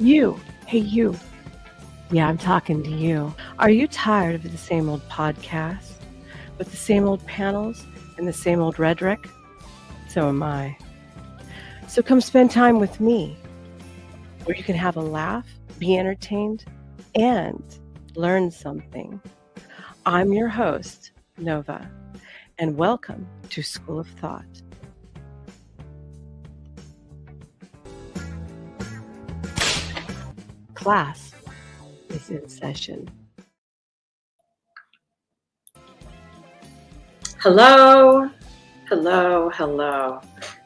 You, hey you. Yeah, I'm talking to you. Are you tired of the same old podcast with the same old panels and the same old rhetoric? So am I. So come spend time with me, where you can have a laugh, be entertained, and learn something. I'm your host, Nova, and welcome to School of Thought. Class is in session. Hello, hello, hello.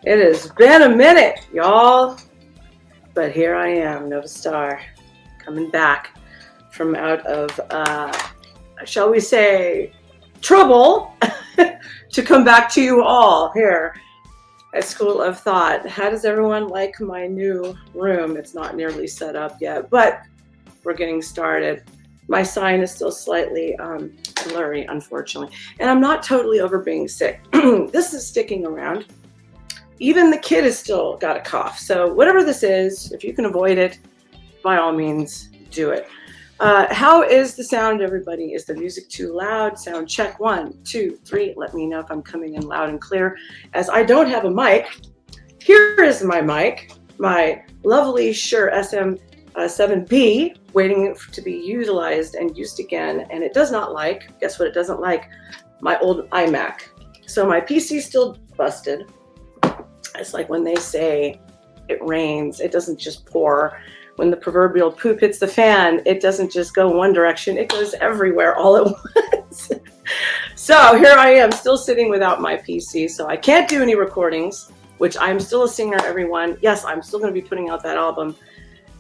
It has been a minute, y'all, but here I am, Nova Star, coming back from out of, shall we say, trouble to come back to you all here at School of Thought. How does everyone like my new room? It's not nearly set up yet, but we're getting started. My sign is still slightly blurry, unfortunately, and I'm not totally over being sick. This is sticking around. Even the kid has still got a cough. So whatever this is, if you can avoid it, by all means, do it. How is the sound, everybody? Is the music too loud? Sound check 1, 2, 3. Let me know if I'm coming in loud and clear. As I don't have a mic, here is my mic, my lovely Shure SM7B, waiting to be utilized and used again. And it does not like, guess what it doesn't like? My old iMac. So my PC's still busted. It's like when they say it rains, it doesn't just pour. When the proverbial poop hits the fan, it doesn't just go one direction, it goes everywhere all at once. So here I am, still sitting without my PC, so I can't do any recordings, which I'm still a singer, everyone. Yes, I'm still going to be putting out that album,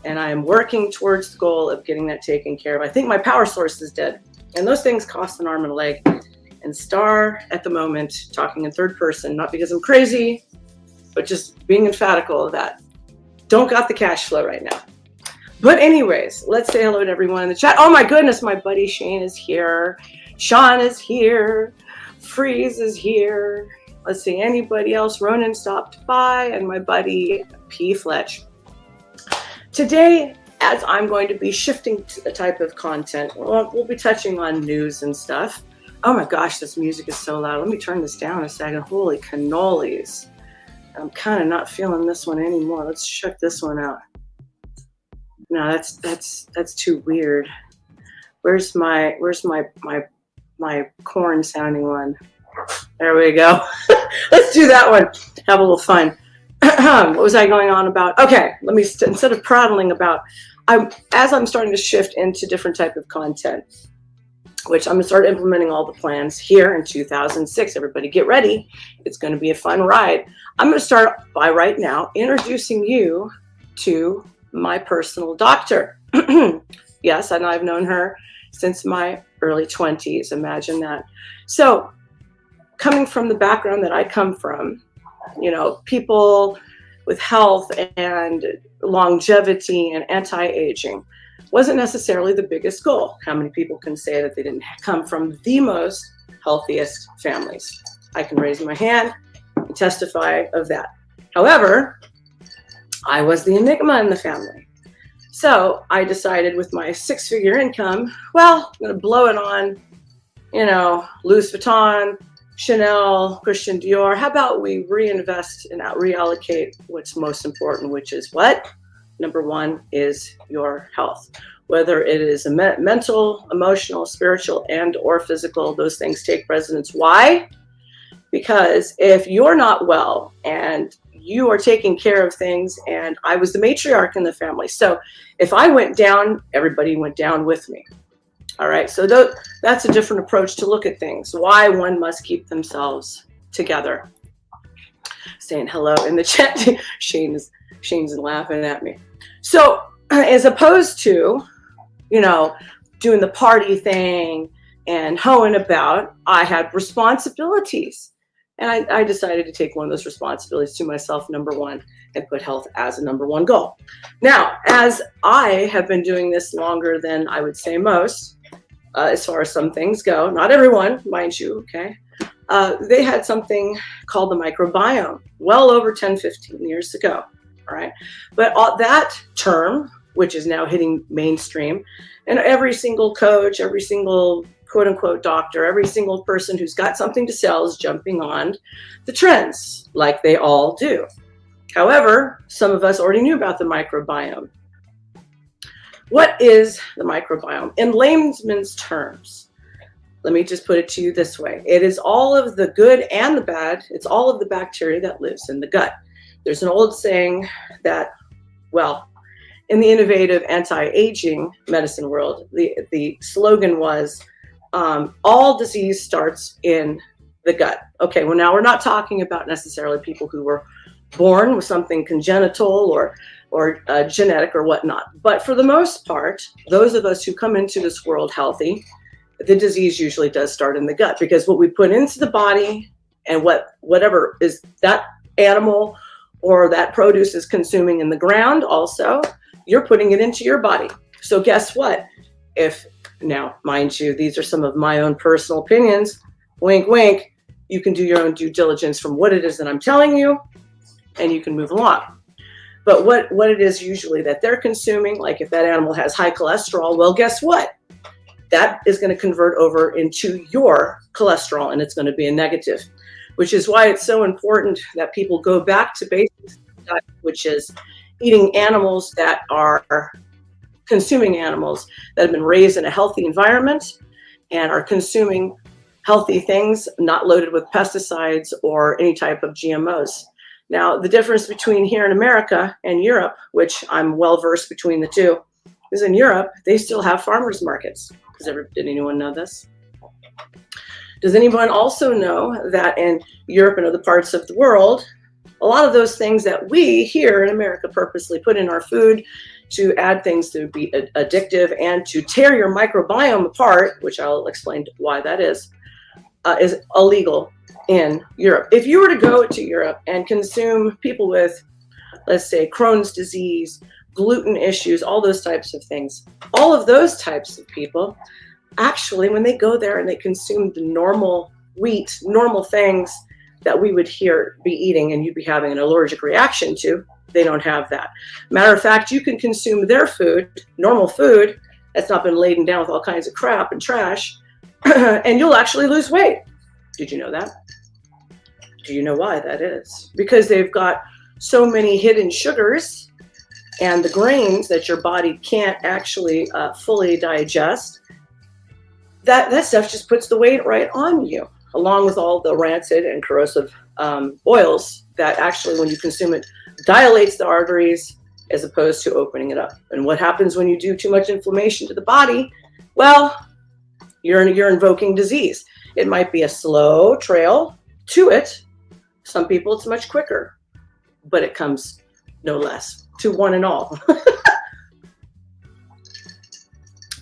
and I'm working towards the goal of getting that taken care of. I think my power source is dead, and those things cost an arm and a leg. And Star, at the moment, talking in third person, not because I'm crazy, but just being emphatical of that. Don't got the cash flow right now. But anyways, let's say hello to everyone in the chat. Oh my goodness, my buddy Shane is here. Sean is here. Freeze is here. Let's see, anybody else? Ronan stopped by, and my buddy P. Fletch. Today, as I'm going to be shifting to the type of content, we'll be touching on news and stuff. Oh my gosh, this music is so loud. Let me turn this down a second. Holy cannolis. I'm kind of not feeling this one anymore. Let's check this one out. No, that's too weird. Where's my corn sounding one? There we go. Let's do that one. Have a little fun. What was I going on about? Okay, let me instead of prattling about, as I'm starting to shift into different type of content, which I'm going to start implementing all the plans here in 2006. Everybody get ready. It's going to be a fun ride. I'm going to start by right now introducing you to my personal doctor. Yes, and I've known her since my early 20s. Imagine that. So coming from the background that I come from, you know, people with health and longevity and anti-aging wasn't necessarily the biggest goal. How many people can say that they didn't come from the most healthiest families? I can raise my hand and testify of that. However, I was the enigma in the family. So I decided with my 6-figure income, well, I'm going to blow it on, you know, Louis Vuitton, Chanel, Christian Dior. How about we reinvest and reallocate what's most important, which is what? Number one is your health. Whether it is a mental, emotional, spiritual, and or physical, those things take precedence. Why? Because if you're not well and you are taking care of things, and I was the matriarch in the family. So if I went down, everybody went down with me. All right. So that's a different approach to look at things. Why one must keep themselves together. Saying hello in the chat. Shane's laughing at me. So as opposed to, you know, doing the party thing and hoeing about, I had responsibilities. And I decided to take one of those responsibilities to myself, number one, and put health as a number one goal. Now, as I have been doing this longer than I would say most, as far as some things go, not everyone, mind you, okay? They had something called the microbiome well over 10, 15 years ago, all right? But that term which is now hitting mainstream. And every single coach, every single quote unquote doctor, every single person who's got something to sell is jumping on the trends like they all do. However, some of us already knew about the microbiome. What is the microbiome? In layman's terms, let me just put it to you this way. It is all of the good and the bad. It's all of the bacteria that lives in the gut. There's an old saying that, well, in the innovative anti-aging medicine world, the slogan was, all disease starts in the gut. Okay, well, now we're not talking about necessarily people who were born with something congenital or genetic or whatnot. But for the most part, those of us who come into this world healthy, the disease usually does start in the gut, because what we put into the body and whatever is that animal or that produce is consuming in the ground also, you're putting it into your body. So guess what? Now, mind you, these are some of my own personal opinions, wink, wink, you can do your own due diligence from what it is that I'm telling you, and you can move along. But what it is usually that they're consuming, like if that animal has high cholesterol, well, guess what? That is going to convert over into your cholesterol, and it's going to be a negative, which is why it's so important that people go back to basics, which is eating animals that are consuming animals that have been raised in a healthy environment and are consuming healthy things, not loaded with pesticides or any type of GMOs. Now, the difference between here in America and Europe, which I'm well versed between the two, is in Europe, they still have farmers markets. Did anyone know this? Does anyone also know that in Europe and other parts of the world, a lot of those things that we here in America purposely put in our food to add things to be addictive and to tear your microbiome apart, which I'll explain why that is illegal in Europe. If you were to go to Europe and consume people with, let's say, Crohn's disease, gluten issues, all those types of things, all of those types of people, actually, when they go there and they consume the normal wheat, normal things that we would here be eating and you'd be having an allergic reaction to, they don't have that. Matter of fact, you can consume their food, normal food, that's not been laden down with all kinds of crap and trash, and you'll actually lose weight. Did you know that? Do you know why that is? Because they've got so many hidden sugars and the grains that your body can't actually fully digest. That stuff just puts the weight right on you, along with all the rancid and corrosive oils that actually, when you consume it, dilates the arteries as opposed to opening it up. And what happens when you do too much inflammation to the body? Well, you're invoking disease. It might be a slow trail to it. Some people, it's much quicker, but it comes no less to one and all.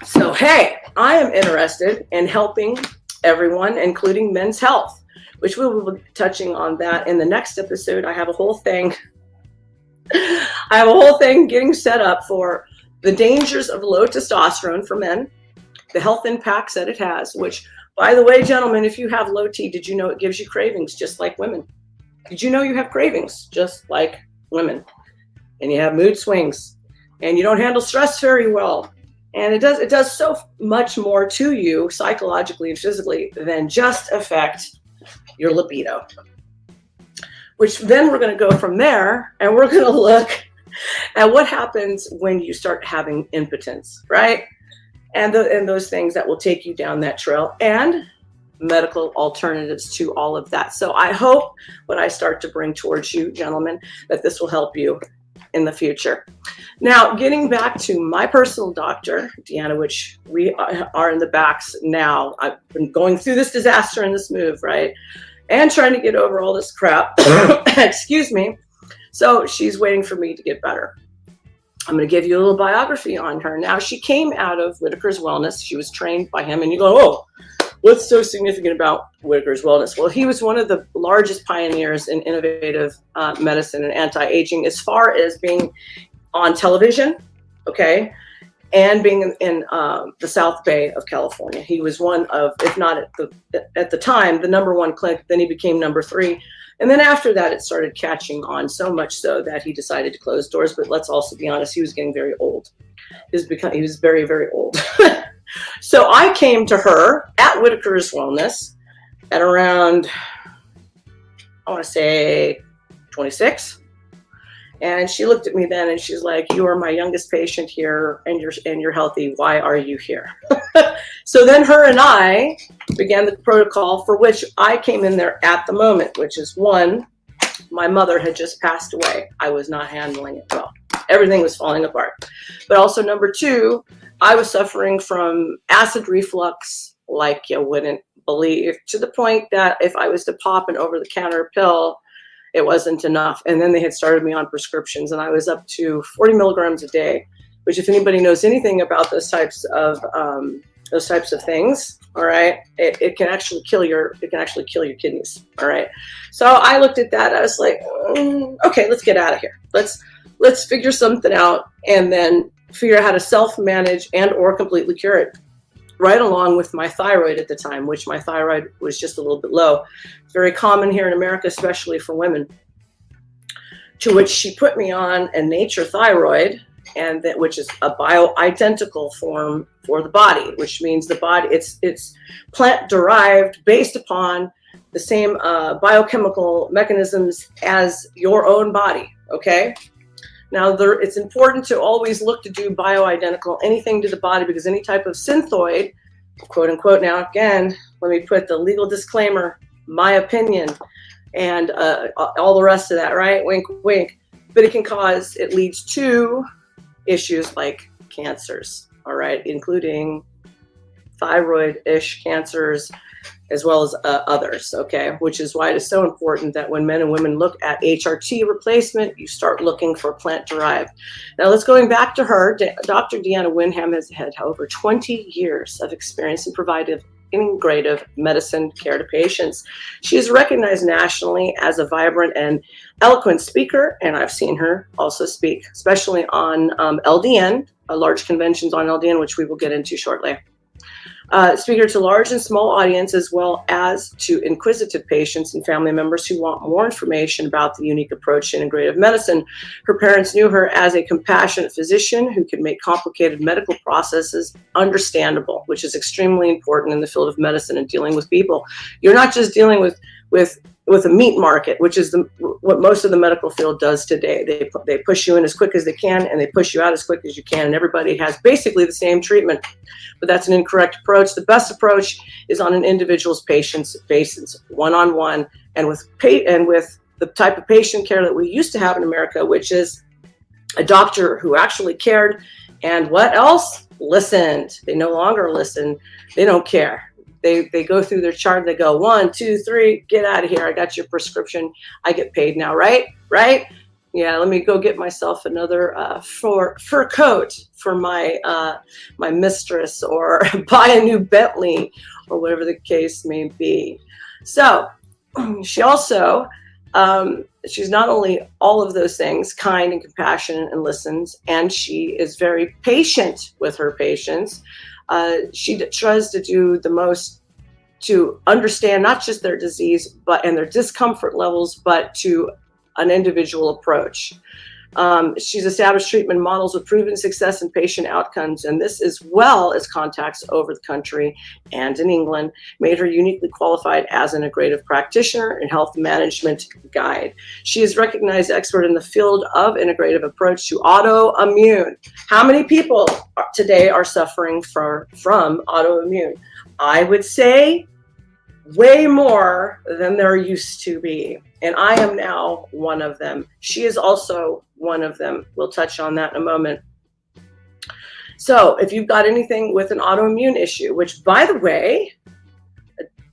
So, hey, I am interested in helping everyone, including men's health, which we will be touching on that in the next episode. I have a whole thing getting set up for the dangers of low testosterone for men, the health impacts that it has, which, by the way, gentlemen, if you have low T, did you know it gives you cravings just like women? Did you know you have cravings just like women? And you have mood swings, and you don't handle stress very well. And it does so much more to you psychologically and physically than just affect your libido. Which then we're going to go from there, and we're going to look at what happens when you start having impotence, right? And those things that will take you down that trail, and medical alternatives to all of that. So I hope when I start to bring towards you, gentlemen, that this will help you in the future. Now, getting back to my personal doctor, Deanna, which we are in the backs now. I've been going through this disaster and this move, right? And trying to get over all this crap. Excuse me. So she's waiting for me to get better. I'm going to give you a little biography on her. Now, she came out of Whittaker's Wellness. She was trained by him. And you go, oh, what's so significant about Whittaker's Wellness? Well, he was one of the largest pioneers in innovative medicine and anti-aging, as far as being on television, okay, and being in the South Bay of California. He was one of, if not at the time, the number one clinic. Then he became number 3 And then after that, it started catching on, so much so that he decided to close doors. But let's also be honest, he was getting very old. He was very, very old. So I came to her at Whittaker's Wellness at around, I want to say 26. And she looked at me then and she's like, "You are my youngest patient here and you're healthy. Why are you here?" So then her and I began the protocol, for which I came in there at the moment, which is one, my mother had just passed away. I was not handling it well. Everything was falling apart. But also number two, I was suffering from acid reflux like you wouldn't believe, to the point that if I was to pop an over-the-counter pill, it wasn't enough. And then they had started me on prescriptions, and I was up to 40 milligrams a day, which, if anybody knows anything about those types of things, all right, it can actually kill your kidneys. All right. So I looked at that. I was like, okay, let's get out of here. Let's figure something out, and then figure out how to self-manage and or completely cure it. Right along with my thyroid at the time, which my thyroid was just a little bit low. It's very common here in America, especially for women. To which she put me on a nature thyroid, and that, which is a bioidentical form for the body, which means the body, it's plant derived, based upon the same biochemical mechanisms as your own body. Okay. Now, it's important to always look to do bioidentical anything to the body, because any type of synthoid, quote unquote, now again, let me put the legal disclaimer, my opinion, and all the rest of that, right? Wink, wink. But it leads to issues like cancers, all right, including thyroid-ish cancers, as well as others, okay? Which is why it is so important that when men and women look at HRT replacement, you start looking for plant-derived. Now, let's going back to her. Dr. Deanna Windham has had over 20 years of experience in providing integrative medicine care to patients. She is recognized nationally as a vibrant and eloquent speaker, and I've seen her also speak, especially on LDN, large conventions on LDN, which we will get into shortly. Speaker to large and small audience, as well as to inquisitive patients and family members who want more information about the unique approach to integrative medicine. Her parents knew her as a compassionate physician who could make complicated medical processes understandable, which is extremely important in the field of medicine and dealing with people. You're not just dealing with a meat market, which is what most of the medical field does today. They push you in as quick as they can, and they push you out as quick as you can, and everybody has basically the same treatment. But that's an incorrect approach. The best approach is on an individual's patient's basis, one-on-one, and with the type of patient care that we used to have in America, which is a doctor who actually cared, and what else? Listened. They no longer listen. They don't care. They go through their chart. They go 1, 2, 3, get out of here. I got your prescription. I get paid now, right? Right? Yeah. Let me go get myself another fur coat for my my mistress, or buy a new Bentley, or whatever the case may be. So she also she's not only all of those things, kind and compassionate and listens, and she is very patient with her patients. She tries to do the most to understand not just their disease and their discomfort levels, but to an individual approach. She's established treatment models with proven success in patient outcomes, and this, as well as contacts over the country and in England, made her uniquely qualified as an integrative practitioner and health management guide. She is recognized expert in the field of integrative approach to autoimmune. How many people today are suffering from autoimmune? I would say way more than there used to be. And I am now one of them. She is also one of them. We'll touch on that in a moment. So if you've got anything with an autoimmune issue, which, by the way,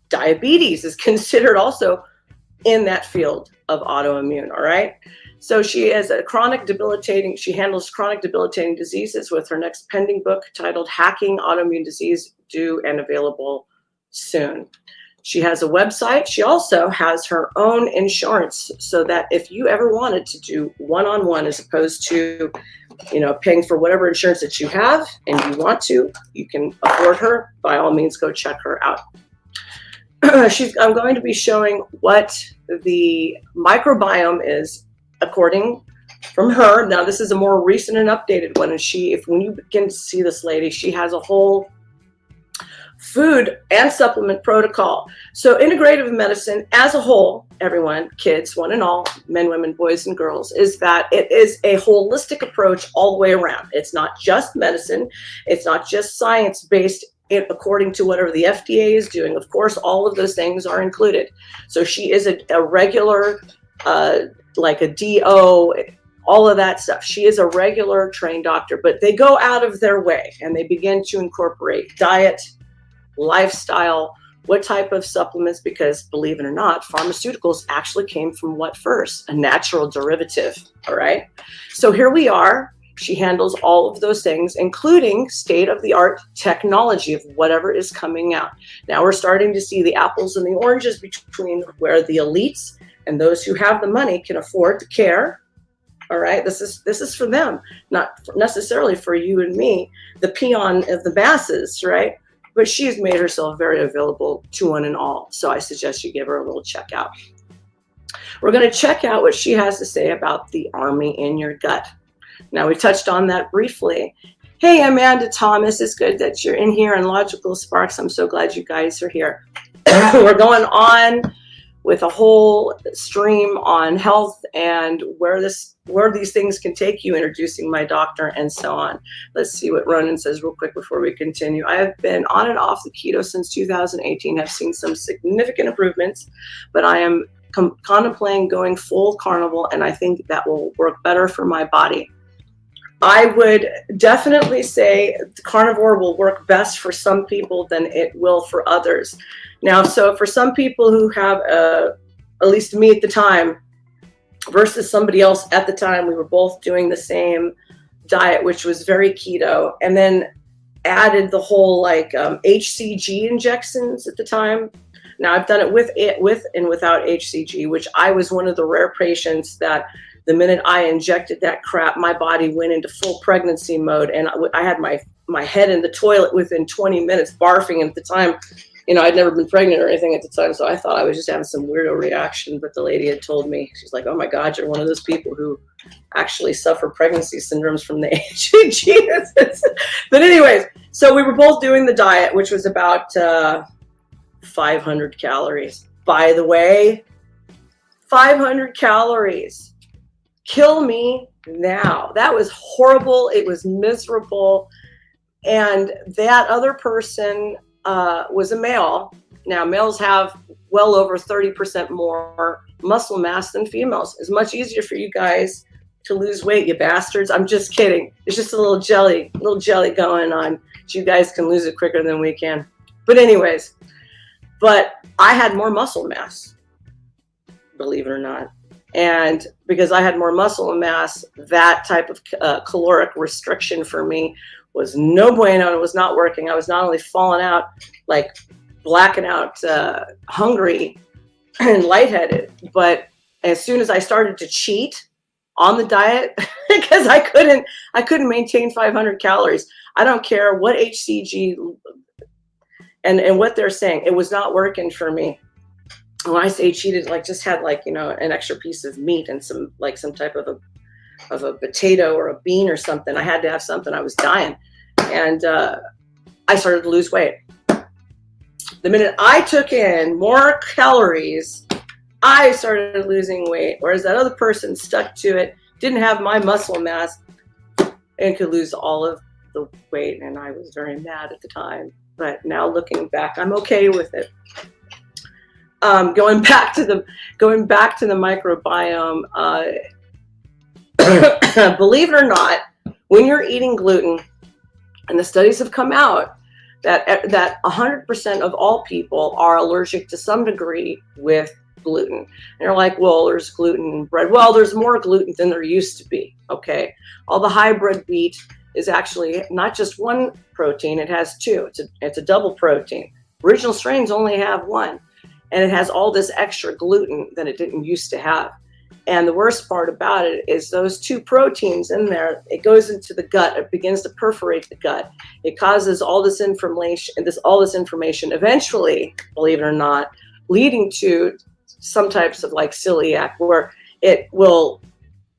diabetes is considered also in that field of autoimmune, all right? So she handles chronic debilitating diseases with her next pending book titled Hacking Autoimmune Disease, due and available soon. She has a website. She also has her own insurance, so that if you ever wanted to do one-on-one, as opposed to, paying for whatever insurance that you have and you want to, you can afford her, by all means, go check her out. I'm going to be showing what the microbiome is according from her. Now, this is a more recent and updated one. And when you begin to see this lady, she has a whole food and supplement protocol. So integrative medicine as a whole, everyone, kids, one and all, men, women, boys, and girls, is that it is a holistic approach all the way around. It's not just medicine. It's not just science-based according to whatever the FDA is doing. Of course, all of those things are included. So she is a regular, like a DO, all of that stuff. She is a regular trained doctor, but they go out of their way and they begin to incorporate diet, lifestyle, what type of supplements, because believe it or not, pharmaceuticals actually came from what first? A natural derivative, all right? So here we are. She handles all of those things, including state-of-the-art technology of whatever is coming out. Now we're starting to see the apples and the oranges between where the elites and those who have the money can afford to care. All right, this is for them, not necessarily for you and me, the peon of the masses, right? But she's made herself very available to one and all. So I suggest you give her a little check out. We're going to check out what she has to say about the army in your gut. Now, we touched on that briefly. Hey, Amanda Thomas, it's good that you're in here, and Logical Sparks. I'm so glad you guys are here. We're going on with a whole stream on health and where these things can take you, introducing my doctor and so on. Let's see what Ronan says real quick before we continue. I have been on and off the keto since 2018. I've seen some significant improvements, but I am contemplating going full carnivore, and I think that will work better for my body. I would definitely say carnivore will work best for some people than it will for others. Now, so for some people who have, at least me at the time, versus somebody else at the time, we were both doing the same diet, which was very keto, and then added the whole like HCG injections at the time. Now, I've done it with and without HCG, which I was one of the rare patients that the minute I injected that crap, my body went into full pregnancy mode, and I had my head in the toilet within 20 minutes, barfing. And at the time, you know, I'd never been pregnant or anything at the time, so I thought I was just having some weirdo reaction. But the lady had told me, she's like, "Oh my God, you're one of those people who actually suffer pregnancy syndromes from the HCG." But anyways, so we were both doing the diet, which was about 500 calories. By the way, 500 calories. Kill me now. That was horrible. It was miserable. And that other person was a male. Now, males have well over 30% more muscle mass than females. It's much easier for you guys to lose weight, you bastards. I'm just kidding. It's just a little jelly going on. So you guys can lose it quicker than we can. But anyways, but I had more muscle mass, believe it or not. And because I had more muscle mass, that type of caloric restriction for me was no bueno. It was not working. I was not only falling out, like blacking out, hungry and lightheaded, but as soon as I started to cheat on the diet, because I couldn't maintain 500 calories. I don't care what HCG and what they're saying. It was not working for me. When I say cheated, like just had like, you know, an extra piece of meat and some type of a potato or a bean or something. I had to have something. I was dying. And I started to lose weight. The minute I took in more calories, I started losing weight. Whereas that other person stuck to it, didn't have my muscle mass, and could lose all of the weight. And I was very mad at the time. But now looking back, I'm okay with it. Going back to the microbiome, believe it or not, when you're eating gluten, and the studies have come out that 100% of all people are allergic to some degree with gluten. And you're like, well, there's gluten in bread. Well, there's more gluten than there used to be. Okay, all the hybrid wheat is actually not just one protein; it has two. It's a double protein. Original strains only have one. And it has all this extra gluten that it didn't used to have. And the worst part about it is those two proteins in there, it goes into the gut. It begins to perforate the gut. It causes all this information, eventually, believe it or not, leading to some types of like celiac, where it will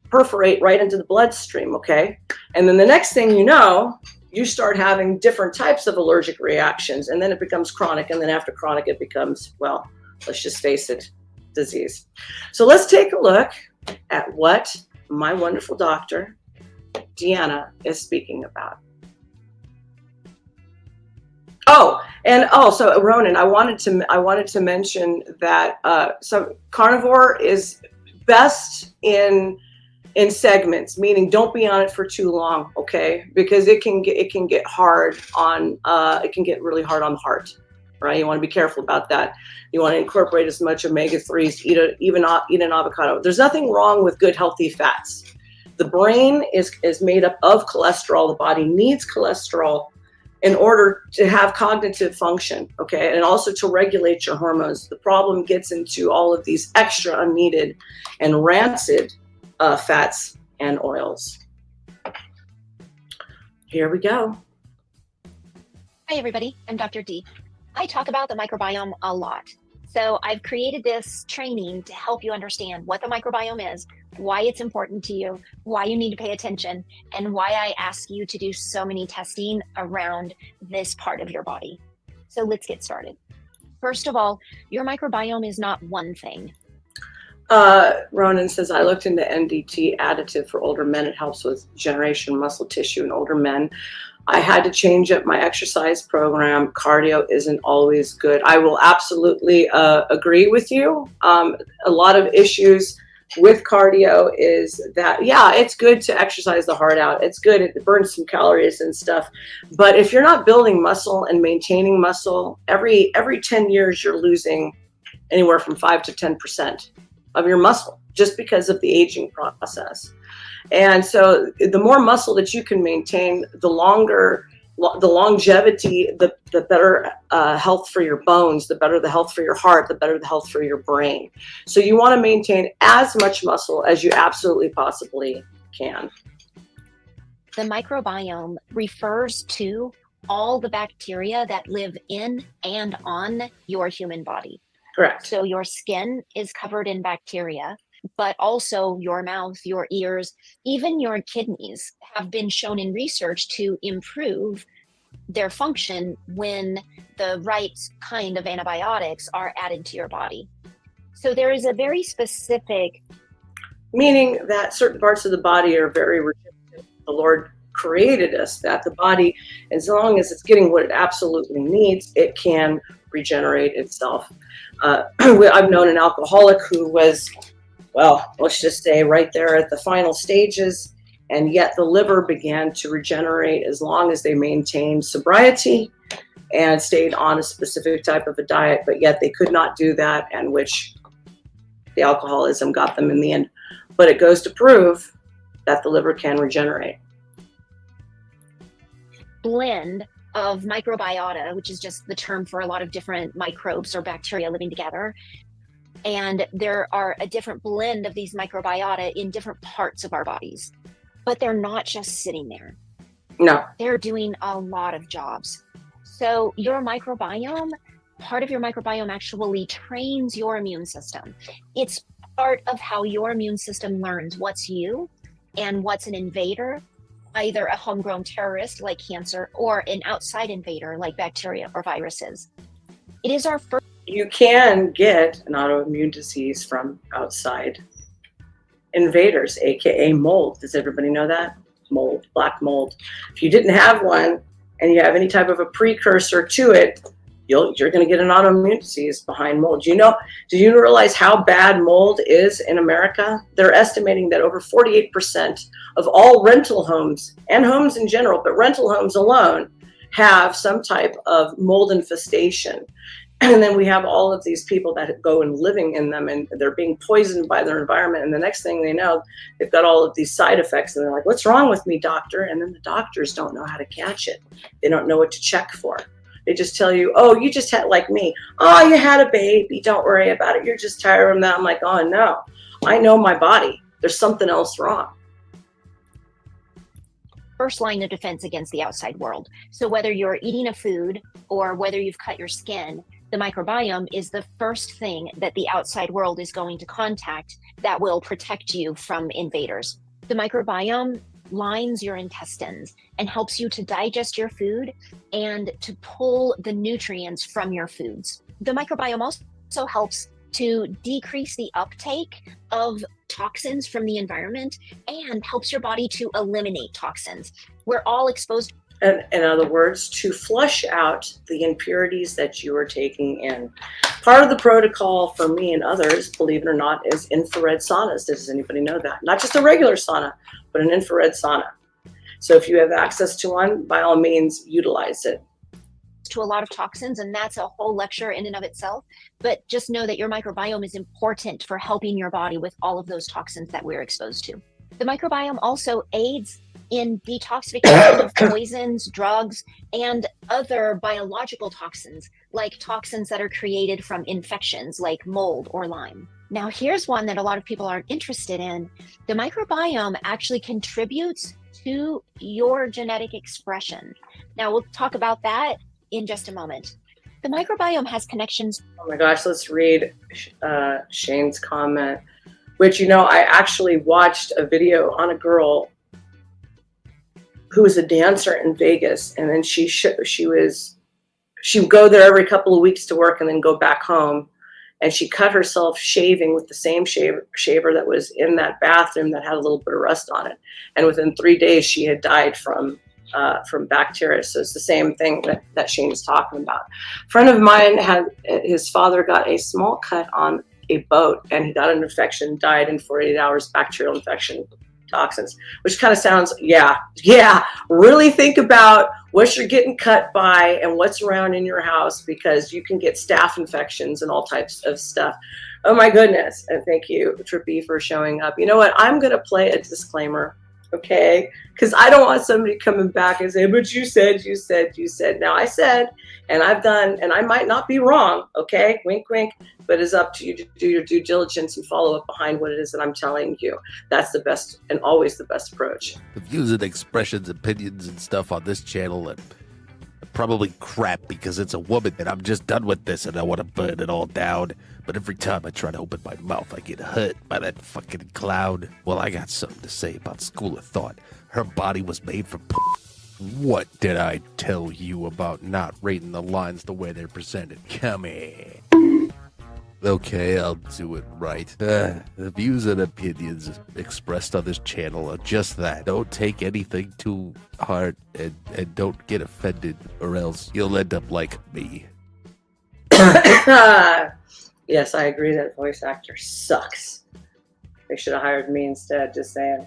perforate right into the bloodstream, okay? And then the next thing you know, you start having different types of allergic reactions, and then it becomes chronic, and then after chronic, it becomes, well, let's just face it, disease. So let's take a look at what my wonderful doctor, Deanna, is speaking about. So Ronan, I wanted to mention that so carnivore is best in segments, meaning don't be on it for too long, okay? Because it can get hard on it can get really hard on the heart, right? You want to be careful about that. You want to incorporate as much omega-3s, eat an avocado. There's nothing wrong with good healthy fats. The brain is made up of cholesterol. The body needs cholesterol in order to have cognitive function, okay, and also to regulate your hormones. The problem gets into all of these extra unneeded and rancid fats and oils. Here we go. Hi, everybody. I'm Dr. D. I talk about the microbiome a lot. So I've created this training to help you understand what the microbiome is, why it's important to you, why you need to pay attention, and why I ask you to do so many testing around this part of your body. So let's get started. First of all, your microbiome is not one thing. Ronan says, I looked into NDT additive for older men. It helps with regeneration, muscle tissue in older men. I had to change up my exercise program. Cardio isn't always good. I will absolutely agree with you. A lot of issues with cardio is that, yeah, it's good to exercise the heart out. It's good. It burns some calories and stuff. But if you're not building muscle and maintaining muscle, every 10 years, you're losing anywhere from 5 to 10% of your muscle just because of the aging process. And so the more muscle that you can maintain, the longer, the longevity, the better health for your bones, the better the health for your heart, the better the health for your brain. So you want to maintain as much muscle as you absolutely possibly can. The microbiome refers to all the bacteria that live in and on your human body. Correct. So your skin is covered in bacteria, but also your mouth, your ears, even your kidneys have been shown in research to improve their function when the right kind of antibiotics are added to your body. So there is a very specific... Meaning that certain parts of the body are very regenerative. The Lord created us that the body, as long as it's getting what it absolutely needs, it can regenerate itself. I've known an alcoholic who was, well, let's just say right there at the final stages, and yet the liver began to regenerate as long as they maintained sobriety and stayed on a specific type of a diet, but yet they could not do that, and which the alcoholism got them in the end. But it goes to prove that the liver can regenerate. Blend of microbiota, which is just the term for a lot of different microbes or bacteria living together. And there are a different blend of these microbiota in different parts of our bodies, but they're not just sitting there. No. They're doing a lot of jobs. So your microbiome, part of your microbiome actually trains your immune system. It's part of how your immune system learns what's you and what's an invader, either a homegrown terrorist like cancer or an outside invader like bacteria or viruses. It is our first... You can get an autoimmune disease from outside invaders, aka mold. Does everybody know that? Mold, black mold. If you didn't have one and you have any type of a precursor to it, you're going to get an autoimmune disease behind mold. Do you realize how bad mold is in America? They're estimating that over 48% of all rental homes, and homes in general, but rental homes alone, have some type of mold infestation. And then we have all of these people that go and living in them, and they're being poisoned by their environment. And the next thing they know, they've got all of these side effects, and they're like, what's wrong with me, doctor? And then the doctors don't know how to catch it. They don't know what to check for. They just tell you, oh, you just had, like me, oh, you had a baby, don't worry about it, you're just tired of that. I'm like, oh no, I know my body. There's something else wrong. First line of defense against the outside world. So whether you're eating a food or whether you've cut your skin, the microbiome is the first thing that the outside world is going to contact that will protect you from invaders. The microbiome lines your intestines and helps you to digest your food and to pull the nutrients from your foods. The microbiome also helps to decrease the uptake of toxins from the environment and helps your body to eliminate toxins. We're all exposed. And in other words, to flush out the impurities that you are taking in. Part of the protocol for me and others, believe it or not, is infrared saunas. Does anybody know that? Not just a regular sauna, but an infrared sauna. So if you have access to one, by all means, utilize it. To a lot of toxins, and that's a whole lecture in and of itself, but just know that your microbiome is important for helping your body with all of those toxins that we're exposed to. The microbiome also aids in detoxification of poisons, drugs, and other biological toxins, like toxins that are created from infections like mold or Lyme. Now, here's one that a lot of people aren't interested in. The microbiome actually contributes to your genetic expression. Now, we'll talk about that in just a moment. The microbiome has connections. Oh my gosh, let's read Shane's comment, which, I actually watched a video on a girl who was a dancer in Vegas, and then she would go there every couple of weeks to work and then go back home, and she cut herself shaving with the same shaver that was in that bathroom that had a little bit of rust on it, and within 3 days she had died from bacteria. So it's the same thing that Shane's talking about. A friend of mine his father got a small cut on a boat, and he got an infection, died in 48 hours, bacterial infection, toxins, which kind of sounds, really think about what you're getting cut by and what's around in your house, because you can get staph infections and all types of stuff. Oh my goodness. And thank you, Trippy, for showing up. You know what? I'm going to play a disclaimer. Okay, because I don't want somebody coming back and say, but you said. Now I said, and I've done, and I might not be wrong. Okay, wink, wink, but it's up to you to do your due diligence and follow up behind what it is that I'm telling you. That's the best and always the best approach. The views and expressions, opinions, and stuff on this channel are probably crap because it's a woman, and I'm just done with this and I want to burn it all down. But every time I try to open my mouth, I get hurt by that fucking clown. Well, I got something to say about School of Thought. Her body was made for What did I tell you about not rating the lines the way they're presented? Come here. Okay, I'll do it right. The views and opinions expressed on this channel are just that. Don't take anything too hard and don't get offended, or else you'll end up like me. Yes, I agree that voice actor sucks. They should have hired me instead, just saying.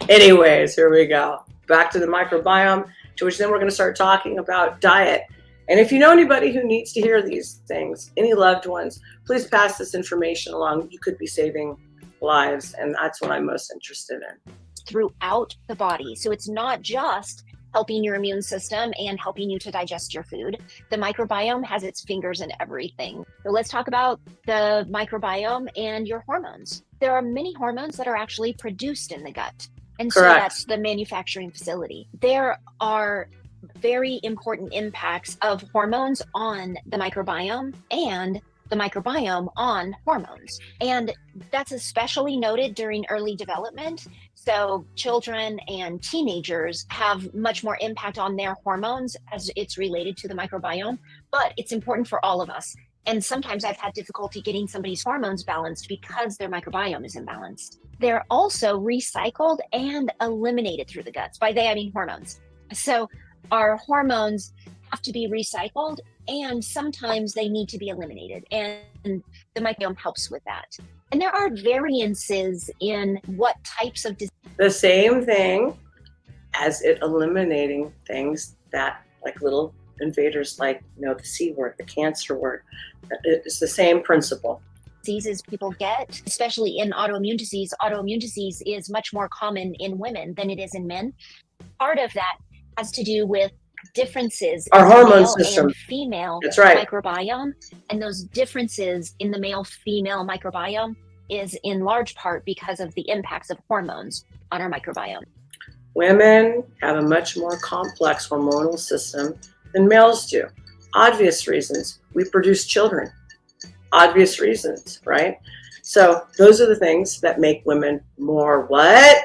Anyways, here we go. Back to the microbiome, to which then we're going to start talking about diet. And if you know anybody who needs to hear these things, any loved ones, please pass this information along. You could be saving lives, and that's what I'm most interested in. Throughout the body. So it's not just helping your immune system and helping you to digest your food. The microbiome has its fingers in everything. So let's talk about the microbiome and your hormones. There are many hormones that are actually produced in the gut. And so that's the manufacturing facility. There are very important impacts of hormones on the microbiome and the microbiome on hormones. And that's especially noted during early development. So children and teenagers have much more impact on their hormones as it's related to the microbiome, but it's important for all of us. And sometimes I've had difficulty getting somebody's hormones balanced because their microbiome is imbalanced. They're also recycled and eliminated through the guts. By they, I mean hormones. So our hormones have to be recycled, and sometimes they need to be eliminated, and the microbiome helps with that. And there are variances in what types of disease. The same thing as it eliminating things that, like little invaders, like the C word, the cancer word. It's the same principle. Diseases people get, especially in autoimmune disease. Autoimmune disease is much more common in women than it is in men. Part of that has to do with differences Our in the hormone male system. and female That's right. microbiome, and those differences in the male-female microbiome is in large part because of the impacts of hormones on our microbiome. Women have a much more complex hormonal system than males do. Obvious reasons. We produce children. Obvious reasons, right? So those are the things that make women more what?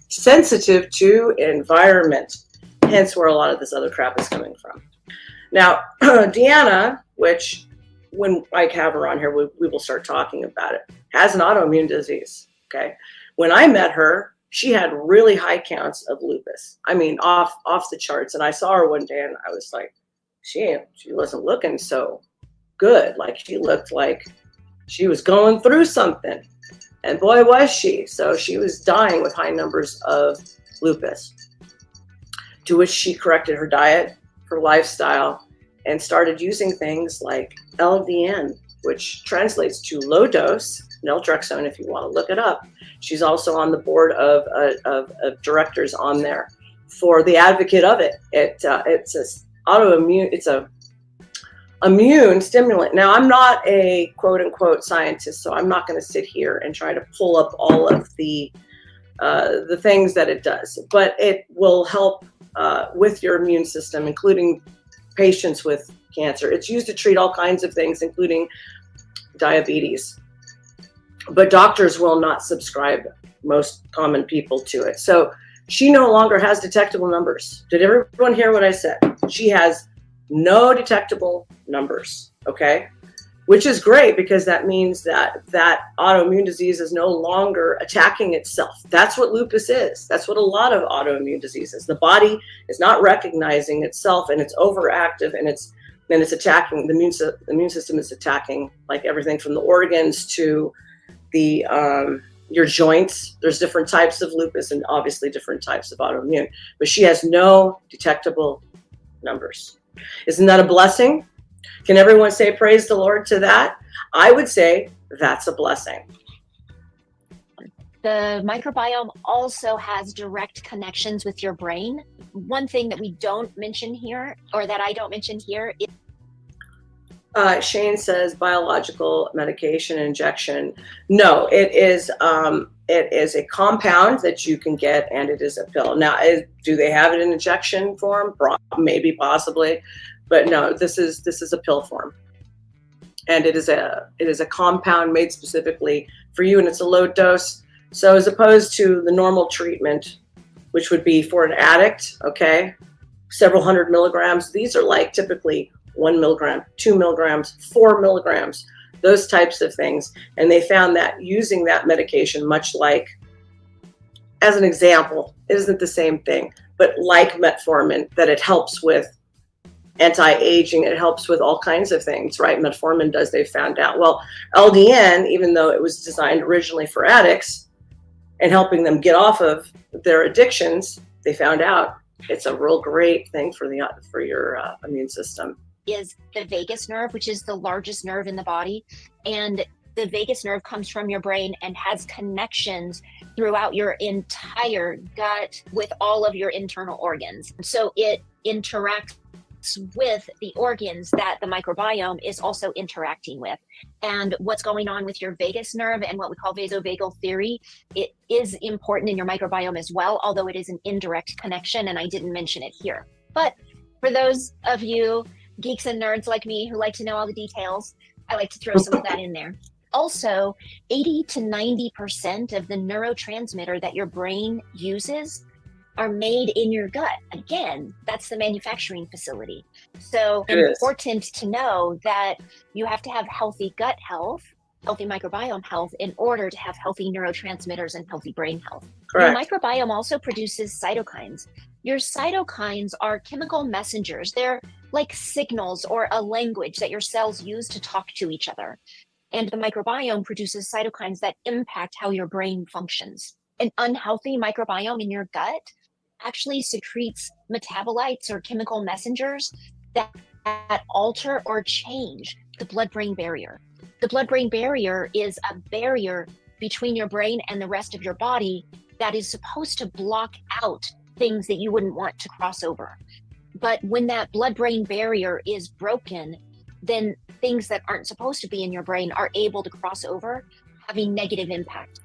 Sensitive to environment. Hence where a lot of this other crap is coming from. Now, Deanna, which when I have her on here, we will start talking about it, has an autoimmune disease, okay? When I met her, she had really high counts of lupus. I mean, off the charts. And I saw her one day and I was like, she wasn't looking so good. Like she looked like she was going through something. And boy, was she. So she was dying with high numbers of lupus, to which she corrected her diet, her lifestyle, and started using things like LDN, which translates to low dose naltrexone, if you want to look it up. She's also on the board of directors on there for the advocate of it. It's a autoimmune. It's a immune stimulant. Now, I'm not a quote unquote scientist, so I'm not going to sit here and try to pull up all of the things that it does, but it will help with your immune system, including patients with cancer. It's used to treat all kinds of things, including diabetes. But doctors will not subscribe, most common people, to it. So she no longer has detectable numbers. Did everyone hear what I said? She has no detectable numbers, okay? Which is great because that means that autoimmune disease is no longer attacking itself. That's what lupus is. That's what a lot of autoimmune disease is. The body is not recognizing itself and it's overactive and it's attacking, the immune system is attacking like everything from the organs to the your joints. There's different types of lupus and obviously different types of autoimmune, but she has no detectable numbers. Isn't that a blessing? Can everyone say praise the Lord to that? I would say that's a blessing. The microbiome also has direct connections with your brain. One thing that we don't mention here, or that I don't mention here, is Shane says biological medication injection. No, it is a compound that you can get, and it is a pill. Now, do they have it in injection form? Maybe, possibly, but no. This is a pill form, and it is a compound made specifically for you, and it's a low dose. So as opposed to the normal treatment, which would be for an addict, okay, several hundred milligrams. These are like typically 1 milligram, 2 milligrams, 4 milligrams, those types of things. And they found that using that medication, much like, as an example, it isn't the same thing, but like metformin, that it helps with anti-aging, it helps with all kinds of things, right? Metformin does, they found out. Well, LDN, even though it was designed originally for addicts and helping them get off of their addictions, they found out it's a real great thing for your immune system. Is the vagus nerve, which is the largest nerve in the body. And the vagus nerve comes from your brain and has connections throughout your entire gut with all of your internal organs. So it interacts with the organs that the microbiome is also interacting with. And what's going on with your vagus nerve and what we call vasovagal theory, it is important in your microbiome as well, although it is an indirect connection, and I didn't mention it here. But for those of you geeks and nerds like me who like to know all the details, I like to throw some of that in there. Also, 80 to 90% of the neurotransmitter that your brain uses are made in your gut. Again, that's the manufacturing facility. So important to know that you have to have healthy gut health, healthy microbiome health in order to have healthy neurotransmitters and healthy brain health. Correct. Your microbiome also produces cytokines. Your cytokines are chemical messengers. They're like signals or a language that your cells use to talk to each other. And the microbiome produces cytokines that impact how your brain functions. An unhealthy microbiome in your gut actually secretes metabolites or chemical messengers that alter or change the blood-brain barrier. The blood-brain barrier is a barrier between your brain and the rest of your body that is supposed to block out things that you wouldn't want to cross over. But when that blood-brain barrier is broken, then things that aren't supposed to be in your brain are able to cross over, having negative impact.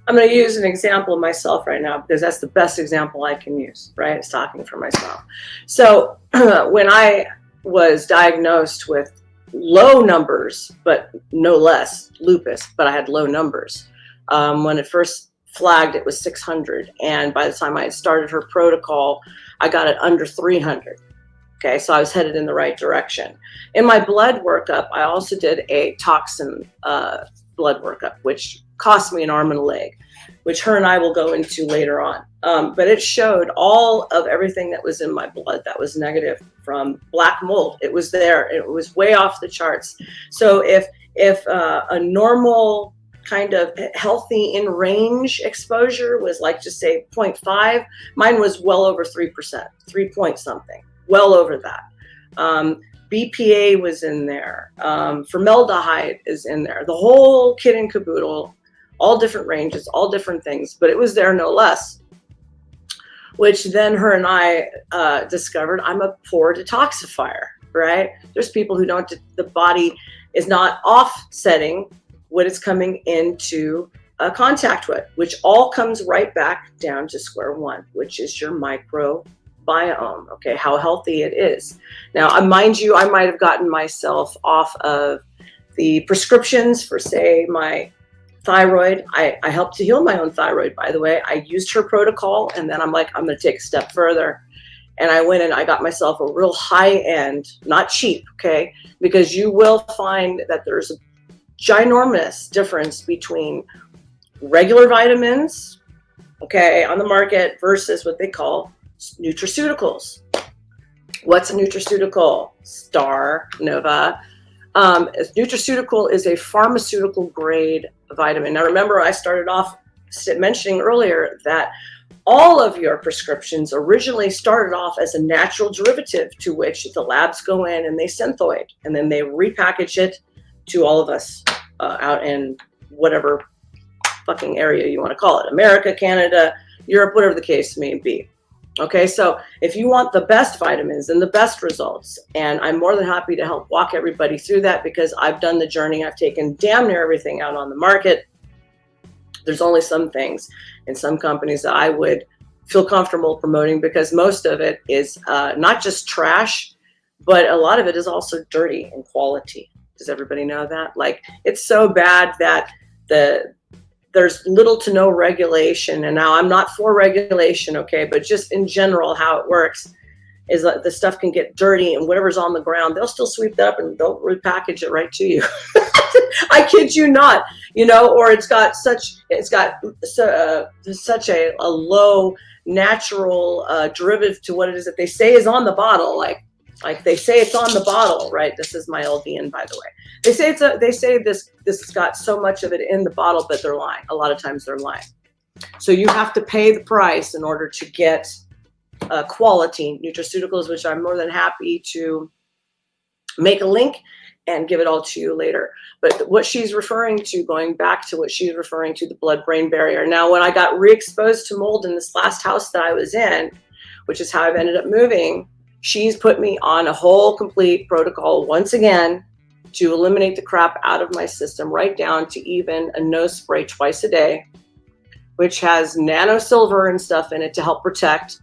I'm going to use an example of myself right now because that's the best example I can use, right? It's talking for myself. So when I was diagnosed with low numbers, but no less lupus, but I had low numbers. When it first flagged, it was 600. And by the time I had started her protocol, I got it under 300. Okay, so I was headed in the right direction. In my blood workup, I also did a toxin blood workup, which cost me an arm and a leg, which her and I will go into later on. But it showed all of everything that was in my blood that was negative from black mold. It was there. It was way off the charts. So if a normal kind of healthy in range exposure was like, just say 0.5, mine was well over 3%, 3 point something, well over that. BPA was in there. Formaldehyde is in there. The whole kit and caboodle, all different ranges, all different things, but it was there no less. Which then her and I discovered I'm a poor detoxifier, right? There's people who don't, the body is not offsetting what it's coming into contact with, which all comes right back down to square one, which is your microbiome, okay, how healthy it is. Now, mind you, I might have gotten myself off of the prescriptions for, say, my thyroid. I helped to heal my own thyroid, by the way. I used her protocol, and then I'm like, I'm going to take a step further. And I went and I got myself a real high end, not cheap, okay? Because you will find that there's a ginormous difference between regular vitamins, okay, on the market versus what they call nutraceuticals. What's a nutraceutical? Star, Nova. A nutraceutical is a pharmaceutical grade vitamin. Now, remember, I started off mentioning earlier that all of your prescriptions originally started off as a natural derivative to which the labs go in and they synthoid, and then they repackage it to all of us out in whatever fucking area you want to call it, America, Canada, Europe, whatever the case may be. Okay, so if you want the best vitamins and the best results, and I'm more than happy to help walk everybody through that because I've done the journey. I've taken damn near everything out on the market. There's only some things in some companies that I would feel comfortable promoting because most of it is not just trash, but a lot of it is also dirty in quality. Does everybody know that? Like, it's so bad that there's little to no regulation. And now I'm not for regulation, okay, but just in general, how it works is that the stuff can get dirty, and whatever's on the ground, they'll still sweep that up and they'll repackage it right to you. I kid you not, you know, or it's got such a low natural derivative to what it is that they say is on the bottle. Like they say it's on the bottle, right? This is my LDN, by the way. They say this has got so much of it in the bottle, but they're lying. A lot of times they're lying. So you have to pay the price in order to get quality nutraceuticals, which I'm more than happy to make a link and give it all to you later. But what she's referring to, going back to what she's referring to, the blood-brain barrier. Now, when I got re-exposed to mold in this last house that I was in, which is how I've ended up moving, she's put me on a whole complete protocol once again to eliminate the crap out of my system, right down to even a nose spray twice a day, which has nano silver and stuff in it to help protect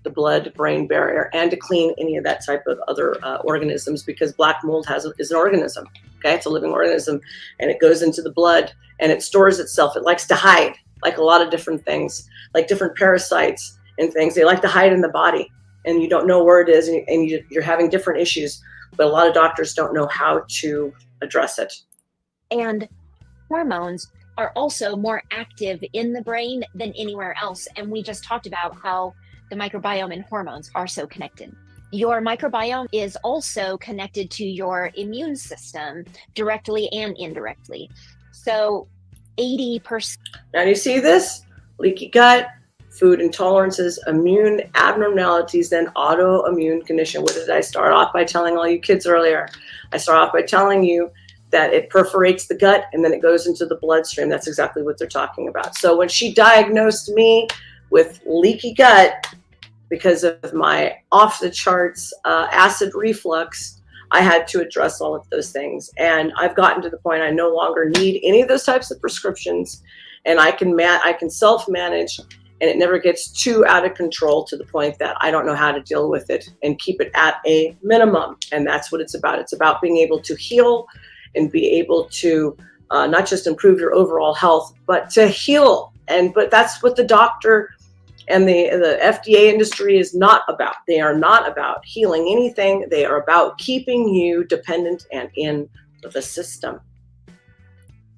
the blood-brain barrier and to clean any of that type of other organisms, because black mold is an organism, okay? It's a living organism, and it goes into the blood and it stores itself. It likes to hide, like a lot of different things, like different parasites and things. They like to hide in the body, and you don't know where it is, and you're having different issues, but a lot of doctors don't know how to address it. And hormones are also more active in the brain than anywhere else. And we just talked about how the microbiome and hormones are so connected. Your microbiome is also connected to your immune system directly and indirectly. So 80%. Now, do you see this? Leaky gut, food intolerances, immune abnormalities, then autoimmune condition. What did I start off by telling all you kids earlier? I start off by telling you that it perforates the gut and then it goes into the bloodstream. That's exactly what they're talking about. So when she diagnosed me with leaky gut, because of my off the charts acid reflux, I had to address all of those things. And I've gotten to the point I no longer need any of those types of prescriptions, and I can self-manage, and it never gets too out of control to the point that I don't know how to deal with it and keep it at a minimum. And that's what it's about. It's about being able to heal and be able to not just improve your overall health, but to heal. But that's what the doctor and the FDA industry is not about. They are not about healing anything. They are about keeping you dependent and in the system.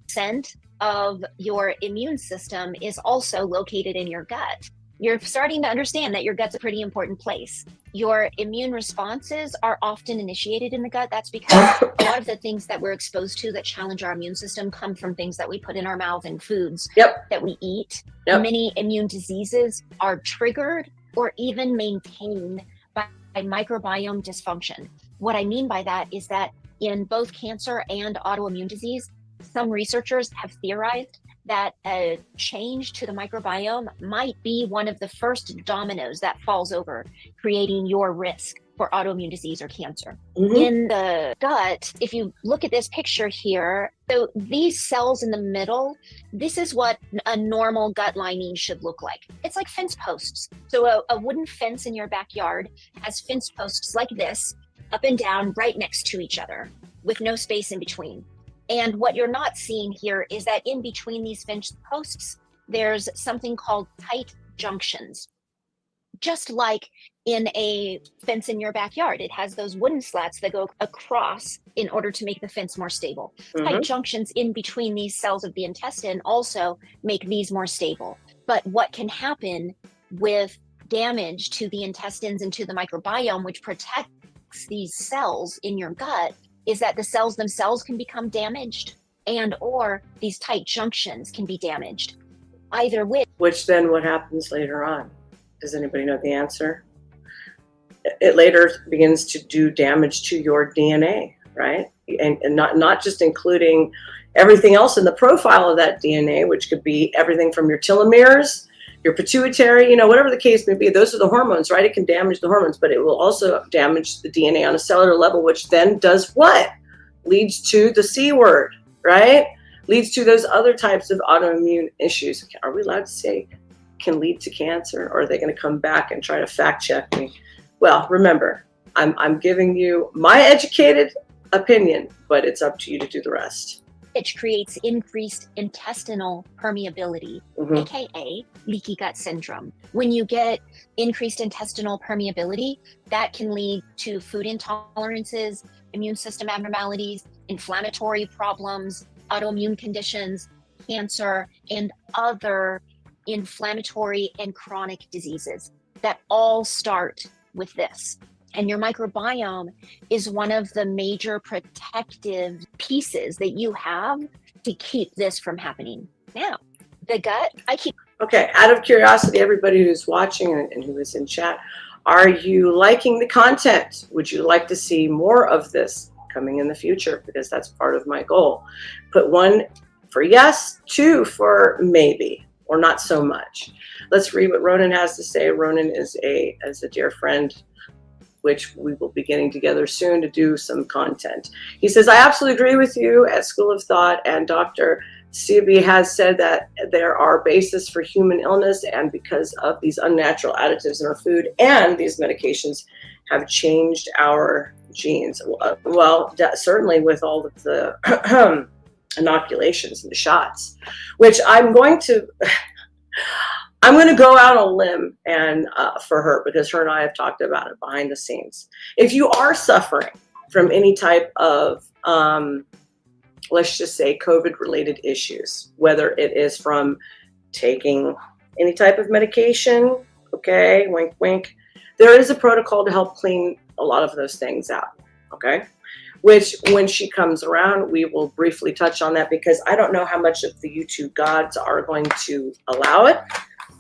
Percent of your immune system is also located in your gut. You're starting to understand that your gut's a pretty important place. Your immune responses are often initiated in the gut. That's because a lot of the things that we're exposed to that challenge our immune system come from things that we put in our mouth and foods that we eat. Many immune diseases are triggered or even maintained by microbiome dysfunction. What I mean by that is that in both cancer and autoimmune disease, some researchers have theorized that a change to the microbiome might be one of the first dominoes that falls over, creating your risk for autoimmune disease or cancer. In the gut, if you look at this picture here, so these cells in the middle, this is what a normal gut lining should look like. It's like fence posts. So a wooden fence in your backyard has fence posts like this, up and down, right next to each other, with no space in between. And what you're not seeing here is that in between these fence posts, there's something called tight junctions. Just like in a fence in your backyard, it has those wooden slats that go across in order to make the fence more stable. Tight junctions in between these cells of the intestine also make these more stable. But what can happen with damage to the intestines and to the microbiome, which protects these cells in your gut, is that the cells themselves can become damaged, and or these tight junctions can be damaged. Either which then what happens later on? Does anybody know the answer? It later begins to do damage to your DNA, right? And not just including everything else in the profile of that DNA, which could be everything from your telomeres, your pituitary, whatever the case may be. Those are the hormones, right? It can damage the hormones, but it will also damage the DNA on a cellular level, which then does what? Leads to the C word, right? Leads to those other types of autoimmune issues. Are we allowed to say can lead to cancer, or are they going to come back and try to fact check me? Well, remember, I'm giving you my educated opinion, but it's up to you to do the rest. Which creates increased intestinal permeability, aka leaky gut syndrome. When you get increased intestinal permeability, that can lead to food intolerances, immune system abnormalities, inflammatory problems, autoimmune conditions, cancer, and other inflammatory and chronic diseases that all start with this. And your microbiome is one of the major protective pieces that you have to keep this from happening. Now, the gut, Okay, out of curiosity, everybody who's watching and who is in chat, are you liking the content? Would you like to see more of this coming in the future? Because that's part of my goal. Put 1 for yes, 2 for maybe, or not so much. Let's read what Ronan has to say. Ronan is a dear friend, which we will be getting together soon to do some content. He says, I absolutely agree with you at School of Thought, and Dr. Sebi has said that there are bases for human illness, and because of these unnatural additives in our food and these medications have changed our genes. Well, certainly with all of the inoculations and the shots, which I'm going to go out on a limb and for her, because her and I have talked about it behind the scenes. If you are suffering from any type of, let's just say, COVID-related issues, whether it is from taking any type of medication, okay, wink, wink, there is a protocol to help clean a lot of those things out, okay? Which, when she comes around, we will briefly touch on that, because I don't know how much of the YouTube gods are going to allow it.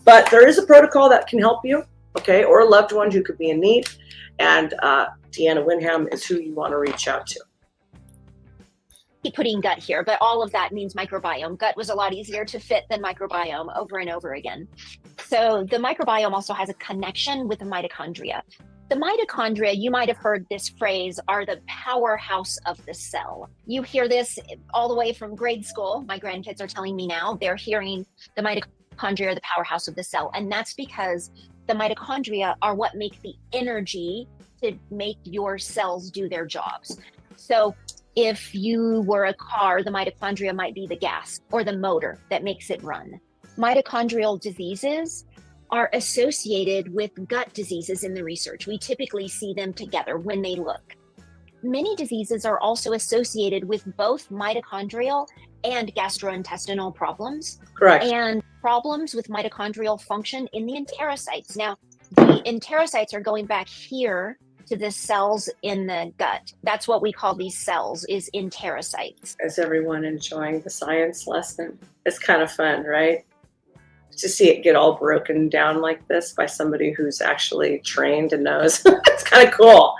But there is a protocol that can help you, okay, or a loved one who could be in need. And Deanna Windham is who you want to reach out to. keep putting gut here, but all of that means microbiome. Gut was a lot easier to fit than microbiome over and over again. So the microbiome also has a connection with the mitochondria. The mitochondria, you might have heard this phrase, are the powerhouse of the cell. You hear this all the way from grade school. My grandkids are telling me now they're hearing the mitochondria are the powerhouse of the cell. And that's because the mitochondria are what make the energy to make your cells do their jobs. So if you were a car, the mitochondria might be the gas or the motor that makes it run. Mitochondrial diseases are associated with gut diseases in the research. We typically see them together when they look. Many diseases are also associated with both mitochondrial and gastrointestinal problems. Correct. And problems with mitochondrial function in the enterocytes. Now, the enterocytes are going back here to the cells in the gut. That's what we call these cells, is enterocytes. Is everyone enjoying the science lesson? It's kind of fun, right? To see it get all broken down like this by somebody who's actually trained and knows. It's kind of cool.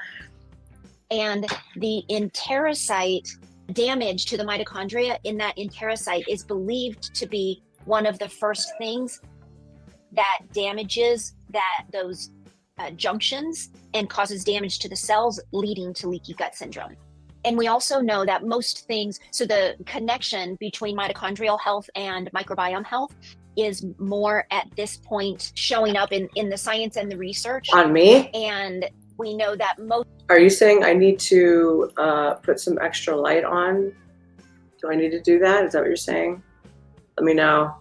And the enterocyte damage to the mitochondria in that enterocyte is believed to be one of the first things that damages those junctions and causes damage to the cells, leading to leaky gut syndrome. And we also know that most things, so the connection between mitochondrial health and microbiome health is more at this point showing up in the science and the research. On me? And we know that most... Are you saying I need to put some extra light on? Do I need to do that? Is that what you're saying? Let me know.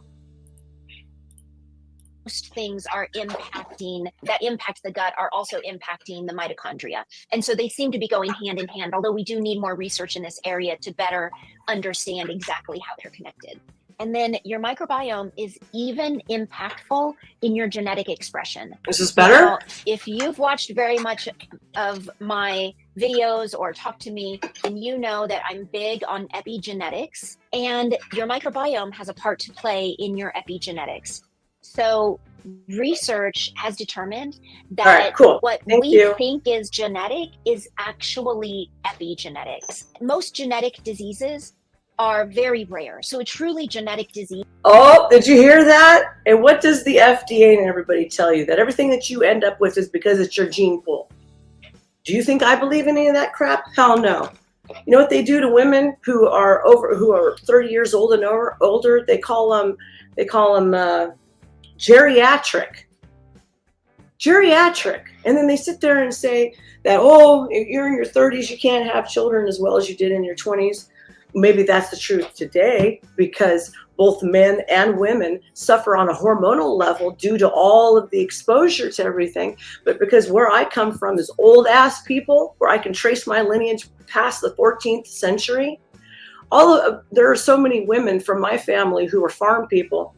Most things are that impact the gut are also impacting the mitochondria. And so they seem to be going hand in hand, although we do need more research in this area to better understand exactly how they're connected. And then your microbiome is even impactful in your genetic expression. Is this better? Now, if you've watched very much of my videos or talked to me, then you know that I'm big on epigenetics, and your microbiome has a part to play in your epigenetics. So research has determined that what we think is genetic is actually epigenetics. Most genetic diseases are very rare. So a truly genetic disease. Oh, did you hear that? And what does the FDA and everybody tell you? That everything that you end up with is because it's your gene pool. Do you think I believe in any of that crap? Hell no. You know what they do to women who are 30 years old and older? They call them geriatric. And then they sit there and say that, oh, if you're in your 30s, you can't have children as well as you did in your 20s. Maybe that's the truth today, because both men and women suffer on a hormonal level due to all of the exposure to everything. But because where I come from is old ass people, where I can trace my lineage past the 14th century, there are so many women from my family who are farm people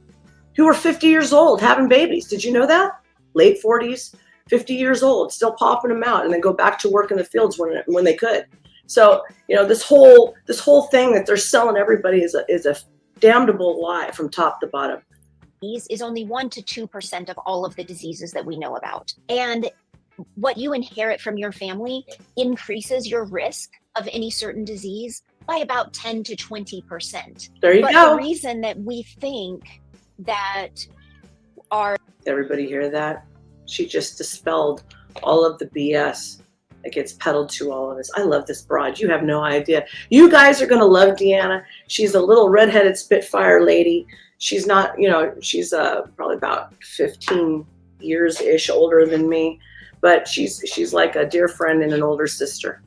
who are 50 years old having babies. Did you know that? Late 40s, 50 years old, still popping them out, and then go back to work in the fields when they could. So, you know, this whole thing that they're selling everybody is a damnable lie from top to bottom. Is only 1 to 2% of all of the diseases that we know about. And what you inherit from your family increases your risk of any certain disease by about 10 to 20%. There you go. The reason that we think that Everybody hear that? She just dispelled all of the BS that gets peddled to all of us. I love this broad. You have no idea. You guys are going to love Deanna. She's a little redheaded Spitfire lady. She's not, she's probably about 15 years-ish older than me, but she's like a dear friend and an older sister.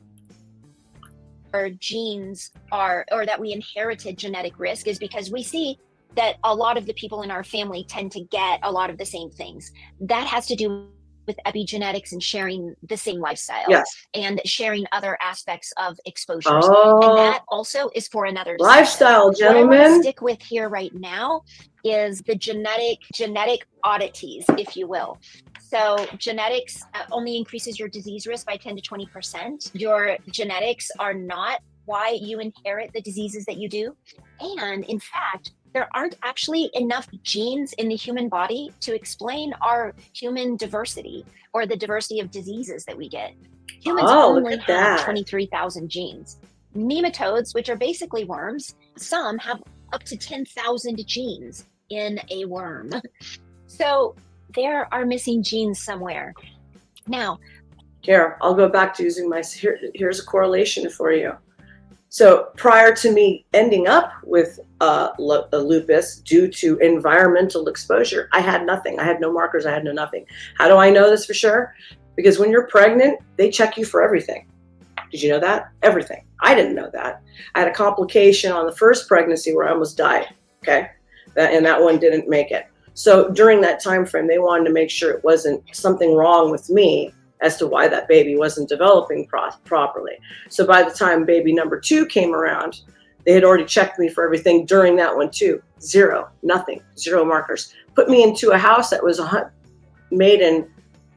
Our genes or that we inherited genetic risk is because we see that a lot of the people in our family tend to get a lot of the same things. That has to do with epigenetics and sharing the same lifestyle. Yes. And sharing other aspects of exposures. Oh, and that also is for another lifestyle, discussion. gentlemen. What I want to stick with here right now is the genetic oddities, if you will. So genetics only increases your disease risk by 10 to 20%. Your genetics are not why you inherit the diseases that you do. And in fact, there aren't actually enough genes in the human body to explain our human diversity or the diversity of diseases that we get. Humans only have 23,000 genes. Nematodes, which are basically worms, some have up to 10,000 genes in a worm. So there are missing genes somewhere. Now, here, I'll go back to using here's a correlation for you. So prior to me ending up with lupus due to environmental exposure, I had nothing. I had no markers. I had no nothing. How do I know this for sure? Because when you're pregnant, they check you for everything. Did you know that? Everything. I didn't know that. I had a complication on the first pregnancy where I almost died. Okay. And that one didn't make it. So during that time frame, they wanted to make sure it wasn't something wrong with me as to why that baby wasn't developing properly. So by the time baby number 2 came around, they had already checked me for everything during that one too. Zero, nothing, zero markers. Put me into a house that was made in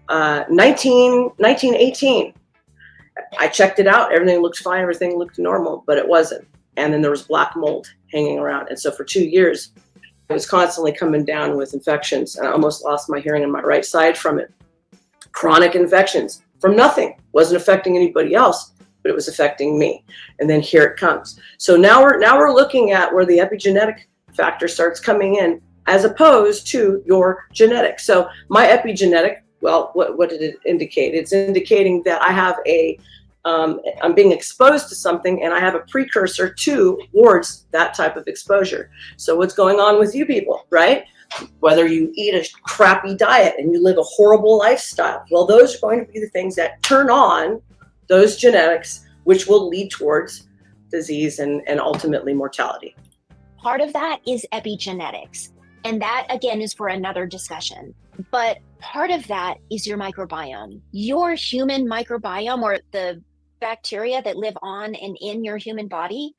1918. I checked it out. Everything looked fine. Everything looked normal, but it wasn't. And then there was black mold hanging around. And so for 2 years, I was constantly coming down with infections. And I almost lost my hearing on my right side from it. Chronic infections from nothing. Wasn't affecting anybody else, but it was affecting me. And then here it comes. So now we're looking at where the epigenetic factor starts coming in as opposed to your genetics. So my epigenetic, well, what did it indicate? It's indicating that I have I'm being exposed to something and I have a precursor towards that type of exposure. So what's going on with you people, right? Whether you eat a crappy diet and you live a horrible lifestyle, well, those are going to be the things that turn on those genetics, which will lead towards disease and ultimately mortality. Part of that is epigenetics. And that, again, is for another discussion. But part of that is your microbiome. Your human microbiome, or the bacteria that live on and in your human body,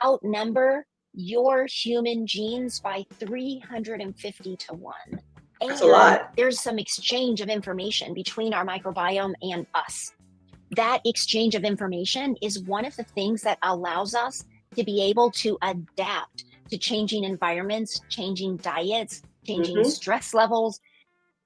outnumber your human genes by 350 to 1. That's a lot. There's some exchange of information between our microbiome and us. That exchange of information is one of the things that allows us to be able to adapt to changing environments, changing diets, changing stress levels,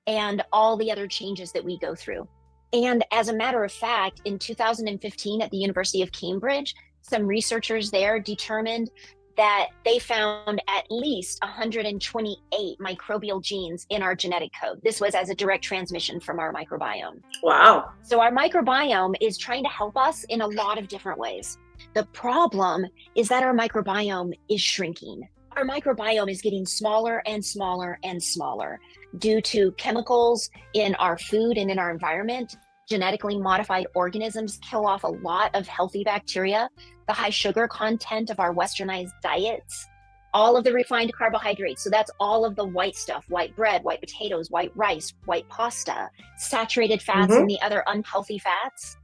and all the other changes that we go through. And as a matter of fact, in 2015 at the University of Cambridge, some researchers there determined that they found at least 128 microbial genes in our genetic code. This was as a direct transmission from our microbiome. Wow. So our microbiome is trying to help us in a lot of different ways. The problem is that our microbiome is shrinking. Our microbiome is getting smaller and smaller and smaller due to chemicals in our food and in our environment. Genetically modified organisms kill off a lot of healthy bacteria. The high sugar content of our westernized diets, all of the refined carbohydrates. So that's all of the white stuff, white bread, white potatoes, white rice, white pasta, saturated fats, and the other unhealthy fats.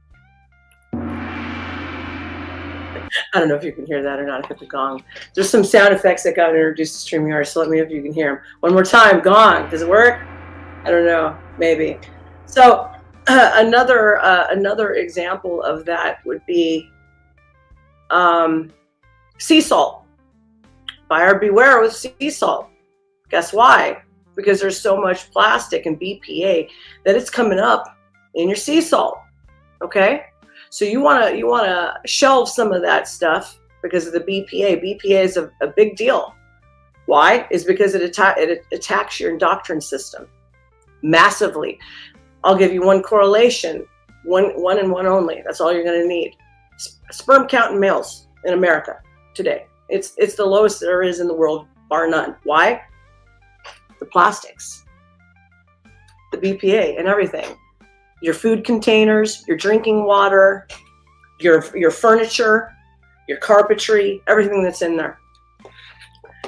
I don't know if you can hear that or not. I hit the gong. There's some sound effects that got introduced to StreamYard, so let me know if you can hear them. One more time, gong. Does it work? I don't know. Maybe. So another example of that would be sea salt. Buyer beware with sea salt. Guess why? Because there's so much plastic and BPA that it's coming up in your sea salt. Okay? So you wanna shelve some of that stuff because of the BPA. BPA is a big deal. Why? Is because it attacks your endocrine system massively. I'll give you one correlation, one and one only. That's all you're going to need. Sperm count in males in America today. It's the lowest there is in the world, bar none. Why? The plastics, the BPA, and everything. Your food containers, your drinking water, your furniture, your carpentry, everything that's in there.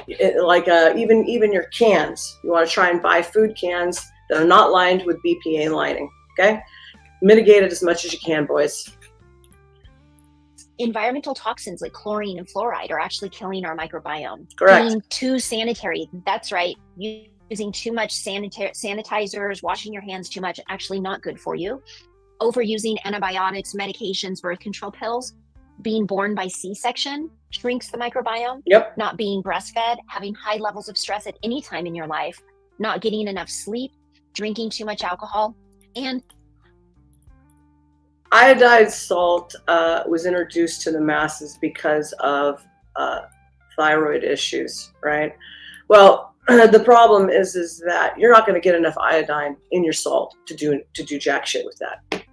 Even your cans. You want to try and buy food cans that are not lined with BPA lining, okay? Mitigate it as much as you can, boys. Environmental toxins like chlorine and fluoride are actually killing our microbiome. Correct. Being too sanitary, that's right. Using too much sanitizers, washing your hands too much, actually not good for you. Overusing antibiotics, medications, birth control pills, being born by C-section shrinks the microbiome. Yep. Not being breastfed, having high levels of stress at any time in your life, not getting enough sleep, drinking too much alcohol, and iodized salt was introduced to the masses because of thyroid issues, right? Well, the problem is that you're not going to get enough iodine in your salt to do jack shit with that.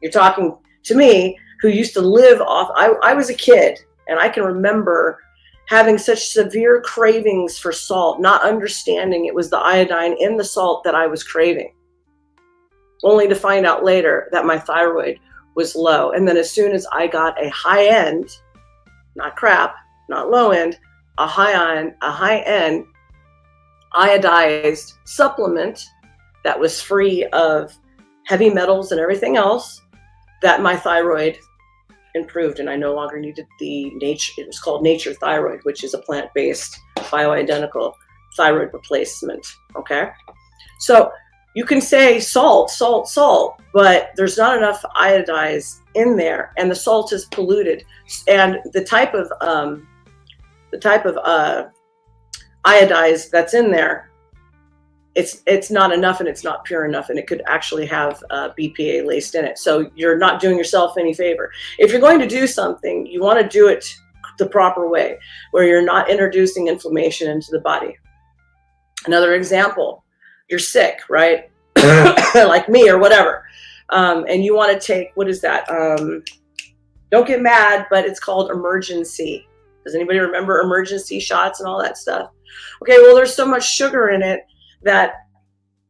You're talking to me, who used to live off. I was a kid, and I can remember having such severe cravings for salt, not understanding it was the iodine in the salt that I was craving, only to find out later that my thyroid was low. And then as soon as I got a high end, not crap, not low end, a high end iodized supplement that was free of heavy metals and everything else, that my thyroid improved, and I no longer needed it was called nature thyroid, which is a plant-based bioidentical thyroid replacement. Okay, so you can say salt, but there's not enough iodized in there, and the salt is polluted, and the type of iodized that's in there, it's not enough, and it's not pure enough, and it could actually have BPA laced in it. So you're not doing yourself any favor. If you're going to do something, you want to do it the proper way, where you're not introducing inflammation into the body. Another example, you're sick, right? Like me or whatever. And you want to take, what is that? Don't get mad, but it's called emergency. Does anybody remember emergency shots and all that stuff? Okay, well, there's so much sugar in it that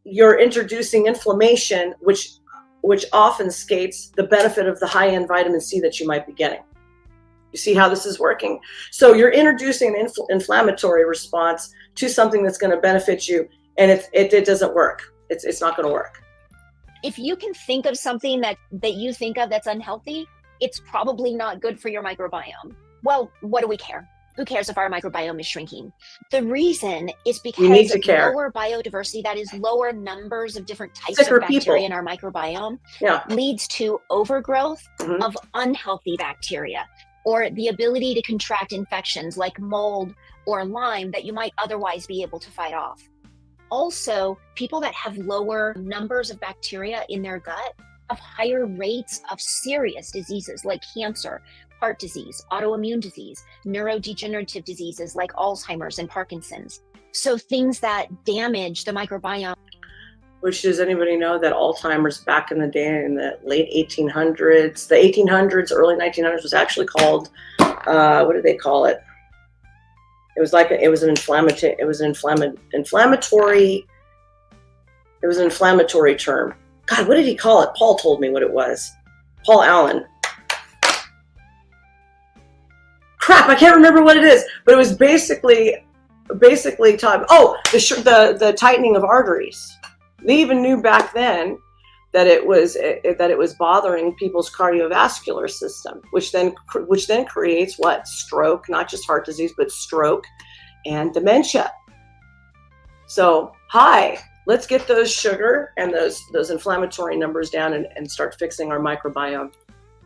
you're introducing inflammation, which obfuscates the benefit of the high-end vitamin C that you might be getting. You see how this is working? So you're introducing an inflammatory response to something that's going to benefit you, and it doesn't work. It's not going to work. If you can think of something that you think of that's unhealthy, it's probably not good for your microbiome. Well, what do we care? Who cares if our microbiome is shrinking? The reason is because lower biodiversity, that is lower numbers of different types of bacteria in our microbiome, leads to overgrowth of unhealthy bacteria, or the ability to contract infections like mold or Lyme that you might otherwise be able to fight off. Also, people that have lower numbers of bacteria in their gut have higher rates of serious diseases like cancer, heart disease, autoimmune disease, neurodegenerative diseases like Alzheimer's and Parkinson's. So things that damage the microbiome. Which, does anybody know that Alzheimer's back in the day, in the late 1800s, the 1800s, early 1900s, was actually called, what did they call it? It was an inflammatory term. God, what did he call it? Paul told me what it was. Paul Allen. Crap, I can't remember what it is, but it was basically time. Oh, the tightening of arteries. They even knew back then that it was bothering people's cardiovascular system, which then creates what? Stroke, not just heart disease, but stroke and dementia. So, let's get those sugar and those inflammatory numbers down and start fixing our microbiome.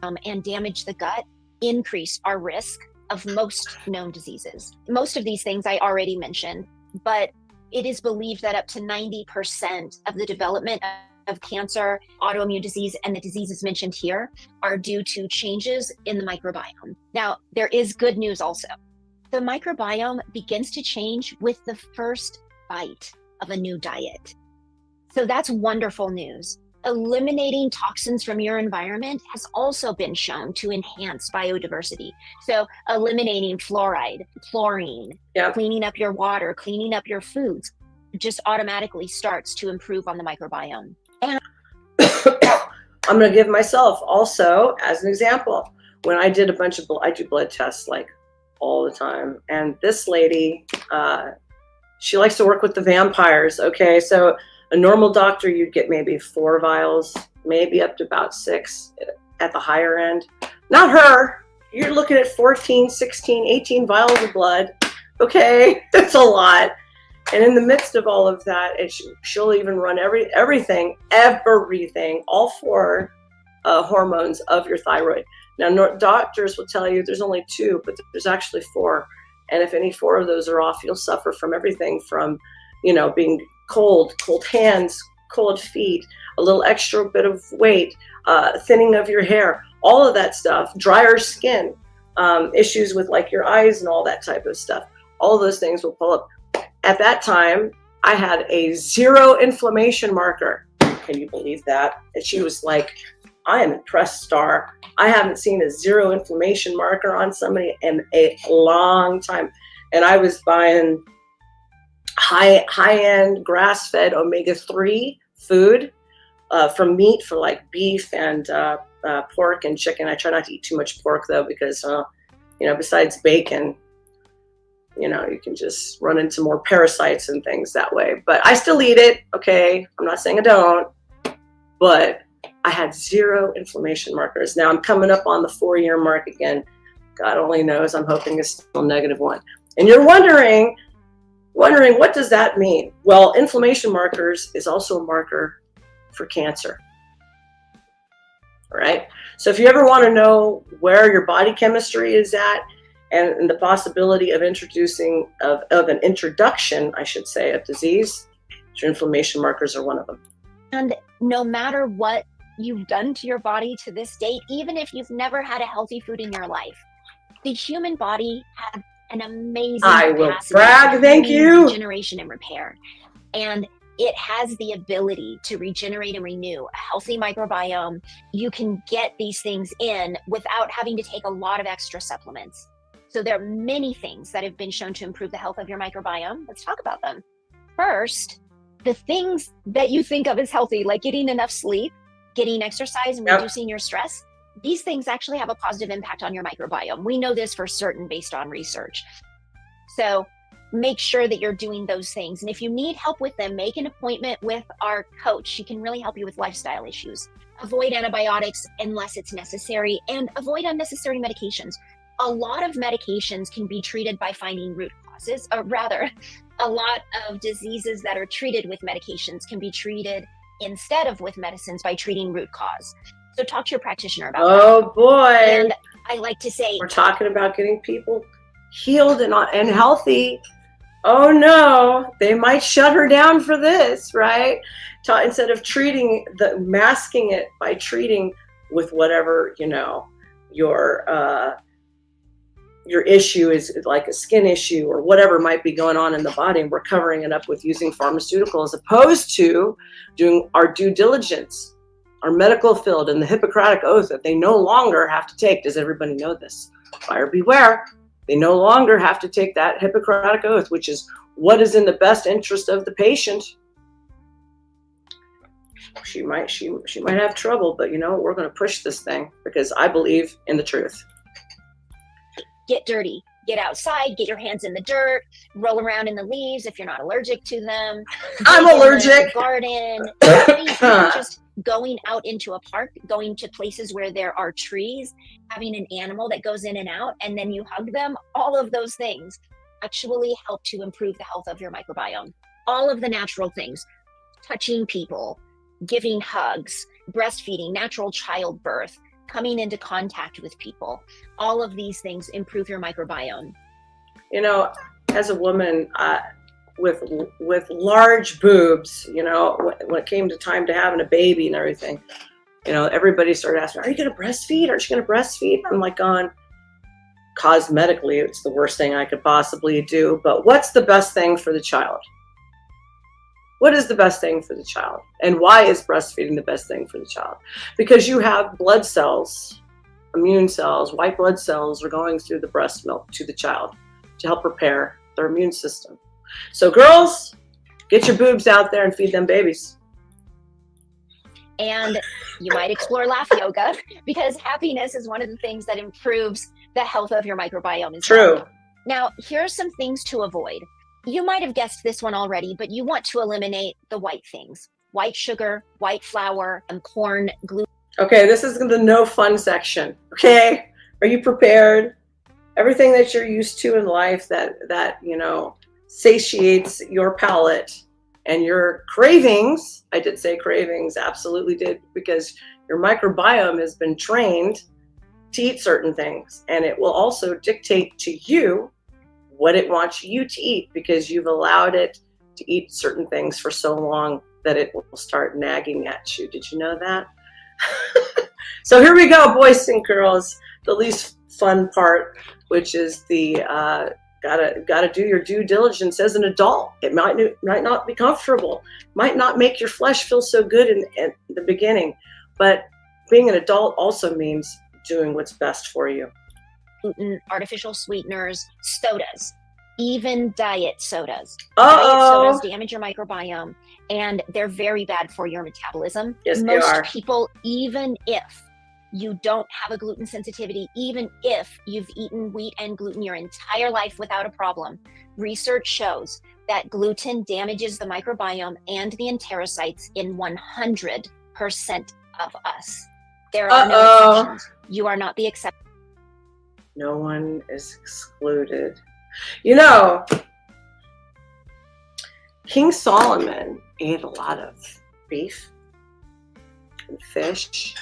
And damage the gut, increase our risk of most known diseases. Most of these things I already mentioned, but it is believed that up to 90% of the development of cancer, autoimmune disease, and the diseases mentioned here are due to changes in the microbiome. Now, there is good news also. The microbiome begins to change with the first bite of a new diet. So that's wonderful news. Eliminating toxins from your environment has also been shown to enhance biodiversity. So eliminating fluoride, chlorine, cleaning up your water, cleaning up your foods, just automatically starts to improve on the microbiome. And I'm going to give myself also as an example. When I did I do blood tests like all the time. And this lady, she likes to work with the vampires. Okay, so a normal doctor, you'd get maybe 4 vials, maybe up to about 6 at the higher end. Not her. You're looking at 14, 16, 18 vials of blood. Okay, that's a lot. And in the midst of all of that, she'll even run everything, all 4 hormones of your thyroid. Now, doctors will tell you there's only 2, but there's actually 4. And if any 4 of those are off, you'll suffer from everything from, being cold hands, cold feet, a little extra bit of weight, thinning of your hair, all of that stuff, drier skin, issues with like your eyes and all that type of stuff. All of those things will pull up at that time, I had a 0 inflammation marker. Can you believe that? And she was like, I am impressed, Star. I haven't seen a 0 inflammation marker on somebody in a long time. And I was buying high-end grass-fed omega-3 food from meat, for like beef and pork and chicken. I try not to eat too much pork though, because besides bacon, you can just run into more parasites and things that way. But I still eat it. Okay, I'm not saying I don't, but I had 0 inflammation markers. Now I'm coming up on the 4-year mark again. God only knows. I'm hoping it's still -1. And you're wondering, what does that mean? Well, inflammation markers is also a marker for cancer. All right. So if you ever want to know where your body chemistry is at, and the possibility of introduction, I should say, of disease, your inflammation markers are one of them. And no matter what you've done to your body to this date, even if you've never had a healthy food in your life, the human body has an amazing capacity thank you. Regeneration and repair. And it has the ability to regenerate and renew a healthy microbiome. You can get these things in without having to take a lot of extra supplements. So there are many things that have been shown to improve the health of your microbiome. Let's talk about them. First, the things that you think of as healthy, like getting enough sleep, getting exercise, and reducing your stress, these things actually have a positive impact on your microbiome. We know this for certain based on research. So make sure that you're doing those things. And if you need help with them, make an appointment with our coach. She can really help you with lifestyle issues. Avoid antibiotics unless it's necessary, and avoid unnecessary medications. A lot of medications can be treated by finding root causes, or rather, a lot of diseases that are treated with medications can be treated instead of with medicines by treating root cause. So talk to your practitioner about that. Oh boy. And I like to say, we're talking about getting people healed and healthy. Oh no, they might shut her down for this, right? Instead of masking it by treating with whatever, your issue is, like a skin issue or whatever might be going on in the body, and we're covering it up with using pharmaceuticals, as opposed to doing our due diligence, our medical field, and the Hippocratic Oath that they no longer have to take. Does everybody know this? Buyer beware. They no longer have to take that Hippocratic Oath, which is what is in the best interest of the patient. She might have trouble, but we're going to push this thing because I believe in the truth. Get dirty, get outside, get your hands in the dirt, roll around in the leaves if you're not allergic to them. I'm allergic. Garden. Just going out into a park, going to places where there are trees, having an animal that goes in and out, and then you hug them. All of those things actually help to improve the health of your microbiome. All of the natural things, touching people, giving hugs, breastfeeding, natural childbirth, coming into contact with people. All of these things improve your microbiome. As a woman with large boobs, when it came to time to having a baby and everything, everybody started asking, are you going to breastfeed? Aren't you going to breastfeed? I'm like, cosmetically, it's the worst thing I could possibly do. But what's the best thing for the child? What is the best thing for the child? And why is breastfeeding the best thing for the child? Because you have blood cells, immune cells, white blood cells are going through the breast milk to the child to help repair their immune system. So girls, get your boobs out there and feed them babies. And you might explore laugh yoga, because happiness is one of the things that improves the health of your microbiome. True. Now, here are some things to avoid. You might have guessed this one already, but you want to eliminate the white things: white sugar, white flour, and corn, gluten. Okay, this is the no fun section. Okay, are you prepared? Everything that you're used to in life that satiates your palate and your cravings. I did say cravings, absolutely did, because your microbiome has been trained to eat certain things, and it will also dictate to you what it wants you to eat, because you've allowed it to eat certain things for so long that it will start nagging at you. Did you know that? So here we go, boys and girls, the least fun part, which is the Gotta do your due diligence as an adult. It might not be comfortable, might not make your flesh feel so good in the beginning, but being an adult also means doing what's best for you. Gluten, artificial sweeteners, sodas, even diet sodas. Uh-oh. Diet sodas damage your microbiome, and they're very bad for your metabolism. Yes, Most they are. people, even if you don't have a gluten sensitivity, even if you've eaten wheat and gluten your entire life without a problem, research shows that gluten damages the microbiome and the enterocytes in 100% of us. There are no exceptions. You are not the exception. No one is excluded. You know, King Solomon ate a lot of beef and fish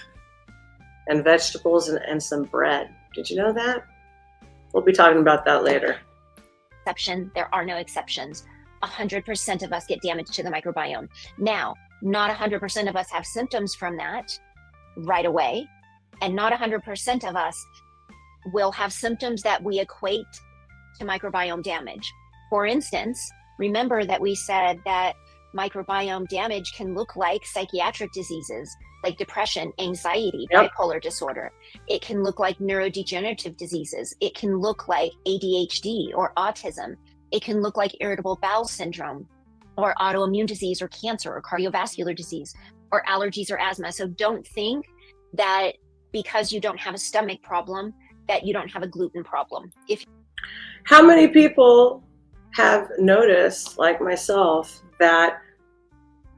and vegetables and some bread. Did you know that? We'll be talking about that later. There are no exceptions. 100% of us get damage to the microbiome. Now, not 100% of us have symptoms from that right away, and not 100% of us will have symptoms that we equate to microbiome damage. For instance, remember that we said that microbiome damage can look like psychiatric diseases, like depression, anxiety, bipolar disorder. It can look like neurodegenerative diseases. It can look like ADHD or autism. It can look like irritable bowel syndrome or autoimmune disease or cancer or cardiovascular disease or allergies or asthma. So don't think that because you don't have a stomach problem that you don't have a gluten problem. How many people have noticed, like myself, that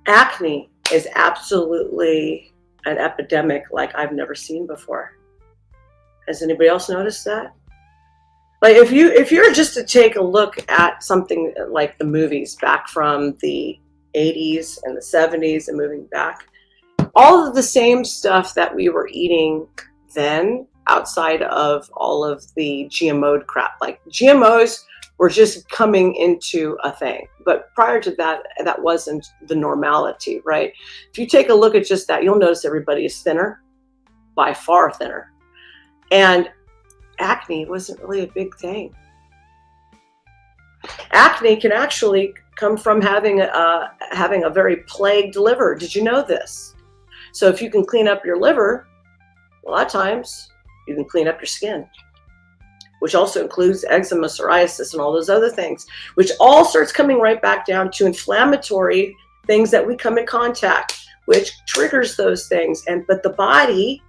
acne is absolutely an epidemic like I've never seen before? Has anybody else noticed that? Like if you're just to take a look at something like the movies back from the 80s and the 70s and moving back, all of the same stuff that we were eating then, outside of all of the GMO'd crap, like GMOs were just coming into a thing. But prior to that, that wasn't the normality, right? If you take a look at just that, you'll notice everybody is thinner, by far thinner. And acne wasn't really a big thing. Acne can actually come from having a very plagued liver. Did you know this? So if you can clean up your liver, a lot of times you can clean up your skin, which also includes eczema, psoriasis, and all those other things, which all starts coming right back down to inflammatory things that we come in contact, which triggers those things. But the body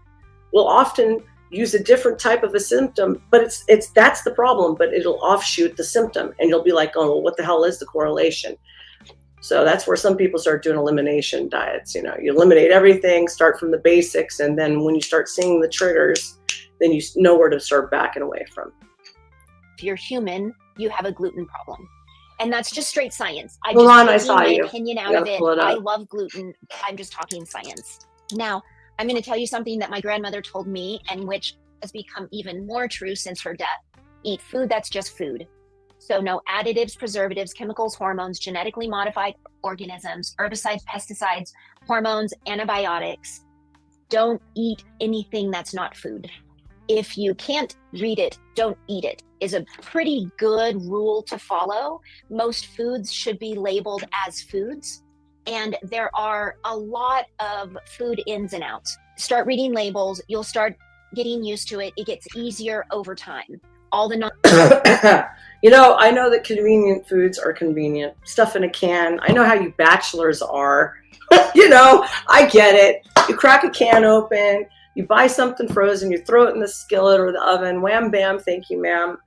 will often use a different type of a symptom, but that's the problem, but it'll offshoot the symptom, and you'll be like, oh, well, what the hell is the correlation? So that's where some people start doing elimination diets. You eliminate everything, start from the basics, and then when you start seeing the triggers, then you know where to start backing away from. If you're human, you have a gluten problem. And that's just straight science. I'm just taking my opinion out of it. I love gluten. I'm just talking science. Now, I'm going to tell you something that my grandmother told me, and which has become even more true since her death. Eat food that's just food. So no additives, preservatives, chemicals, hormones, genetically modified organisms, herbicides, pesticides, hormones, antibiotics. Don't eat anything that's not food. If you can't read it, don't eat it, is a pretty good rule to follow. Most foods should be labeled as foods, and there are a lot of food ins and outs. Start reading labels, you'll start getting used to it. It gets easier over time. All the I know that convenient foods are convenient. Stuff in a can. I know how you bachelors are. I get it. You crack a can open, you buy something frozen, you throw it in the skillet or the oven, wham, bam, thank you, ma'am.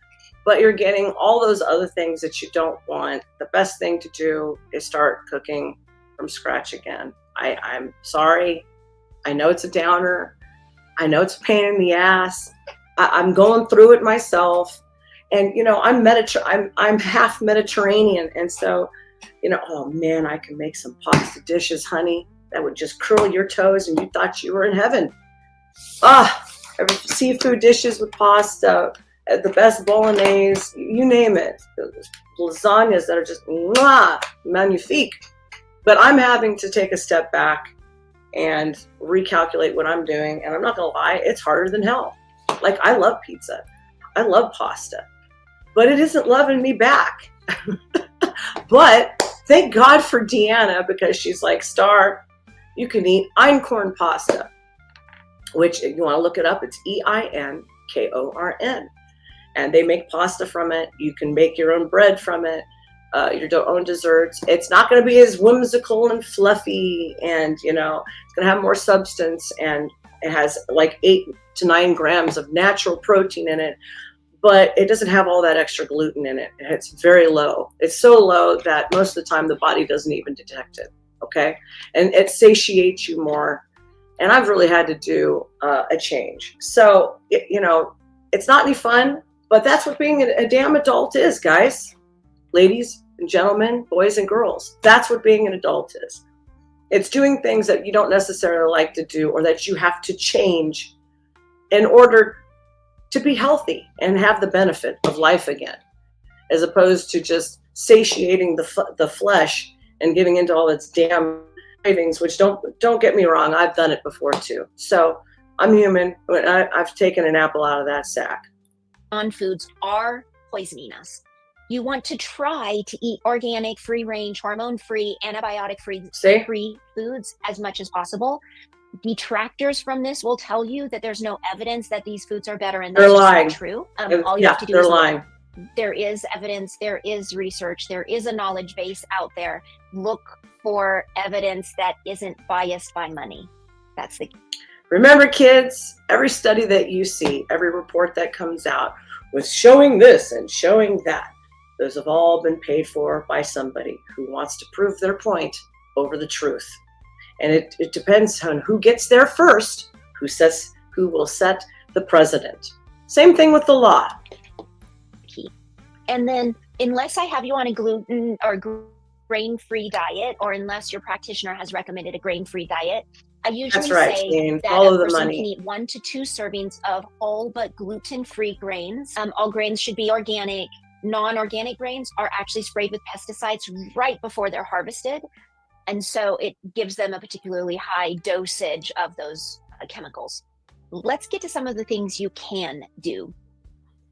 But you're getting all those other things that you don't want. The best thing to do is start cooking from scratch again. I'm sorry. I know it's a downer. I know it's a pain in the ass. I'm going through it myself. And, I'm half Mediterranean. And so, oh man, I can make some pasta dishes, honey, that would just curl your toes and you thought you were in heaven. Seafood dishes with pasta, the best bolognese, you name it. Lasagnas that are just magnifique. But I'm having to take a step back and recalculate what I'm doing. And I'm not going to lie, it's harder than hell. Like, I love pizza. I love pasta. but it isn't loving me back. But thank God for Deanna, because she's like, Star, you can eat einkorn pasta, which you want to look it up. It's EINKORN. And they make pasta from it. You can make your own bread from it, your own desserts. It's not going to be as whimsical and fluffy, and it's going to have more substance, and it has like 8 to 9 grams of natural protein in it, but it doesn't have all that extra gluten in it. It's very low. It's so low that most of the time the body doesn't even detect it. Okay. And it satiates you more. And I've really had to do a change. So, it's not any fun, but that's what being a damn adult is, guys, ladies and gentlemen, boys and girls. That's what being an adult is. It's doing things that you don't necessarily like to do, or that you have to change in order to be healthy and have the benefit of life again, as opposed to just satiating the flesh and giving into all its damn cravings, which don't get me wrong, I've done it before too. So I'm human. I've taken an apple out of that sack. Non-foods are poisoning us. You want to try to eat organic, free-range, hormone-free, antibiotic-free foods as much as possible. Detractors from this will tell you that there's no evidence that these foods are better, and that's They're just lying. not true. All you have to do they're is lying. look. There is evidence, there is research, there is a knowledge base out there. Look for evidence that isn't biased by money. That's the key. Remember, kids, every study that you see, every report that comes out with showing this and showing that, those have all been paid for by somebody who wants to prove their point over the truth. And it depends on who gets there first, who will set the precedent. Same thing with the law. And then, unless I have you on a gluten or grain-free diet, or unless your practitioner has recommended a grain-free diet, I usually say that a person can eat 1 to 2 servings of whole but gluten-free grains. All grains should be organic. Non-organic grains are actually sprayed with pesticides right before they're harvested. And so it gives them a particularly high dosage of those chemicals. Let's get to some of the things you can do.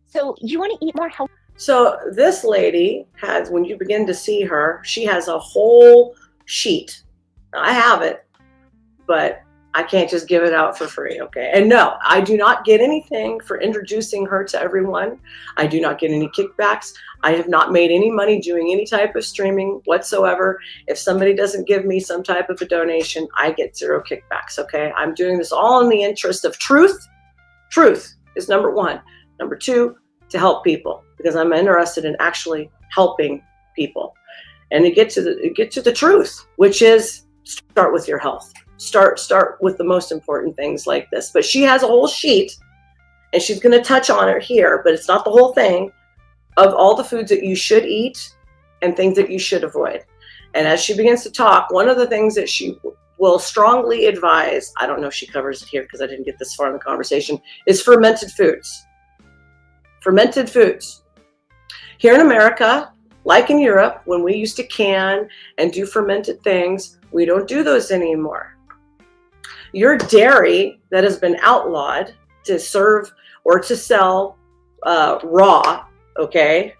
So you want to eat more healthy. So this lady has, when you begin to see her, she has a whole sheet. I have it, but I can't just give it out for free, okay? And no, I do not get anything for introducing her to everyone. I do not get any kickbacks. I have not made any money doing any type of streaming whatsoever. If somebody doesn't give me some type of a donation, I get 0 kickbacks, okay? I'm doing this all in the interest of truth. Truth is number 1. Number 2, to help people, because I'm interested in actually helping people. And to get to the truth, which is start with your health. Start with the most important things like this. But she has a whole sheet, and she's going to touch on it here, but it's not the whole thing, of all the foods that you should eat and things that you should avoid. And as she begins to talk, one of the things that she will strongly advise, I don't know if she covers it here because I didn't get this far in the conversation, is fermented foods. Fermented foods. Here in America, like in Europe, when we used to can and do fermented things, we don't do those anymore. Your dairy that has been outlawed to serve or to sell raw, okay,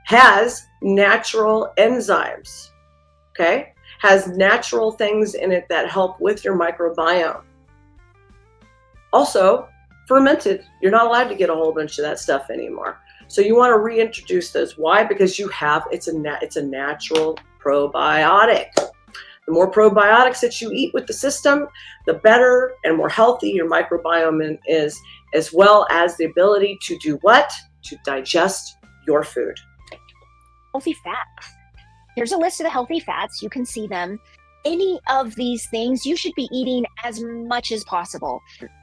has natural enzymes, okay, has natural things in it that help with your microbiome. Also, fermented, you're not allowed to get a whole bunch of that stuff anymore. So you want to reintroduce those. Why? Because you have, it's a natural probiotic. The more probiotics that you eat with the system, the better and more healthy your microbiome is, as well as the ability to do what? To digest your food. Healthy fats. Here's a list of the healthy fats. You can see them. Any of these things you should be eating as much as possible.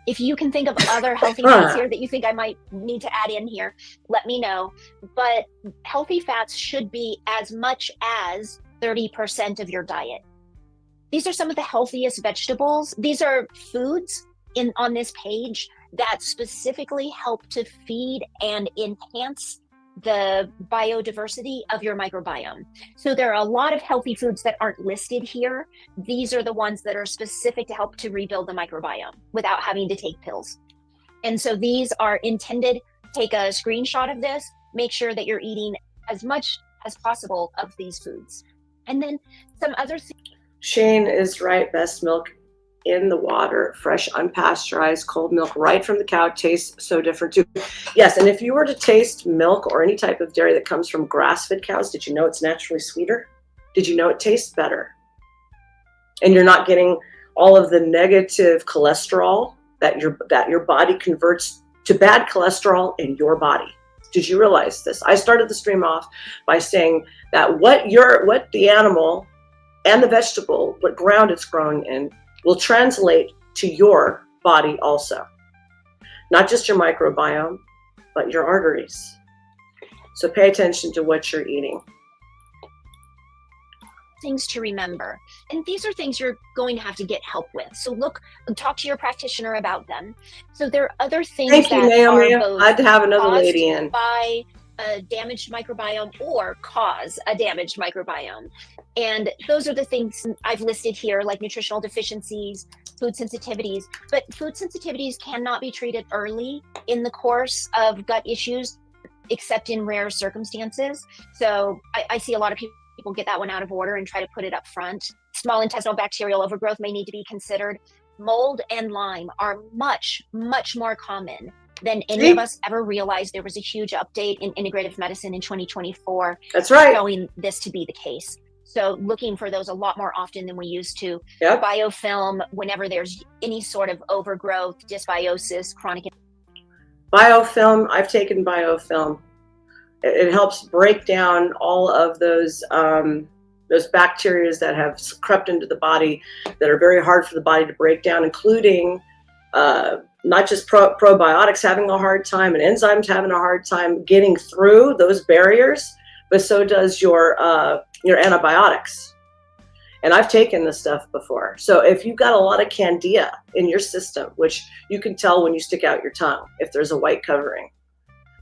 If you can think of other healthy fats here that you think I might need to add in here, let me know. But healthy fats should be as much as 30% of your diet. These are some of the healthiest vegetables. These are foods on this page that specifically help to feed and enhance the biodiversity of your microbiome. So there are a lot of healthy foods that aren't listed here. These are the ones that are specific to help to rebuild the microbiome without having to take pills. And so these are intended, take a screenshot of this, make sure that you're eating as much as possible of these foods. And then some other things. Shane is right. Best milk in the water, fresh, unpasteurized, cold milk right from the cow tastes so different too. Yes, and if you were to taste milk or any type of dairy that comes from grass-fed cows, did you know it's naturally sweeter? Did you know it tastes better? And you're not getting all of the negative cholesterol that your body converts to bad cholesterol in your body. Did you realize this? I started the stream off by saying that what the animal and the vegetable, what ground it's growing in, will translate to your body also. Not just your microbiome, but your arteries. So pay attention to what you're eating. Things to remember. And these are things you're going to have to get help with. So talk to your practitioner about them. So there are other things Thank you, Naomi. are both I'd have another caused lady in. by a damaged microbiome or cause a damaged microbiome. And those are the things I've listed here, like nutritional deficiencies, food sensitivities. But food sensitivities cannot be treated early in the course of gut issues, except in rare circumstances. So I see a lot of people get that one out of order and try to put it up front. Small intestinal bacterial overgrowth may need to be considered. Mold and Lyme are much, much more common than any of us ever realized. There was a huge update in integrative medicine in 2024. That's right. Showing this to be the case. So looking for those a lot more often than we used to. Yep. Biofilm, whenever there's any sort of overgrowth, dysbiosis, chronic. Biofilm, I've taken biofilm. It helps break down all of those bacteria that have crept into the body that are very hard for the body to break down, including not just probiotics having a hard time and enzymes having a hard time getting through those barriers, but so does your antibiotics. And I've taken this stuff before. So if you've got a lot of candida in your system, which you can tell when you stick out your tongue, if there's a white covering,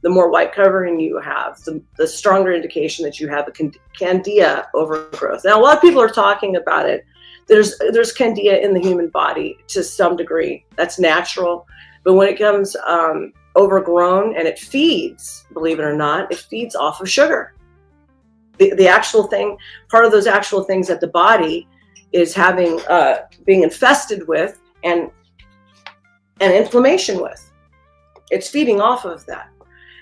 the more white covering you have, the stronger indication that you have a candida overgrowth. Now, a lot of people are talking about it. There's candida in the human body to some degree. That's natural. But when it comes overgrown and it feeds, believe it or not, it feeds off of sugar. The actual thing, part of those actual things that the body is having, being infested with and inflammation with, it's feeding off of that.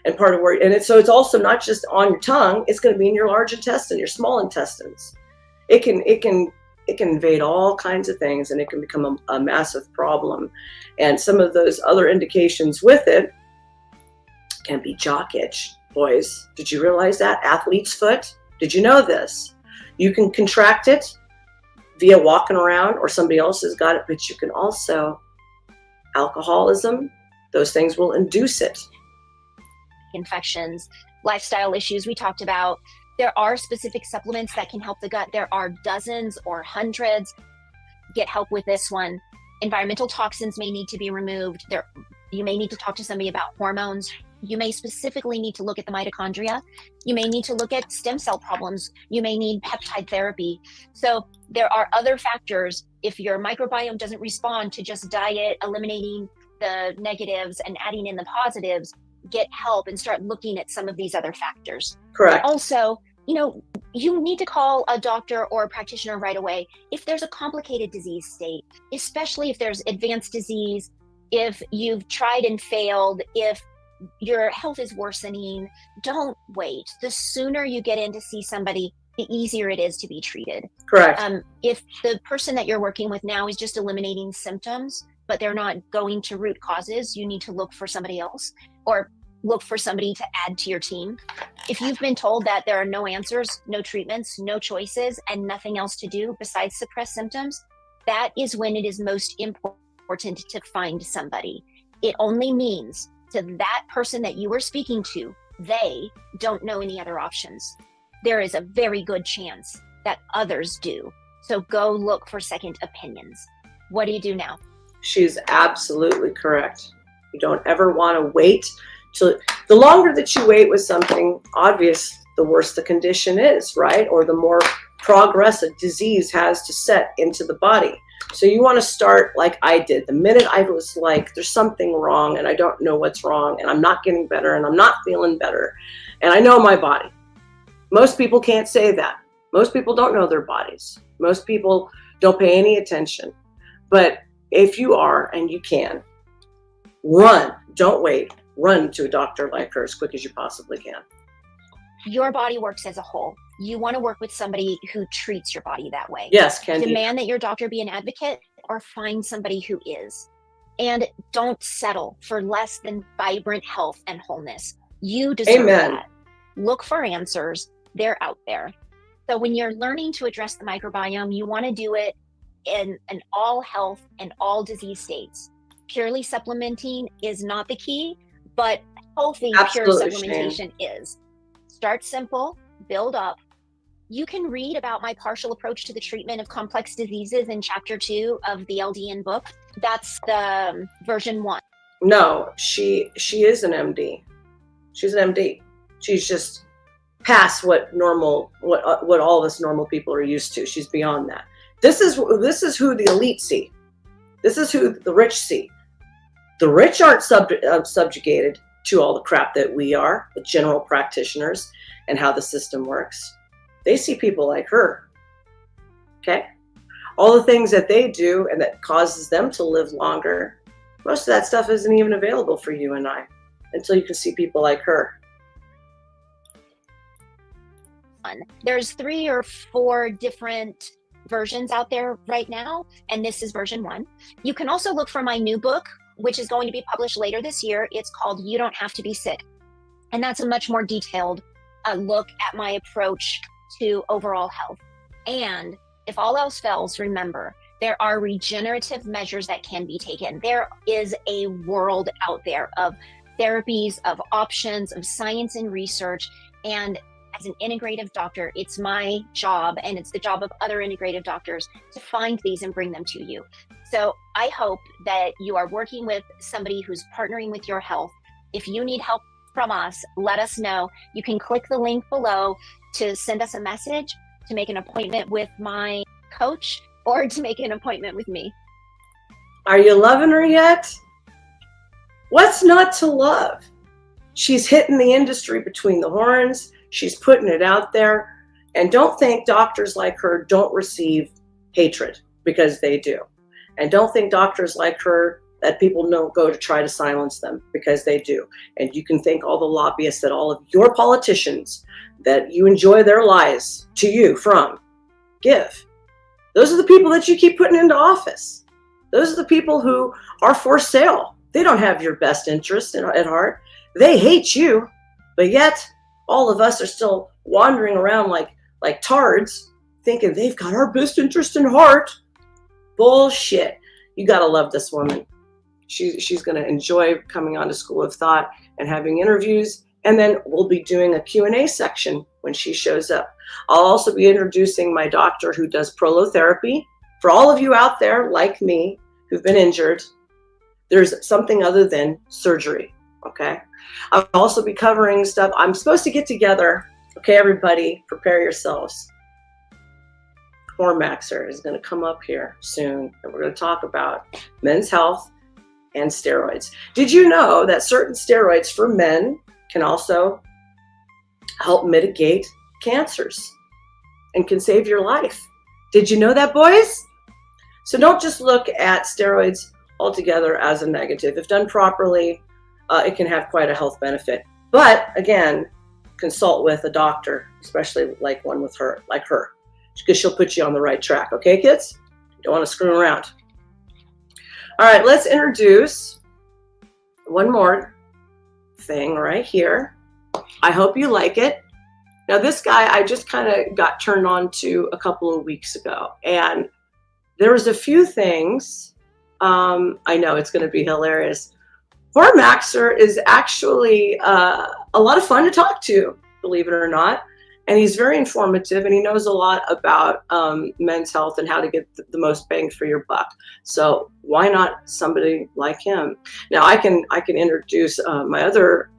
And part of where, and so it's also not just on your tongue, it's going to be in your large intestine, your small intestines. It can invade all kinds of things, and it can become a massive problem. And some of those other indications with it can be jock itch. Boys, did you realize that? Athlete's foot. Did you know this? You can contract it via walking around, or somebody else has got it, but you can also, alcoholism, those things will induce it. Infections, lifestyle issues we talked about. There are specific supplements that can help the gut. There are dozens or hundreds. Get help with this one. Environmental toxins may need to be removed. You may need to talk to somebody about hormones. You may specifically need to look at the mitochondria. You may need to look at stem cell problems. You may need peptide therapy. So there are other factors. If your microbiome doesn't respond to just diet, eliminating the negatives and adding in the positives, get help and start looking at some of these other factors. Correct. Also, you need to call a doctor or a practitioner right away if there's a complicated disease state, especially if there's advanced disease, if you've tried and failed, if your health is worsening. Don't wait. The sooner you get in to see somebody, the easier it is to be treated. Correct. If the person that you're working with now is just eliminating symptoms, but they're not going to root causes, you need to look for somebody else or look for somebody to add to your team. If you've been told that there are no answers, no treatments, no choices, and nothing else to do besides suppress symptoms, that is when it is most important to find somebody. It only means to that person that you are speaking to, they don't know any other options. There is a very good chance that others do. So go look for second opinions. What do you do now? She's absolutely correct. You don't ever want to wait till the longer that you wait with something obvious, the worse the condition is, right? Or the more progress a disease has to set into the body. So you want to start like I did. The minute I was like, there's something wrong and I don't know what's wrong and I'm not getting better and I'm not feeling better. And I know my body. Most people can't say that. Most people don't know their bodies. Most people don't pay any attention. But if you are, and you can, run, don't wait, run to a doctor like her as quick as you possibly can. Your body works as a whole. You want to work with somebody who treats your body that way. Yes, Candy. Demand that your doctor be an advocate or find somebody who is. And don't settle for less than vibrant health and wholeness. You deserve that. Look for answers. They're out there. So when you're learning to address the microbiome, you want to do it in an all health and all disease states. Purely supplementing is not the key, but healthy pure supplementation is. Start simple, build up. You can read about my partial approach to the treatment of complex diseases in chapter 2 of the LDN book. That's the version 1. No, she is an MD. She's an MD. She's just past what all of us normal people are used to. She's beyond that. This is who the elite see. This is who the rich see. The rich aren't subjugated to all the crap that we are, the general practitioners, and how the system works. They see people like her. Okay? All the things that they do and that causes them to live longer, most of that stuff isn't even available for you and I until you can see people like her. There's 3 or 4 different versions out there right now, and this is version 1. You can also look for my new book, which is going to be published later this year. It's called You Don't Have to Be Sick. And that's a much more detailed look at my approach to overall health. And if all else fails, remember, there are regenerative measures that can be taken. There is a world out there of therapies, of options, of science and research. And as an integrative doctor, it's my job, and it's the job of other integrative doctors, to find these and bring them to you. So I hope that you are working with somebody who's partnering with your health. If you need help from us, let us know. You can click the link below to send us a message, to make an appointment with my coach, or to make an appointment with me. Are you loving her yet? What's not to love? She's hitting the industry between the horns. She's putting it out there. And don't think doctors like her don't receive hatred, because they do. And don't think doctors like her that people don't go to try to silence them, because they do. And you can thank all the lobbyists that all of your politicians that you enjoy their lies to you from give. Those are the people that you keep putting into office. Those are the people who are for sale. They don't have your best interest at heart. They hate you, but yet all of us are still wandering around like tards, thinking they've got our best interest in heart. Bullshit. You gotta love this woman. She's gonna enjoy coming on to School of Thought and having interviews, and then we'll be doing a Q&A section when she shows up. I'll also be introducing my doctor who does prolotherapy. For all of you out there like me who've been injured, there's something other than surgery, okay? I'll also be covering stuff. I'm supposed to get together. Okay, everybody, prepare yourselves. Hormaxer is going to come up here soon, and we're going to talk about men's health and steroids. Did you know that certain steroids for men can also help mitigate cancers and can save your life? Did you know that, boys? So don't just look at steroids altogether as a negative. If done properly, it can have quite a health benefit. But again, consult with a doctor, especially like one with her, like her, because she'll put you on the right track. Okay, kids? You don't want to screw around. All right, let's introduce one more thing right here. I hope you like it. Now, this guy I just kind of got turned on to a couple of weeks ago, and there was a few things. I know it's going to be hilarious. Hormaxer is actually a lot of fun to talk to, believe it or not. And he's very informative, and he knows a lot about men's health and how to get the most bang for your buck. So why not somebody like him? Now I can introduce my other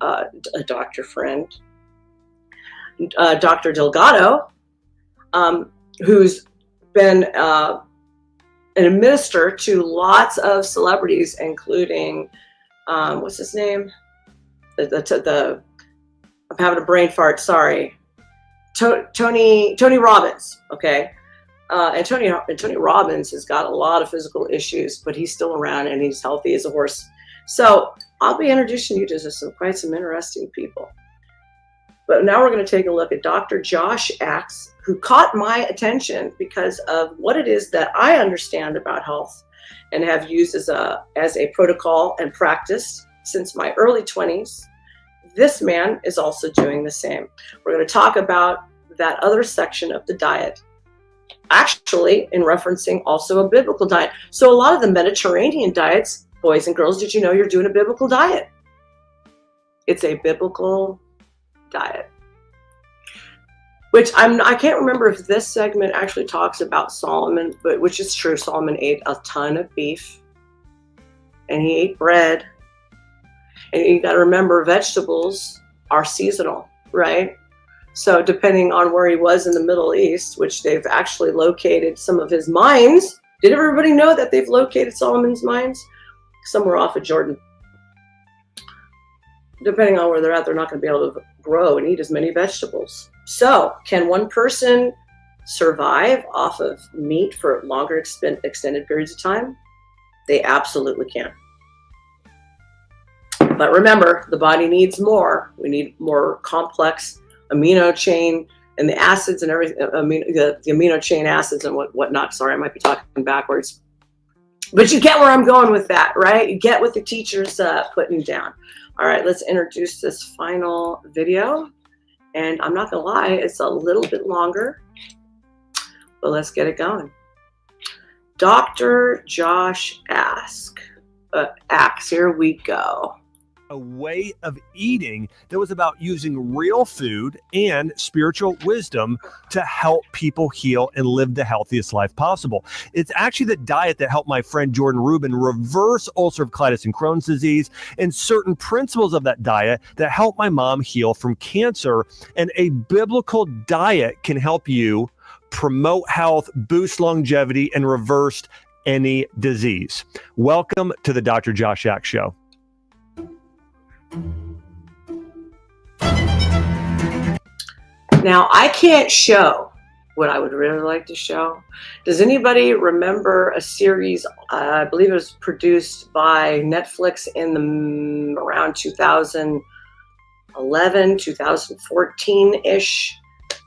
doctor friend, Dr. Delgado, who's been an administrator to lots of celebrities, including what's his name? I'm I'm having a brain fart. Sorry. Tony Robbins. Okay. And Tony Robbins has got a lot of physical issues, but he's still around and he's healthy as a horse. So I'll be introducing you to quite some interesting people. But now we're going to take a look at Dr. Josh Axe, who caught my attention because of what it is that I understand about health and have used as a protocol and practice since my early 20s. This man is also doing the same. We're going to talk about that other section of the diet, actually in referencing also a biblical diet. So a lot of the Mediterranean diets, boys and girls, did you know you're doing a biblical diet? It's a biblical diet. Which I can't remember if this segment actually talks about Solomon, but which is true. Solomon ate a ton of beef and he ate bread. And you got to remember, vegetables are seasonal, right? So depending on where he was in the Middle East, which they've actually located some of his mines. Did everybody know that they've located Solomon's mines? Somewhere off of Jordan. Depending on where they're at, they're not going to be able to grow and eat as many vegetables. So can one person survive off of meat for longer extended periods of time? They absolutely can. But remember, the body needs more. We need more complex amino chain and the acids and everything, the amino chain acids and whatnot. Sorry, I might be talking backwards. But you get where I'm going with that, right? You get what the teacher's putting down. All right, let's introduce this final video. And I'm not going to lie, it's a little bit longer. But let's get it going. Dr. Josh Axe, here we go. A way of eating that was about using real food and spiritual wisdom to help people heal and live the healthiest life possible. It's actually the diet that helped my friend Jordan Rubin reverse ulcerative colitis and Crohn's disease, and certain principles of that diet that helped my mom heal from cancer. And a biblical diet can help you promote health, boost longevity, and reverse any disease. Welcome to the Dr. Josh Axe Show. Now, I can't show what I would really like to show. Does anybody remember a series, I believe it was produced by Netflix in around 2011, 2014-ish,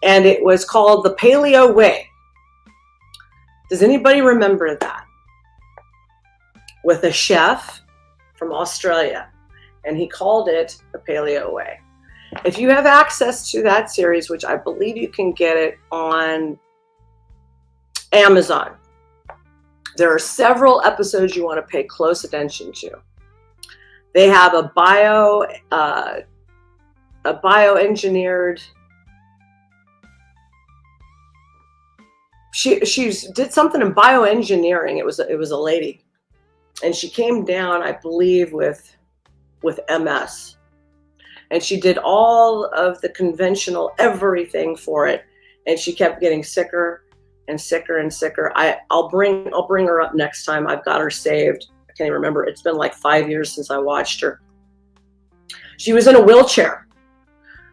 and it was called The Paleo Way. Does anybody remember that? With a chef from Australia. And he called it The Paleo Way. If you have access to that series, which I believe you can get it on Amazon, there are several episodes you want to pay close attention to. They have a bioengineered. She did something in bioengineering. It was a lady, and she came down, I believe, with MS, and she did all of the conventional everything for it, and she kept getting sicker and sicker and sicker. I'll bring her up next time. I've got her saved. I can't even remember. It's been like 5 years since I watched her. She was in a wheelchair.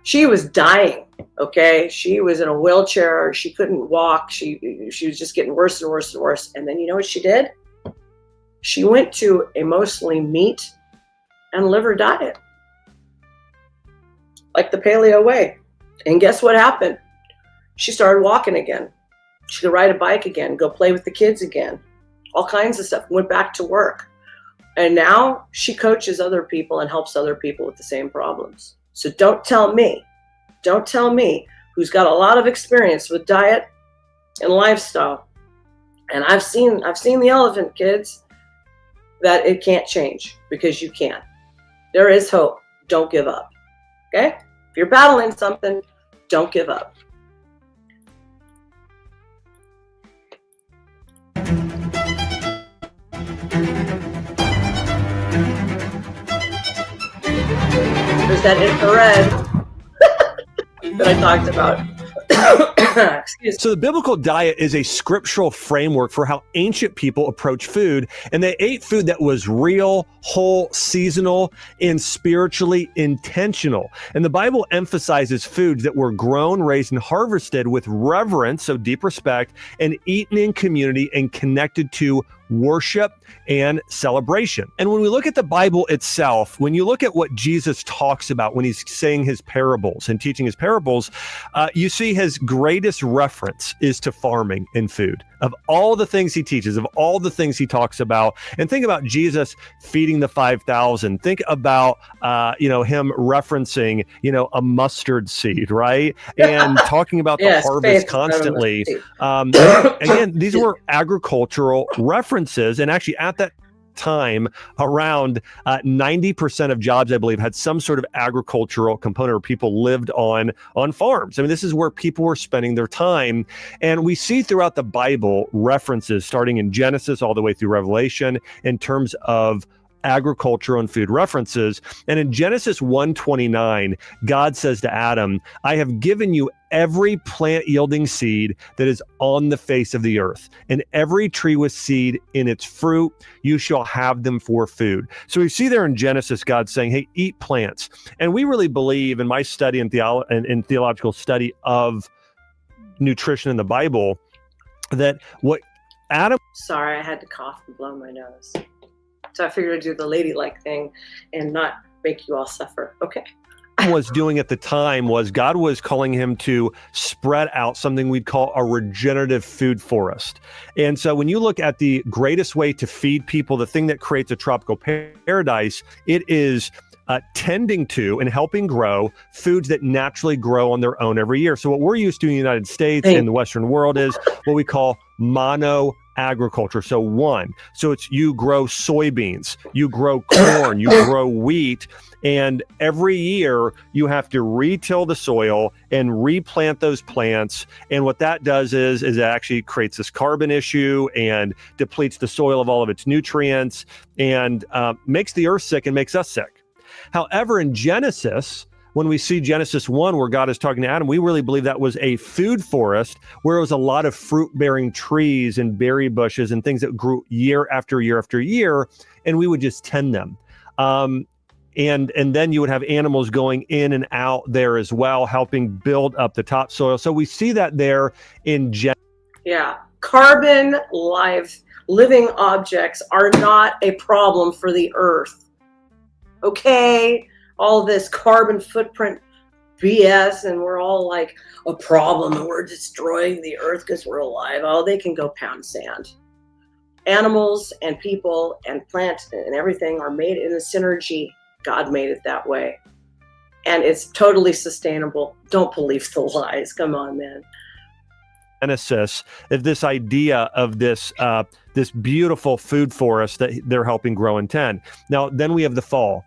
She was dying. Okay, she was in a wheelchair. She couldn't walk. She was just getting worse and worse and worse. And then you know what she did? She went to a mostly meat and liver diet, like the Paleo Way. And guess what happened? She started walking again. She could ride a bike again, go play with the kids again, all kinds of stuff, went back to work. And now she coaches other people and helps other people with the same problems. So don't tell me, who's got a lot of experience with diet and lifestyle. And I've seen the elephant, kids, that it can't change, because you can. There is hope. Don't give up. Okay? If you're battling something, don't give up. There's that infrared that I talked about. Excuse me. So the biblical diet is a scriptural framework for how ancient people approach food, and they ate food that was real, whole, seasonal, and spiritually intentional. And the Bible emphasizes foods that were grown, raised, and harvested with reverence, so deep respect, and eaten in community and connected to worship and celebration. And when we look at the Bible itself, when you look at what Jesus talks about when he's saying his parables and teaching his parables, you see his greatest reference is to farming and food. Of all the things he teaches, of all the things he talks about, and think about Jesus feeding the 5,000. Think about, him referencing, a mustard seed, right? And talking about the harvest constantly. Again, these were agricultural references. And actually at that time, around 90% of jobs, I believe, had some sort of agricultural component, or people lived on farms. I mean, this is where people were spending their time. And we see throughout the Bible references starting in Genesis all the way through Revelation in terms of agriculture and food references. And in Genesis 1:29, God says to Adam, I have given you every plant yielding seed that is on the face of the earth, and every tree with seed in its fruit, you shall have them for food. So we see there in Genesis, God saying, hey, eat plants. And we really believe, in my study and theological study of nutrition in the Bible, that what Adam... Sorry, I had to cough and blow my nose. So I figured I'd do the ladylike thing and not make you all suffer. Okay. was doing at the time was God was calling him to spread out something we'd call a regenerative food forest. And so when you look at the greatest way to feed people, the thing that creates a tropical paradise, it is tending to and helping grow foods that naturally grow on their own every year. So what we're used to in the United States and the Western world is what we call mono agriculture. So it's you grow soybeans, you grow corn, you grow wheat, and every year you have to re-till the soil and replant those plants. And what that does is it actually creates this carbon issue and depletes the soil of all of its nutrients and makes the earth sick and makes us sick. However, in Genesis, when we see Genesis 1, where God is talking to Adam, we really believe that was a food forest where it was a lot of fruit-bearing trees and berry bushes and things that grew year after year after year, and we would just tend them. And then you would have animals going in and out there as well, helping build up the topsoil. So we see that there in Genesis. Yeah, carbon living objects are not a problem for the earth. Okay? All this carbon footprint BS, and we're all like a problem and we're destroying the earth because we're alive. Oh, they can go pound sand. Animals and people and plants and everything are made in a synergy. God made it that way. And it's totally sustainable. Don't believe the lies. Come on, man. Genesis, this idea of this beautiful food forest that they're helping grow and tend. Now, then we have the fall.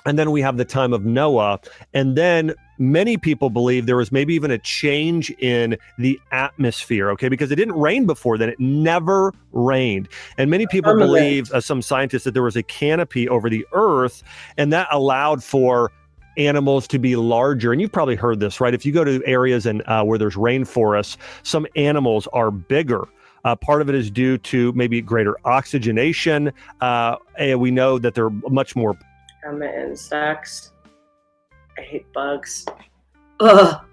And then we have the time of Noah. And then many people believe there was maybe even a change in the atmosphere, okay? Because it didn't rain before then. It never rained. And many people believe, some scientists, that there was a canopy over the earth, and that allowed for animals to be larger. And you've probably heard this, right? If you go to areas where there's rainforests, some animals are bigger. Part of it is due to maybe greater oxygenation. And we know that they're much more... insects. I hate bugs. Ugh.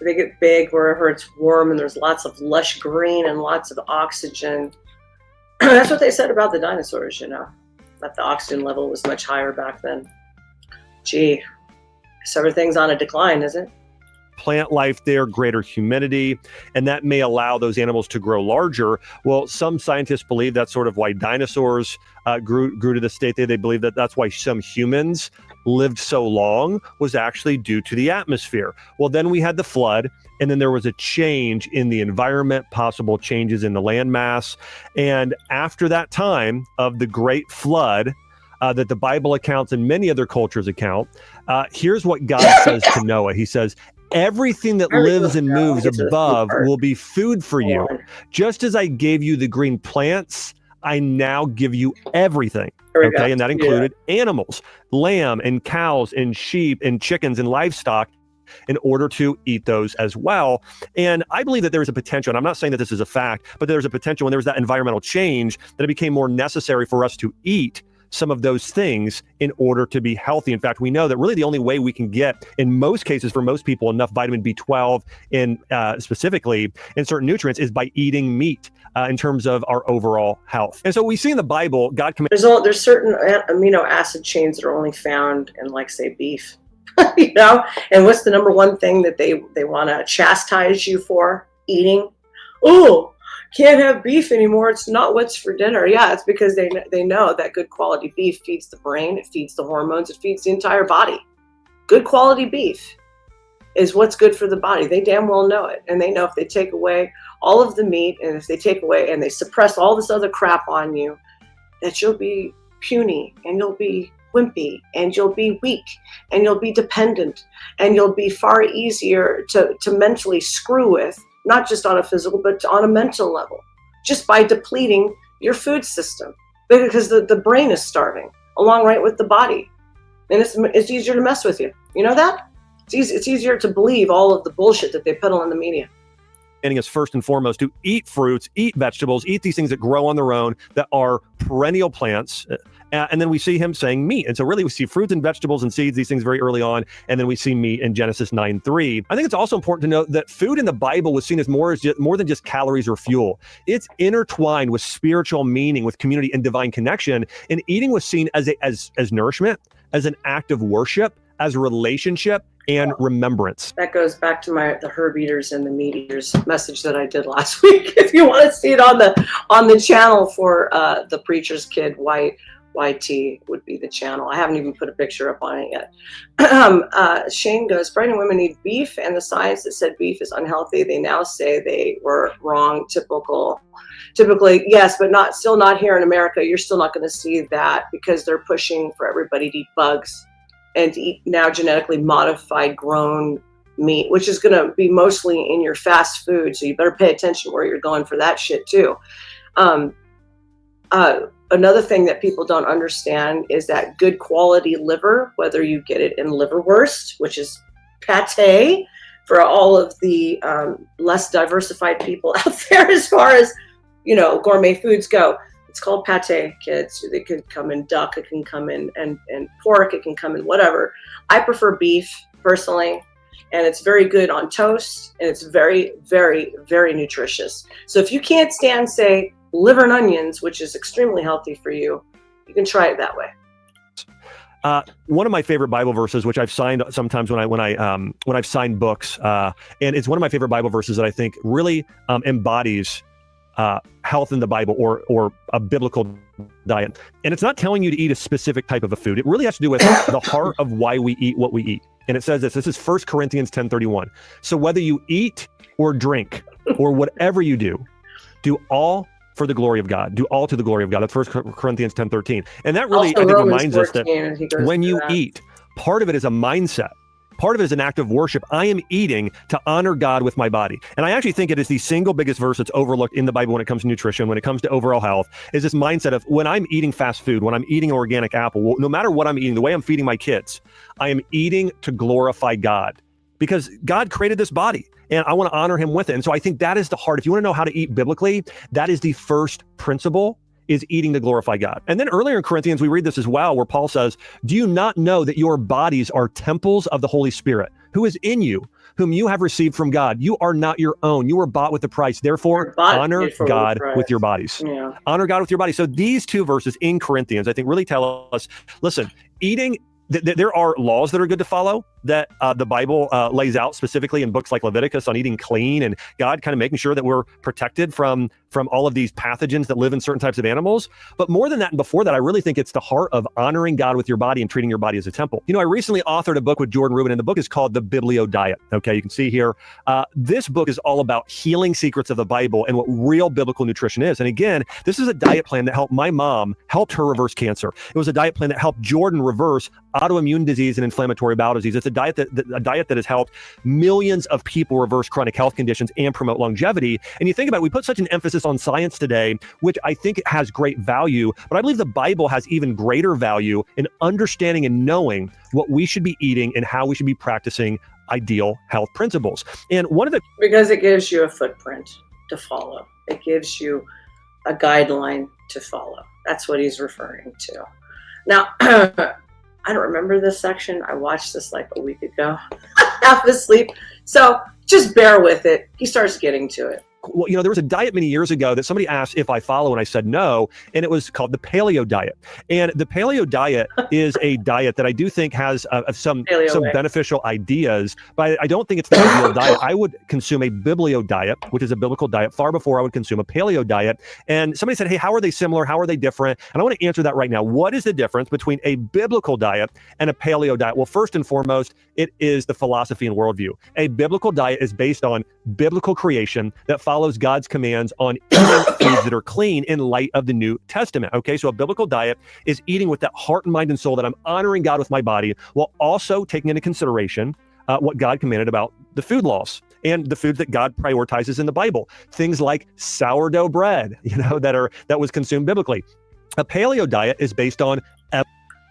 They get big wherever it's warm and there's lots of lush green and lots of oxygen. That's what they said about the dinosaurs, that the oxygen level was much higher back then. Gee, so everything's on a decline, isn't it? Plant life there, greater humidity, and that may allow those animals to grow larger. Well, some scientists believe that's sort of why dinosaurs grew to the state they believe that that's why some humans lived so long, was actually due to the atmosphere. Well, then we had the flood, and then there was a change in the environment, possible changes in the landmass. And after that time of the great flood, that the Bible accounts and many other cultures account, here's what God says to Noah. He says, everything that lives and moves above will be food for you. Just as I gave you the green plants, I now give you everything. Okay, and that included animals, lamb and cows and sheep and chickens and livestock. in order to eat those as well. And I believe that there's a potential, and I'm not saying that this is a fact, but there's a potential when there was that environmental change that it became more necessary for us to eat some of those things in order to be healthy. In fact, we know that really the only way we can get, in most cases, for most people, enough vitamin B12 in specifically in certain nutrients is by eating meat in terms of our overall health. And so we see in the Bible, God commands. There's certain amino acid chains that are only found in, like, say, beef. You know, and what's the number one thing that they want to chastise you for? Eating. Oh, can't have beef anymore. It's not what's for dinner. Yeah, it's because they know that good quality beef feeds the brain, it feeds the hormones, it feeds the entire body. Good quality beef is what's good for the body. They damn well know it. And they know if they take away all of the meat, and if they take away and they suppress all this other crap on you, that you'll be puny and you'll be wimpy and you'll be weak and you'll be dependent and you'll be far easier to mentally screw with, not just on a physical, but on a mental level, just by depleting your food system, because the brain is starving along right with the body. And it's easier to mess with you. You know that? It's easier to believe all of the bullshit that they peddle in the media. Us first and foremost to eat fruits, eat vegetables, eat these things that grow on their own, that are perennial plants. And then we see him saying meat. And so really we see fruits and vegetables and seeds, these things very early on. And then we see meat in Genesis 9:3. I think it's also important to note that food in the Bible was seen as more than just calories or fuel. It's intertwined with spiritual meaning, with community and divine connection. And eating was seen as nourishment, as an act of worship, as a relationship, and remembrance. That goes back to the herb eaters and the meat eaters message that I did last week. If you want to see it on the channel for the preacher's kid, YT would be the channel. I haven't even put a picture up on it yet. Shane goes, pregnant women need beef, and the science that said beef is unhealthy, they now say they were wrong. Typically, yes, but still not here in America. You're still not going to see that because they're pushing for everybody to eat bugs and to eat now genetically modified grown meat, which is going to be mostly in your fast food. So you better pay attention where you're going for that shit too. Another thing that people don't understand is that good quality liver, whether you get it in liverwurst, which is pate for all of the less diversified people out there as far as, gourmet foods go. It's called pate, kids. It can come in duck, it can come in and pork, it can come in whatever. I prefer beef personally, and it's very good on toast, and it's very, very, very nutritious. So if you can't stand, say, liver and onions, which is extremely healthy for you, you can try it that way. One of my favorite Bible verses, which I've signed sometimes when I've signed books, and it's one of my favorite Bible verses that I think really embodies health in the Bible or a biblical diet. And it's not telling you to eat a specific type of a food. It really has to do with the heart of why we eat what we eat. And it says this is 1 Corinthians 10:31. So whether you eat or drink or whatever you do all for the glory of God. Do all to the glory of God. That's 1 Corinthians 10:13. And that really, also, I think, Romans reminds us 14, that when you eat, part of it is a mindset. Part of it is an act of worship. I am eating to honor God with my body. And I actually think it is the single biggest verse that's overlooked in the Bible when it comes to nutrition, when it comes to overall health, is this mindset of when I'm eating fast food, when I'm eating an organic apple, no matter what I'm eating, the way I'm feeding my kids, I am eating to glorify God because God created this body and I want to honor him with it. And so I think that is the heart. If you want to know how to eat biblically, that is the first principle, is eating to glorify God. And then earlier in Corinthians, we read this as well, where Paul says, do you not know that your bodies are temples of the Holy Spirit, who is in you, whom you have received from God? You are not your own. You were bought with a price. Therefore, honor God with your bodies. Yeah. Honor God with your body. So these two verses in Corinthians, I think, really tell us, listen, eating, there are laws that are good to follow that the Bible lays out specifically in books like Leviticus on eating clean and God kind of making sure that we're protected from all of these pathogens that live in certain types of animals. But more than that and before that, I really think it's the heart of honoring God with your body and treating your body as a temple. I recently authored a book with Jordan Rubin, and the book is called The Biblio Diet. Okay, you can see here. This book is all about healing secrets of the Bible and what real biblical nutrition is. And again, this is a diet plan that helped my mom, helped her reverse cancer. It was a diet plan that helped Jordan reverse autoimmune disease and inflammatory bowel disease. It's a diet that has helped millions of people reverse chronic health conditions and promote longevity. And you think about it, we put such an emphasis on science today, which I think has great value, but I believe the Bible has even greater value in understanding and knowing what we should be eating and how we should be practicing ideal health principles. And one of the Because it gives you a footprint to follow. It gives you a guideline to follow. That's what he's referring to. Now, I don't remember this section. I watched this like a week ago, half asleep. So just bear with it. He starts getting to it. Well, there was a diet many years ago that somebody asked if I follow, and I said no, and it was called the paleo diet. And the paleo diet is a diet that I do think has some beneficial ideas, but I don't think it's the ideal diet. I would consume a biblio diet, which is a biblical diet, far before I would consume a paleo diet. And somebody said, hey, how are they similar? How are they different? And I want to answer that right now. What is the difference between a biblical diet and a paleo diet? Well, first and foremost, it is the philosophy and worldview. A biblical diet is based on biblical creation that follows God's commands on eating foods that are clean in light of the New Testament. Okay, so a biblical diet is eating with that heart and mind and soul that I'm honoring God with my body, while also taking into consideration what God commanded about the food laws and the foods that God prioritizes in the Bible. Things like sourdough bread, that was consumed biblically. A paleo diet is based on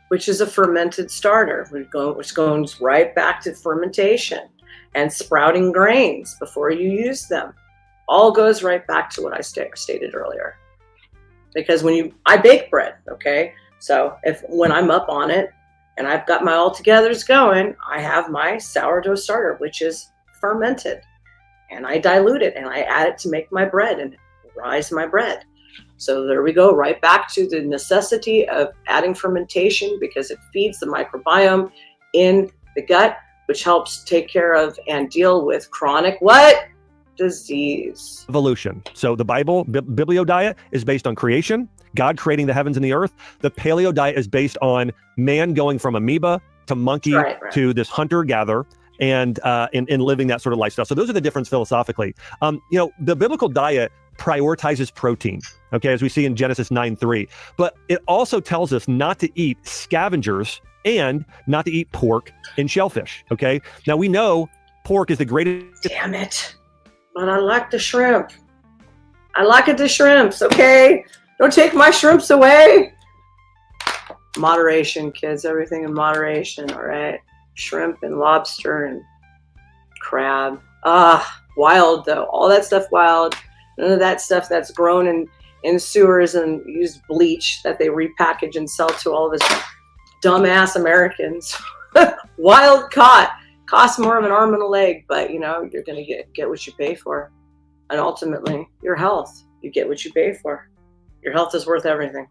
which is a fermented starter, which goes right back to fermentation and sprouting grains before you use them. All goes right back to what I stated earlier. Because I bake bread, okay? So when I'm up on it and I've got my all-togethers going, I have my sourdough starter, which is fermented. And I dilute it and I add it to make my bread and rise my bread. So there we go, right back to the necessity of adding fermentation, because it feeds the microbiome in the gut, which helps take care of and deal with chronic what? Disease. Evolution. So the Bible, biblio diet, is based on creation, God creating the heavens and the earth. The paleo diet is based on man going from amoeba to monkey to this hunter-gatherer and living that sort of lifestyle. So those are the differences philosophically. The biblical diet prioritizes protein, okay, as we see in Genesis 9:3. But it also tells us not to eat scavengers and not to eat pork and shellfish, okay? Now we know pork is the greatest... Damn it. But I like the shrimp. I like the shrimps, okay? Don't take my shrimps away. Moderation, kids. Everything in moderation, all right? Shrimp and lobster and crab. Wild, though. All that stuff wild. None of that stuff that's grown in sewers and used bleach that they repackage and sell to all of us dumbass Americans. Wild caught. Costs more of an arm and a leg, but you're going to get what you pay for. And ultimately, your health. You get what you pay for. Your health is worth everything.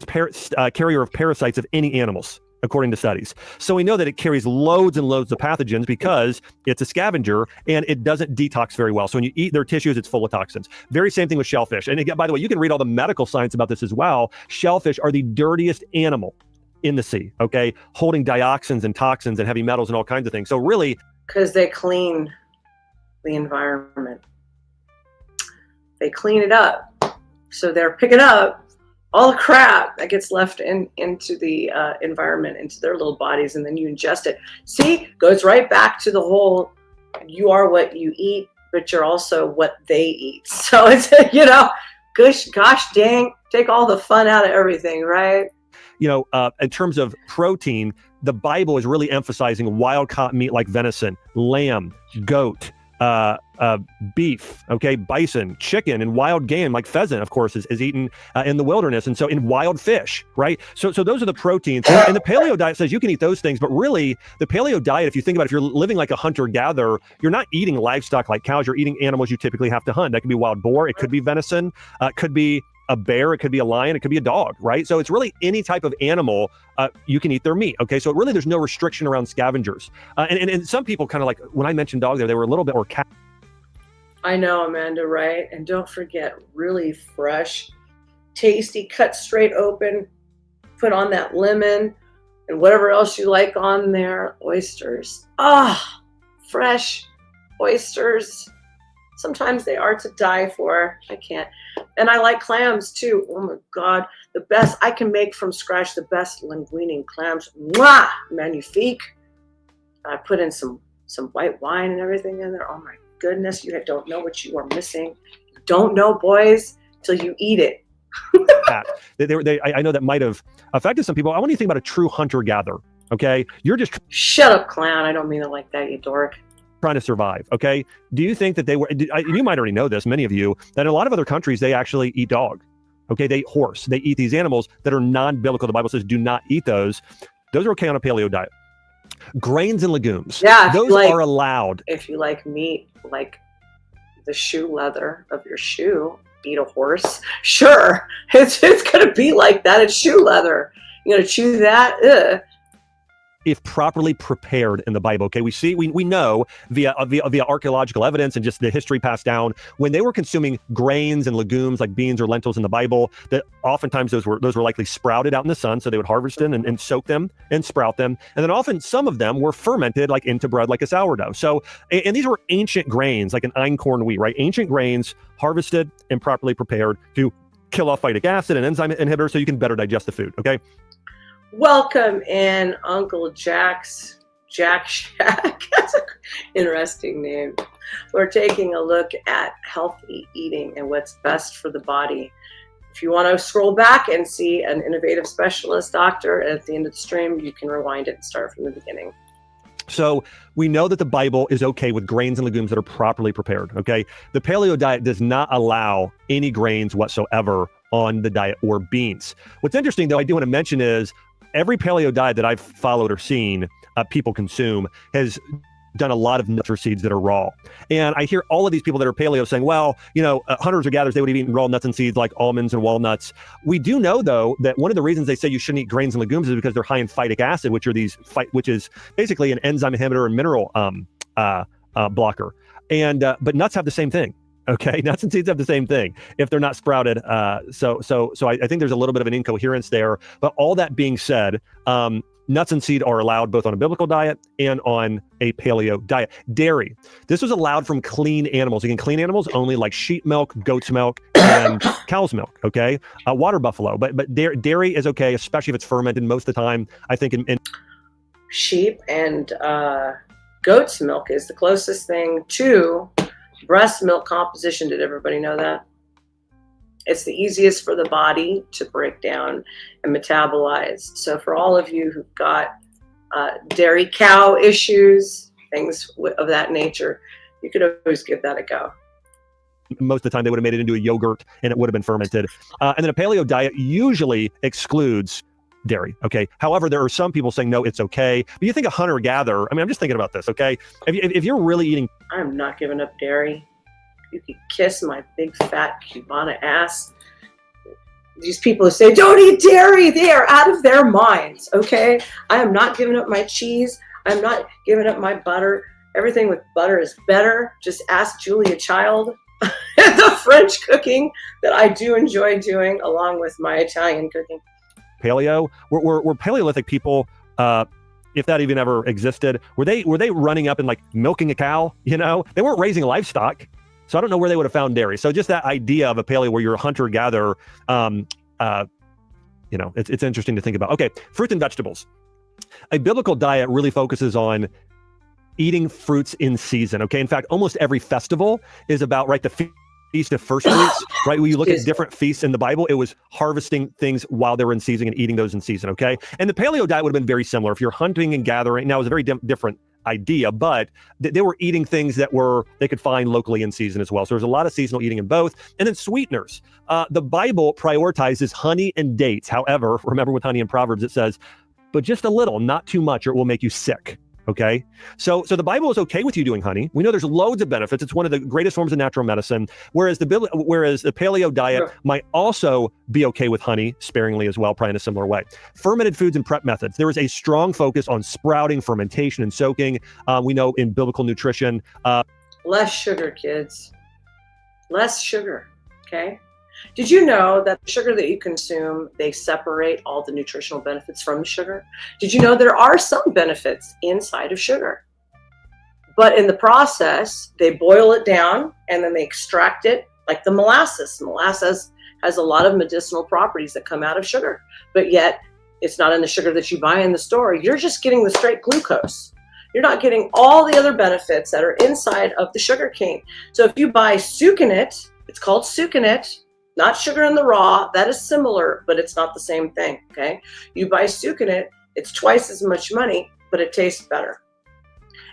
Carrier of parasites of any animals, according to studies. So we know that it carries loads and loads of pathogens because it's a scavenger and it doesn't detox very well. So when you eat their tissues, it's full of toxins. Very same thing with shellfish. And again, by the way, you can read all the medical science about this as well. Shellfish are the dirtiest animal in the sea, okay? Holding dioxins and toxins and heavy metals and all kinds of things. So really... Because they clean the environment. They clean it up. So they're picking up all the crap that gets left into the environment, into their little bodies, and then you ingest it. See, goes right back to the whole, you are what you eat, but you're also what they eat. So it's, gosh dang, take all the fun out of everything, right? In terms of protein, the Bible is really emphasizing wild-caught meat like venison, lamb, goat, beef, okay, bison, chicken, and wild game like pheasant, of course, is eaten in the wilderness. And so in wild fish, right? So those are the proteins. And the paleo diet says you can eat those things, but really the paleo diet, if you think about it, if you're living like a hunter-gatherer, you're not eating livestock like cows, you're eating animals you typically have to hunt. That could be wild boar, it could be venison, it could be a bear, it could be a lion, it could be a dog, right? So it's really any type of animal, you can eat their meat, okay? So really there's no restriction around scavengers. And some people kind of like, when I mentioned dog there, they were a little bit more I know, Amanda, right? And don't forget, really fresh, tasty, cut straight open, put on that lemon and whatever else you like on there, oysters. Fresh oysters. Sometimes they are to die for. I can't. And I like clams too. Oh my God. The best I can make from scratch, the best linguine clams. Mwah! Magnifique. I put in some white wine and everything in there. Oh my goodness. You don't know what you are missing. You don't know, boys, till you eat it. I know that might have affected some people. I want you to think about a true hunter-gatherer. Okay. You're just Shut up, clown. I don't mean it like that, you dork. trying to survive. Okay. Do you think that they were, you might already know this, many of you, that in a lot of other countries, they actually eat dog. Okay. They eat horse. They eat these animals that are non-biblical. The Bible says do not eat those. Those are okay on a paleo diet. Grains and legumes. Yeah. Those are allowed. If you like meat, like the shoe leather of your shoe, eat a horse. Sure. It's going to be like that. It's shoe leather. You're going to chew that? Ugh. If properly prepared in the Bible. Okay, we know via archaeological evidence and just the history passed down, when they were consuming grains and legumes like beans or lentils in the Bible, that oftentimes those were likely sprouted out in the sun, so they would harvest them and soak them and sprout them, and then often some of them were fermented like into bread, like a sourdough. So, and these were ancient grains like an einkorn wheat, right? Ancient grains harvested and properly prepared to kill off phytic acid and enzyme inhibitors so you can better digest the food. Okay. Welcome in, Uncle Jack Shack. That's an interesting name. We're taking a look at healthy eating and what's best for the body. If you want to scroll back and see an innovative specialist doctor at the end of the stream, you can rewind it and start from the beginning. So we know that the Bible is okay with grains and legumes that are properly prepared. Okay. The paleo diet does not allow any grains whatsoever on the diet or beans. What's interesting, though, I do want to mention is every paleo diet that I've followed or seen people consume has done a lot of nuts or seeds that are raw. And I hear all of these people that are paleo saying, well, hunters or gatherers, they would have eaten raw nuts and seeds like almonds and walnuts. We do know, though, that one of the reasons they say you shouldn't eat grains and legumes is because they're high in phytic acid, which is basically an enzyme inhibitor and mineral blocker. And but nuts have the same thing. Okay, nuts and seeds have the same thing if they're not sprouted. So I think there's a little bit of an incoherence there. But all that being said, nuts and seed are allowed both on a biblical diet and on a paleo diet. Dairy. This was allowed from clean animals. Again, clean animals only like sheep milk, goat's milk, and cow's milk. Okay, water buffalo. But dairy is okay, especially if it's fermented. Most of the time, I think in sheep and goat's milk is the closest thing to breast milk composition. Did everybody know that? It's the easiest for the body to break down and metabolize. So for all of you who've got dairy cow issues, things of that nature, you could always give that a go. Most of the time they would have made it into a yogurt and it would have been fermented. And then a paleo diet usually excludes dairy. Okay. However, there are some people saying, no, it's okay. But you think a hunter-gatherer, I'm just thinking about this. Okay. If you're really eating. I'm not giving up dairy. You could kiss my big fat Cubana ass. These people who say, don't eat dairy, they are out of their minds. Okay. I am not giving up my cheese. I'm not giving up my butter. Everything with butter is better. Just ask Julia Child. The French cooking that I do enjoy doing along with my Italian cooking. Paleo, were Paleolithic people, if that even ever existed, were they running up and like milking a cow? They weren't raising livestock, so I don't know where they would have found dairy. So just that idea of a paleo where you're a hunter-gatherer, it's interesting to think about. Okay, fruits and vegetables. A biblical diet really focuses on eating fruits in season. Okay, in fact, almost every festival is about the Feast of First Fruits, right? When you look at different feasts in the Bible, it was harvesting things while they were in season and eating those in season, okay? And the paleo diet would have been very similar. If you're hunting and gathering, now it was a very different idea, but they were eating things that they could find locally in season as well. So there's a lot of seasonal eating in both. And then sweeteners. The Bible prioritizes honey and dates. However, remember with honey in Proverbs, it says, but just a little, not too much, or it will make you sick. Okay, so the Bible is okay with you doing honey. We know there's loads of benefits. It's one of the greatest forms of natural medicine. Whereas the paleo diet might also be okay with honey sparingly as well, probably in a similar way. Fermented foods and prep methods. There is a strong focus on sprouting, fermentation, and soaking. We know in biblical nutrition. Less sugar, kids. Less sugar. Okay. Did you know that the sugar that you consume, they separate all the nutritional benefits from the sugar? Did you know there are some benefits inside of sugar? But in the process, they boil it down and then they extract it like the molasses. Molasses has a lot of medicinal properties that come out of sugar, but yet it's not in the sugar that you buy in the store. You're just getting the straight glucose. You're not getting all the other benefits that are inside of the sugar cane. So if you buy sucanate, it's called sucanate, not sugar in the raw. That is similar, but it's not the same thing, okay? You buy sucanate, It's twice as much money, but it tastes better.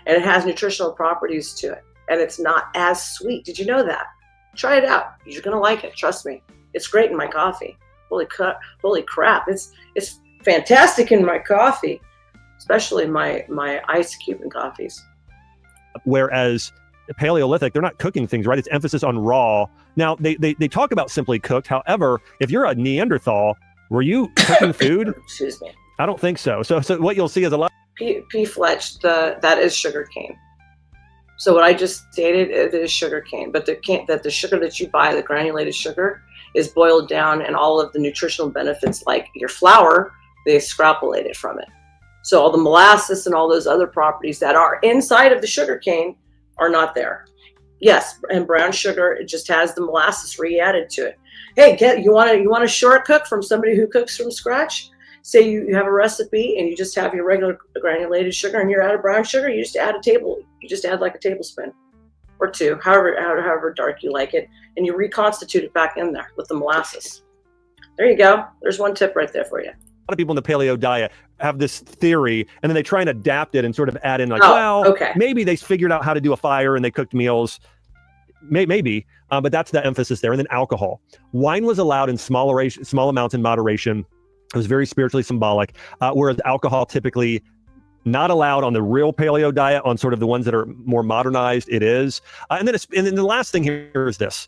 And it has nutritional properties to it. And it's not as sweet. Did you know that? Try it out. You're going to like it. Trust me. It's great in my coffee. Holy crap. It's fantastic in my coffee, especially my iced Cuban coffees. Whereas Paleolithic, they're not cooking things, right? It's emphasis on raw. Now, they talk about simply cooked. However, if you're a Neanderthal, were you cooking food? Excuse me. I don't think so. So what you'll see is a lot. Pea fletch, that is sugar cane. So what I just stated, it is sugar cane. But the sugar that you buy, the granulated sugar, is boiled down, and all of the nutritional benefits, like your flour, they extrapolate it from it. So all the molasses and all those other properties that are inside of the sugar cane are not there. Yes, and brown sugar, it just has the molasses re-added to it. Hey, you want a short cook from somebody who cooks from scratch? Say you have a recipe and you just have your regular granulated sugar and you're out of brown sugar, you just add like a tablespoon or two, however dark you like it, and you reconstitute it back in there with the molasses. There you go. There's one tip right there for you. A lot of people in the paleo diet have this theory, and then they try and adapt it and sort of add in like, maybe they figured out how to do a fire and they cooked meals. Maybe, but that's the emphasis there. And then alcohol. Wine was allowed in small amounts in moderation. It was very spiritually symbolic, whereas alcohol typically not allowed on the real paleo diet. On sort of the ones that are more modernized, it is. And then the last thing here is this.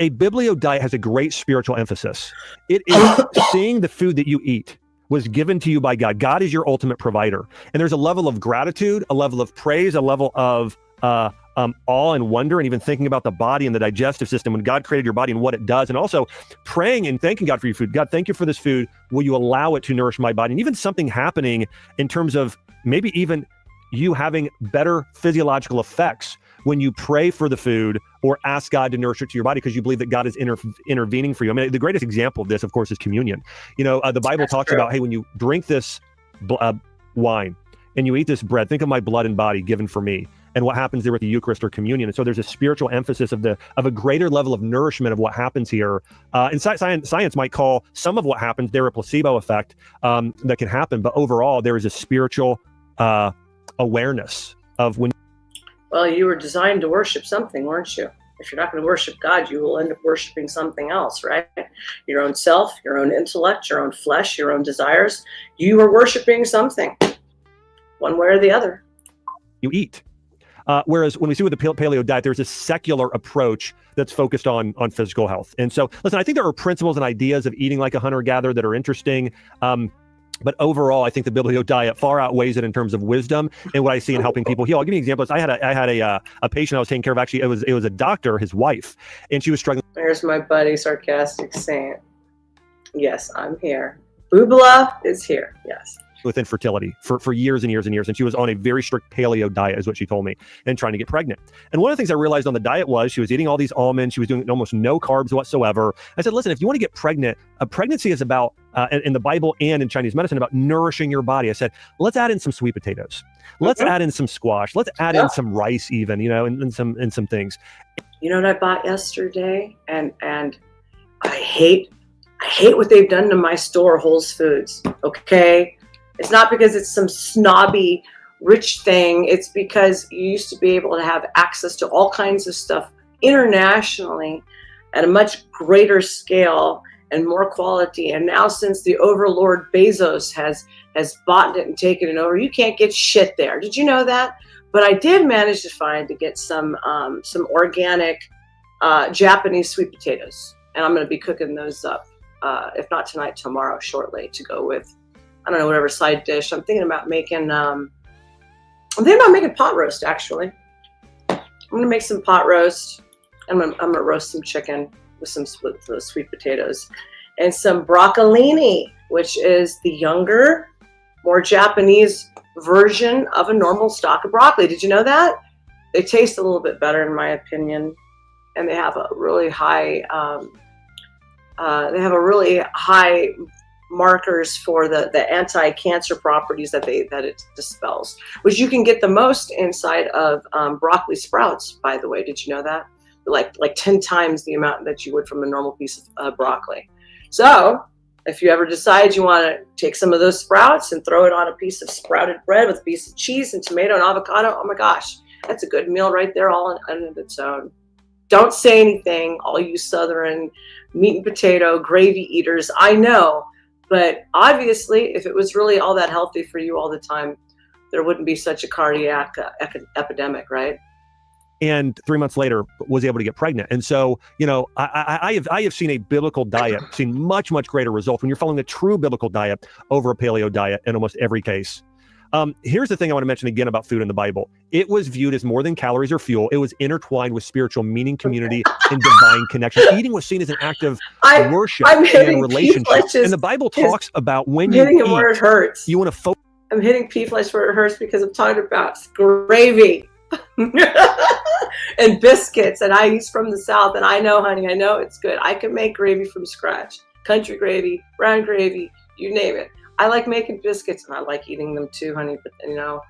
A biblio diet has a great spiritual emphasis. It is seeing the food that you eat was given to you by God. God is your ultimate provider. And there's a level of gratitude, a level of praise, a level of awe and wonder, and even thinking about the body and the digestive system when God created your body and what it does. And also praying and thanking God for your food. God, thank you for this food. Will you allow it to nourish my body? And even something happening in terms of maybe even you having better physiological effects when you pray for the food or ask God to nourish it to your body because you believe that God is intervening for you. I mean, the greatest example of this, of course, is communion. You know, the Bible talks about, hey, when you drink this wine and you eat this bread, think of my blood and body given for me. And what happens there with the Eucharist or communion. And so there's a spiritual emphasis of a greater level of nourishment of what happens here. And science might call some of what happens there a placebo effect that can happen. But overall, there is a spiritual awareness of when. Well, you were designed to worship something, weren't you? If you're not going to worship God, you will end up worshiping something else, right? Your own self, your own intellect, your own flesh, your own desires. You are worshiping something, one way or the other. You eat. Whereas when we see with the paleo diet, there's a secular approach that's focused on physical health. And so, listen, I think there are principles and ideas of eating like a hunter-gatherer that are interesting. But overall, I think the biblio diet far outweighs it in terms of wisdom and what I see in helping people heal. I'll give you an example. I had a patient I was taking care of. Actually, it was a doctor, his wife, and she was struggling. There's my buddy, sarcastic saying, "Yes, I'm here. Boobla is here." Yes. With infertility for years and years and years. And she was on a very strict paleo diet, is what she told me, and trying to get pregnant. And one of the things I realized on the diet was she was eating all these almonds. She was doing almost no carbs whatsoever. I said, listen, if you want to get pregnant, a pregnancy is about, in the Bible and in Chinese medicine, about nourishing your body. I said, let's add in some sweet potatoes. Let's add in some squash. Let's add in some rice even, and some things. You know what I bought yesterday? And I hate what they've done to my store, Whole Foods, okay? It's not because it's some snobby, rich thing. It's because you used to be able to have access to all kinds of stuff internationally at a much greater scale and more quality. And now since the overlord Bezos has bought it and taken it over, you can't get shit there. Did you know that? But I did manage to get some organic Japanese sweet potatoes. And I'm going to be cooking those up, if not tonight, tomorrow, shortly, to go with, I don't know, whatever side dish. I'm thinking about making pot roast, actually. I'm going to make some pot roast. I'm going to roast some chicken with some sweet potatoes and some broccolini, which is the younger, more Japanese version of a normal stalk of broccoli. Did you know that? They taste a little bit better, in my opinion. And they have a really high, markers for the anti-cancer properties that it dispels, which you can get the most inside of broccoli sprouts, by the way. Did you know that? Like 10 times the amount that you would from a normal piece of broccoli. So If you ever decide you want to take some of those sprouts and throw it on a piece of sprouted bread with a piece of cheese and tomato and avocado, oh my gosh, that's a good meal right there all on its own. Don't say anything, all you Southern meat and potato gravy eaters. I know, but obviously, if it was really all that healthy for you all the time, there wouldn't be such a cardiac epidemic, right? And 3 months later was able to get pregnant. And so, you know, I have seen a biblical diet, seen much, much greater results when you're following a true biblical diet over a paleo diet in almost every case. Here's the thing I want to mention again about food in the Bible. It was viewed as more than calories or fuel. It was intertwined with spiritual meaning, community, and divine connection. Eating was seen as an act of worship and relationship. And the Bible talks about when you eat, where it hurts. You want to focus. I'm hitting pea flesh where it hurts because I'm talking about gravy. And biscuits, and he's from the South, and I know, honey, I know it's good. I can make gravy from scratch. Country gravy, brown gravy, you name it. I like making biscuits, and I like eating them too, honey, but you know,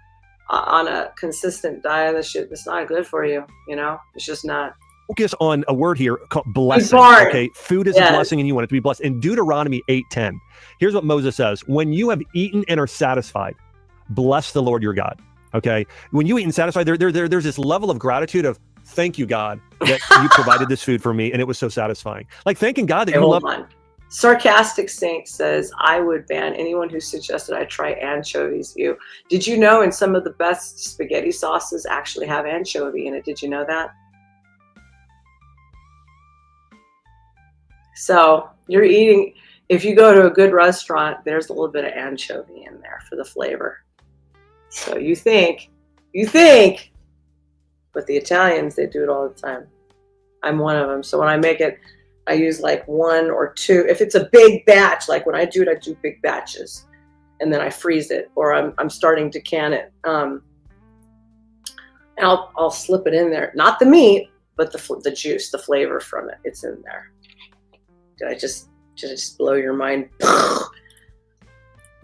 on a consistent diet, that's not good for you, you know? It's just not. Focus on a word here called blessing. Okay, food is a blessing and you want it to be blessed. In Deuteronomy 8:10, here's what Moses says: when you have eaten and are satisfied, bless the Lord your God. Okay, when you eat and satisfied, there's this level of gratitude of thank you, God, that you provided this food for me, and it was so satisfying. Like thanking God that you love. Sarcastic Saint says, I would ban anyone who suggested I try anchovies. Did you know in some of the best spaghetti sauces actually have anchovy in it? Did you know that? So you're eating, if you go to a good restaurant, there's a little bit of anchovy in there for the flavor. So you think, but the Italians, they do it all the time. I'm one of them. So when I make it, I use like 1 or 2. If it's a big batch, like when I do it, I do big batches, and then I freeze it, or I'm starting to can it. And I'll slip it in there. Not the meat, but the juice, the flavor from it. It's in there. Did I just blow your mind?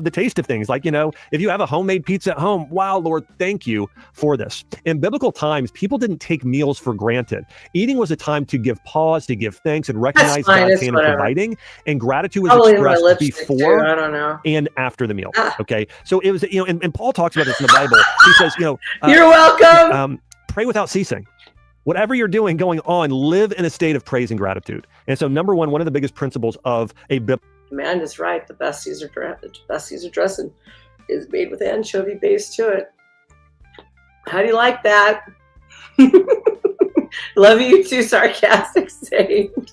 The taste of things, like, you know, if you have a homemade pizza at home, wow, Lord, thank you for this. In biblical times, people didn't take meals for granted. Eating was a time to give pause, to give thanks, and recognize God's hand in providing. And gratitude was expressed before and after the meal. Okay, so it was, you know, and Paul talks about this in the Bible. He says, you know, you're welcome. Pray without ceasing. Whatever you're doing going on, live in a state of praise and gratitude. And so, number one of the biggest principles of a biblical. Amanda's right. The best Caesar dressing is made with anchovy base to it. How do you like that? Love you too, Sarcastic Saint.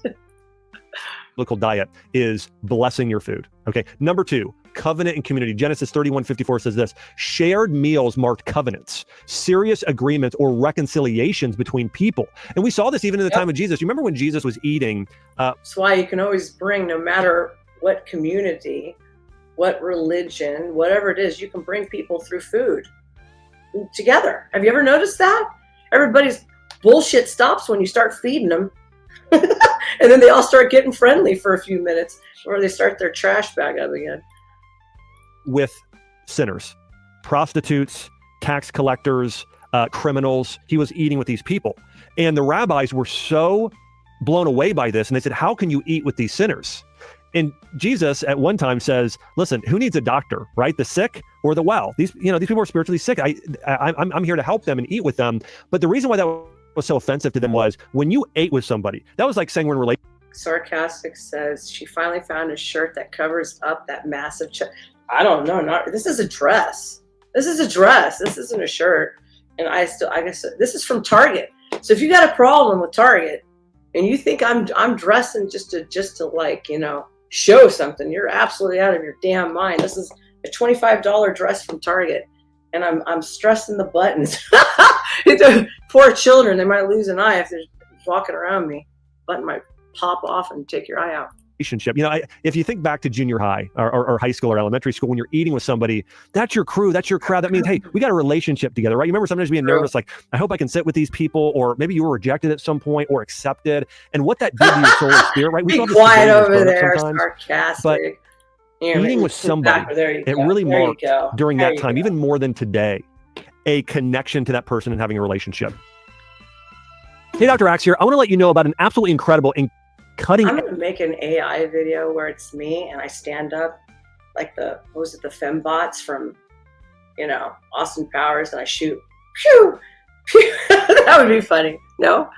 Biblical diet is blessing your food. Okay. Number 2, covenant and community. Genesis 31:54 says this: shared meals marked covenants, serious agreements or reconciliations between people. And we saw this even in the time of Jesus. You remember when Jesus was eating? That's why you can always bring, no matter what community, what religion, whatever it is, you can bring people through food together. Have you ever noticed that? Everybody's bullshit stops when you start feeding them. And then they all start getting friendly for a few minutes, or they start their trash bag up again. With sinners, prostitutes, tax collectors, criminals. He was eating with these people. And the rabbis were so blown away by this. And they said, how can you eat with these sinners? And Jesus at one time says, listen, who needs a doctor, right? The sick or the well? These people are spiritually sick. I'm here to help them and eat with them. But the reason why that was so offensive to them was when you ate with somebody, that was like saying we're in a relationship. Sarcastic says she finally found a shirt that covers up that massive I don't know. This is a dress. This is a dress. This isn't a shirt. And I guess this is from Target. So if you got a problem with Target and you think I'm dressing just to like, you know, show something, you're absolutely out of your damn mind. This is a $25 dress from Target, and I'm stressing the buttons. Poor children, they might lose an eye if they're walking around me. Button might pop off and take your eye out. Relationship. You know, if you think back to junior high or high school or elementary school, when you're eating with somebody, that's your crew, that's your crowd. That means, hey, we got a relationship together, right? You remember sometimes being nervous, like, I hope I can sit with these people, or maybe you were rejected at some point or accepted, and what that did to your soul and spirit, right? We Be quiet over there, sarcastic. But eating with somebody, it really marked during that time, even more than today, a connection to that person and having a relationship. Hey, Dr. Axe here. I want to let you know about an absolutely incredible cutting. I'm gonna make an AI video where it's me and I stand up like the fembots from, Austin Powers, and I shoot. Phew, phew. That would be funny. No?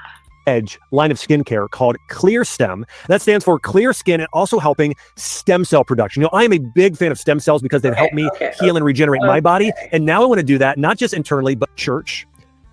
Edge line of skincare called Clear Stem. That stands for clear skin and also helping stem cell production. I am a big fan of stem cells because they've helped me heal and regenerate my body. And now I want to do that, not just internally, but church.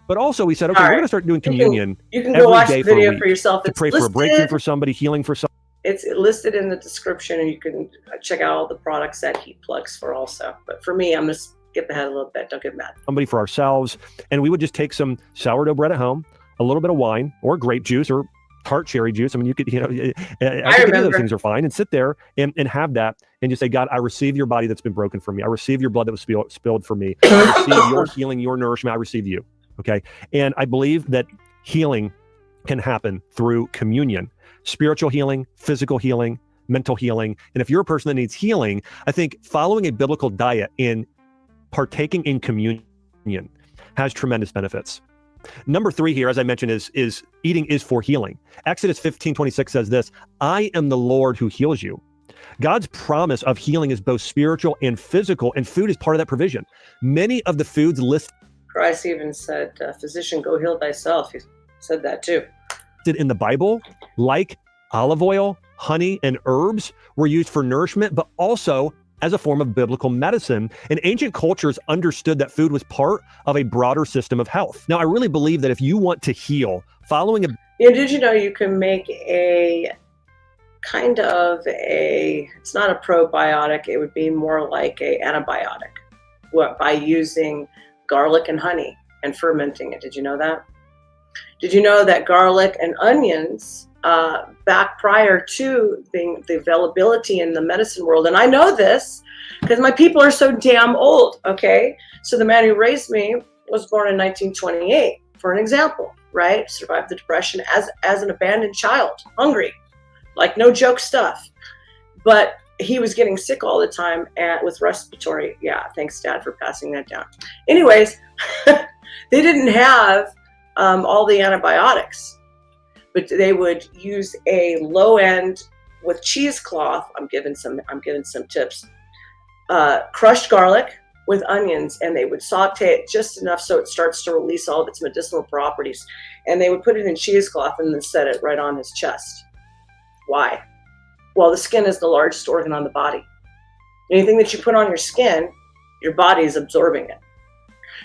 But also we said, okay, we're going to start doing communion. You can go watch the video for yourself. To pray for a breakthrough for somebody, healing for somebody. It's listed in the description, and you can check out all the products that he plugs for also. But for me, I'm going to skip ahead a little bit. Don't get mad. Somebody for ourselves. And we would just take some sourdough bread at home, a little bit of wine or grape juice or tart cherry juice. I mean, you could, I think those things are fine, and sit there and have that and just say, God, I receive your body that's been broken for me. I receive your blood that was spilled for me. I receive your healing, your nourishment. I receive you. Okay. And I believe that healing can happen through communion, spiritual healing, physical healing, mental healing. And if you're a person that needs healing, I think following a biblical diet and partaking in communion has tremendous benefits. Number 3 here, as I mentioned, is eating is for healing. Exodus 15:26 says this: I am the Lord who heals you. God's promise of healing is both spiritual and physical, and food is part of that provision. Many of the foods listed Christ even said, physician, go heal thyself. He said that too. In the Bible, like olive oil, honey, and herbs, were used for nourishment, but also as a form of biblical medicine. And ancient cultures understood that food was part of a broader system of health. Now, I really believe that if you want to heal, following a... Did you know you can make a kind of it's not a probiotic, it would be more like a antibiotic, by using garlic and honey and fermenting it. Did you know that? Did you know that garlic and onions, back prior to the availability in the medicine world, and I know this because my people are so damn old, okay? So the man who raised me was born in 1928, for an example, right? Survived the Depression as an abandoned child, hungry, like no joke stuff. But he was getting sick all the time with respiratory. Yeah, thanks, Dad, for passing that down. Anyways, they didn't have all the antibiotics, but they would use a low end with cheesecloth. I'm giving some tips. Crushed garlic with onions, and they would saute it just enough so it starts to release all of its medicinal properties. And they would put it in cheesecloth and then set it right on his chest. Why? Well, the skin is the largest organ on the body. Anything that you put on your skin, your body is absorbing it.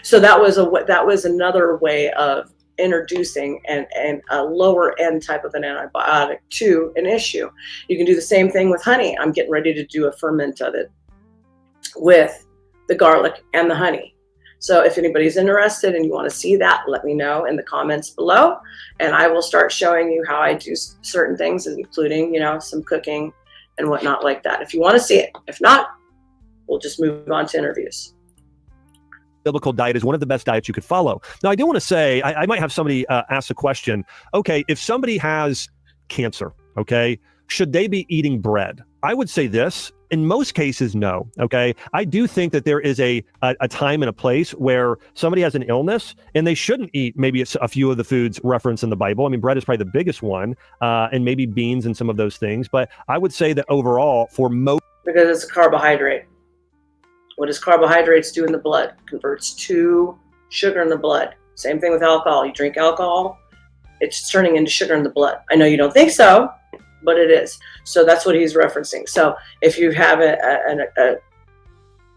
So that was another way of introducing and a lower end type of an antibiotic to an issue. You can do the same thing with honey. I'm getting ready to do a ferment of it with the garlic and the honey. So if anybody's interested and you want to see that, let me know in the comments below, and I will start showing you how I do certain things, including, some cooking and whatnot like that, if you want to see it. If not, we'll just move on to interviews. Biblical diet is one of the best diets you could follow. Now, I do want to say, I might have somebody ask a question. Okay, if somebody has cancer, okay, should they be eating bread? I would say this. In most cases, no. Okay. I do think that there is a time and a place where somebody has an illness and they shouldn't eat maybe a few of the foods referenced in the Bible. I mean, bread is probably the biggest one, and maybe beans and some of those things. But I would say that overall, for most... Because it's a carbohydrate. What does carbohydrates do in the blood? Converts to sugar in the blood. Same thing with alcohol. You drink alcohol, it's turning into sugar in the blood. I know you don't think so, but it is. So that's what he's referencing. So if you have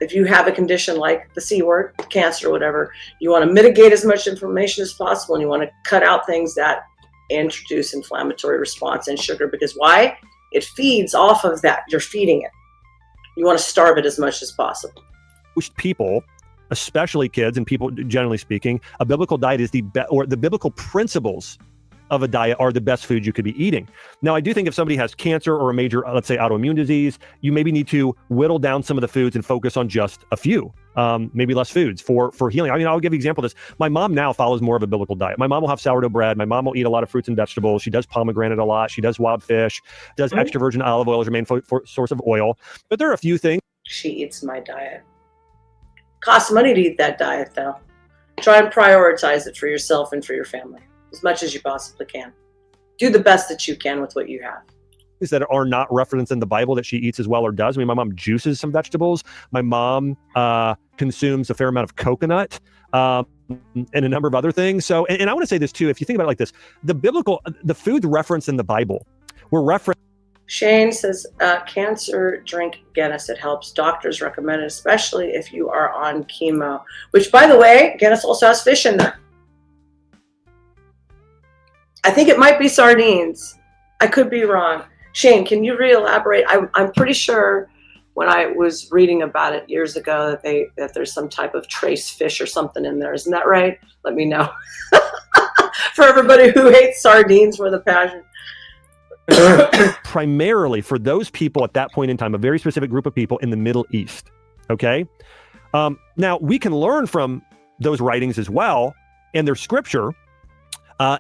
if you have a condition like the C word, cancer or whatever, you want to mitigate as much inflammation as possible, and you want to cut out things that introduce inflammatory response and sugar, because why? It feeds off of that. You're feeding it. You want to starve it as much as possible. Most people, especially kids and people generally speaking, a biblical diet is the biblical principles of a diet are the best foods you could be eating. Now, I do think if somebody has cancer or a major, let's say, autoimmune disease, you maybe need to whittle down some of the foods and focus on just a few, maybe less foods for healing. I mean, I'll give you an example of this. My mom now follows more of a biblical diet. My mom will have sourdough bread. My mom will eat a lot of fruits and vegetables. She does pomegranate a lot. She does wild fish, does extra virgin olive oil as her main source of oil. But there are a few things. She eats my diet. Costs money to eat that diet, though. Try and prioritize it for yourself and for your family as much as you possibly can. do the best that you can with what you have. That are not referenced in the Bible that she eats as well or does. I mean, my mom juices some vegetables. My mom consumes a fair amount of coconut and a number of other things. So, and I want to say this too, if you think about it like this, the foods referenced in the Bible were referenced. Shane says, cancer, drink Guinness. It helps. Doctors recommend it, especially if you are on chemo, which, by the way, Guinness also has fish in there. I think it might be sardines. I could be wrong. Shane, can you re-elaborate? I'm pretty sure when I was reading about it years ago that there's some type of trace fish or something in there. Isn't that right? Let me know. For everybody who hates sardines with a passion. Primarily for those people at that point in time, a very specific group of people in the Middle East. Okay. Now we can learn from those writings as well and their scripture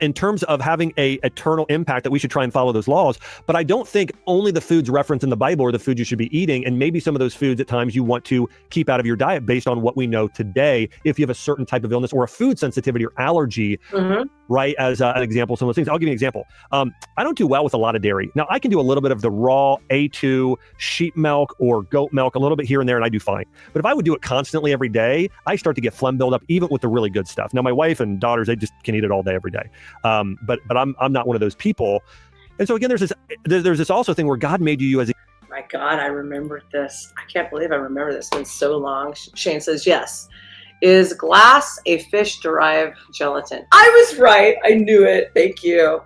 in terms of having a eternal impact that we should try and follow those laws. But I don't think only the foods referenced in the Bible are the foods you should be eating. And maybe some of those foods at times you want to keep out of your diet based on what we know today. If you have a certain type of illness or a food sensitivity or allergy, right? As an example, some of those things. I'll give you an example. I don't do well with a lot of dairy. Now I can do a little bit of the raw A2 sheep milk or goat milk, a little bit here and there, and I do fine. But if I would do it constantly every day, I start to get phlegm buildup even with the really good stuff. Now my wife and daughters, they just can eat it all day, every day. But I'm not one of those people. And so again, there's this also thing where God made you as a... My God, I remembered this. I can't believe I remember this. It's been so long. Shane says, yes. Is glass a fish-derived gelatin? I was right. I knew it. Thank you.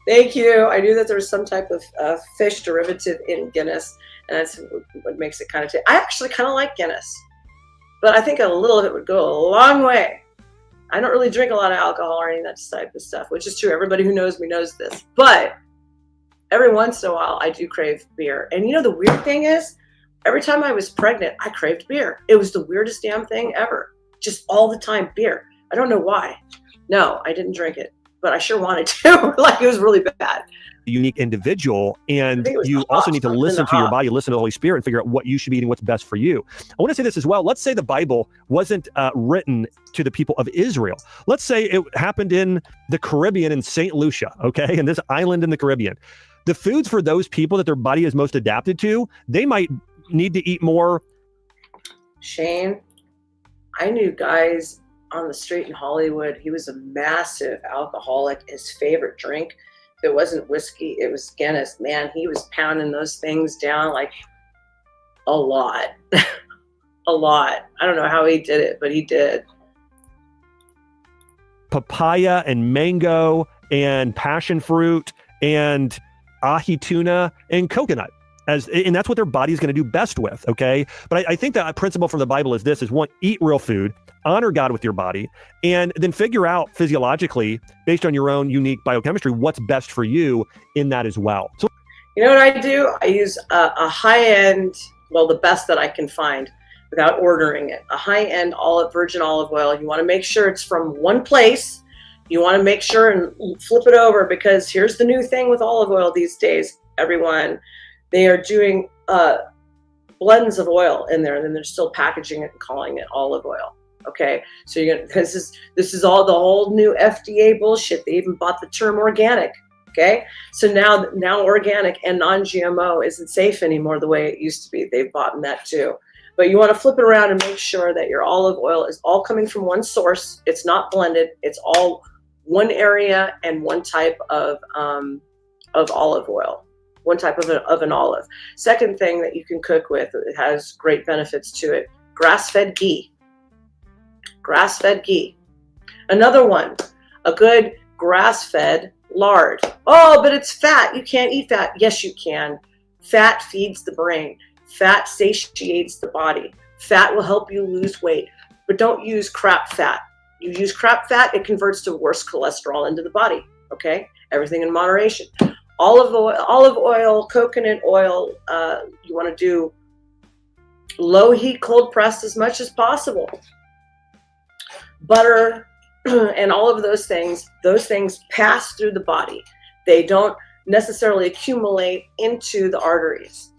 Thank you. I knew that there was some type of fish derivative in Guinness, and that's what makes it kind of... I actually kind of like Guinness, but I think a little of it would go a long way. I don't really drink a lot of alcohol or any of that type of stuff, which is true. Everybody who knows me knows this. But every once in a while, I do crave beer. And you know, the weird thing is, every time I was pregnant, I craved beer. It was the weirdest damn thing ever. Just all the time, beer. I don't know why. No, I didn't drink it, but I sure wanted to. Like, it was really bad. Unique individual, and you also need to listen to your body, listen to the Holy Spirit, and figure out what you should be eating, what's best for you. I want to say this as well. Let's say the Bible wasn't written to the people of Israel. Let's say it happened in the Caribbean, in St. Lucia, okay, in this island in the Caribbean. The foods for those people that their body is most adapted to, they might need to eat more. Shane, I knew guys on the street in Hollywood. He was a massive alcoholic. His favorite drink, if it wasn't whiskey, it was Guinness. Man, he was pounding those things down like a lot. A lot. I don't know how he did it, but he did. Papaya and mango and passion fruit and ahi tuna and coconut. And that's what their body's going to do best with, okay? But I think that a principle from the Bible is this, is one, eat real food, honor God with your body, and then figure out physiologically, based on your own unique biochemistry, what's best for you in that as well. So, you know what I do? I use a high-end, well, the best that I can find without ordering it, a high-end virgin olive oil. You want to make sure it's from one place. You want to make sure and flip it over, because here's the new thing with olive oil these days, everyone. They are doing blends of oil in there, and then they're still packaging it and calling it olive oil. Okay, so you're gonna, this is all the whole new FDA bullshit. They even bought the term organic. Okay, so now organic and non-GMO isn't safe anymore the way it used to be. They've bought that too. But you want to flip it around and make sure that your olive oil is all coming from one source. It's not blended. It's all one area and one type of olive oil. One type of an olive. Second thing that you can cook with, it has great benefits to it, grass-fed ghee. Grass-fed ghee. Another one, a good grass-fed lard. Oh, but it's fat. You can't eat fat. Yes, you can. Fat feeds the brain. Fat satiates the body. Fat will help you lose weight, but don't use crap fat. You use crap fat, it converts to worse cholesterol into the body, okay? Everything in moderation. Olive oil, coconut oil, you want to do low heat, cold pressed as much as possible. Butter and all of those things pass through the body. They don't necessarily accumulate into the arteries.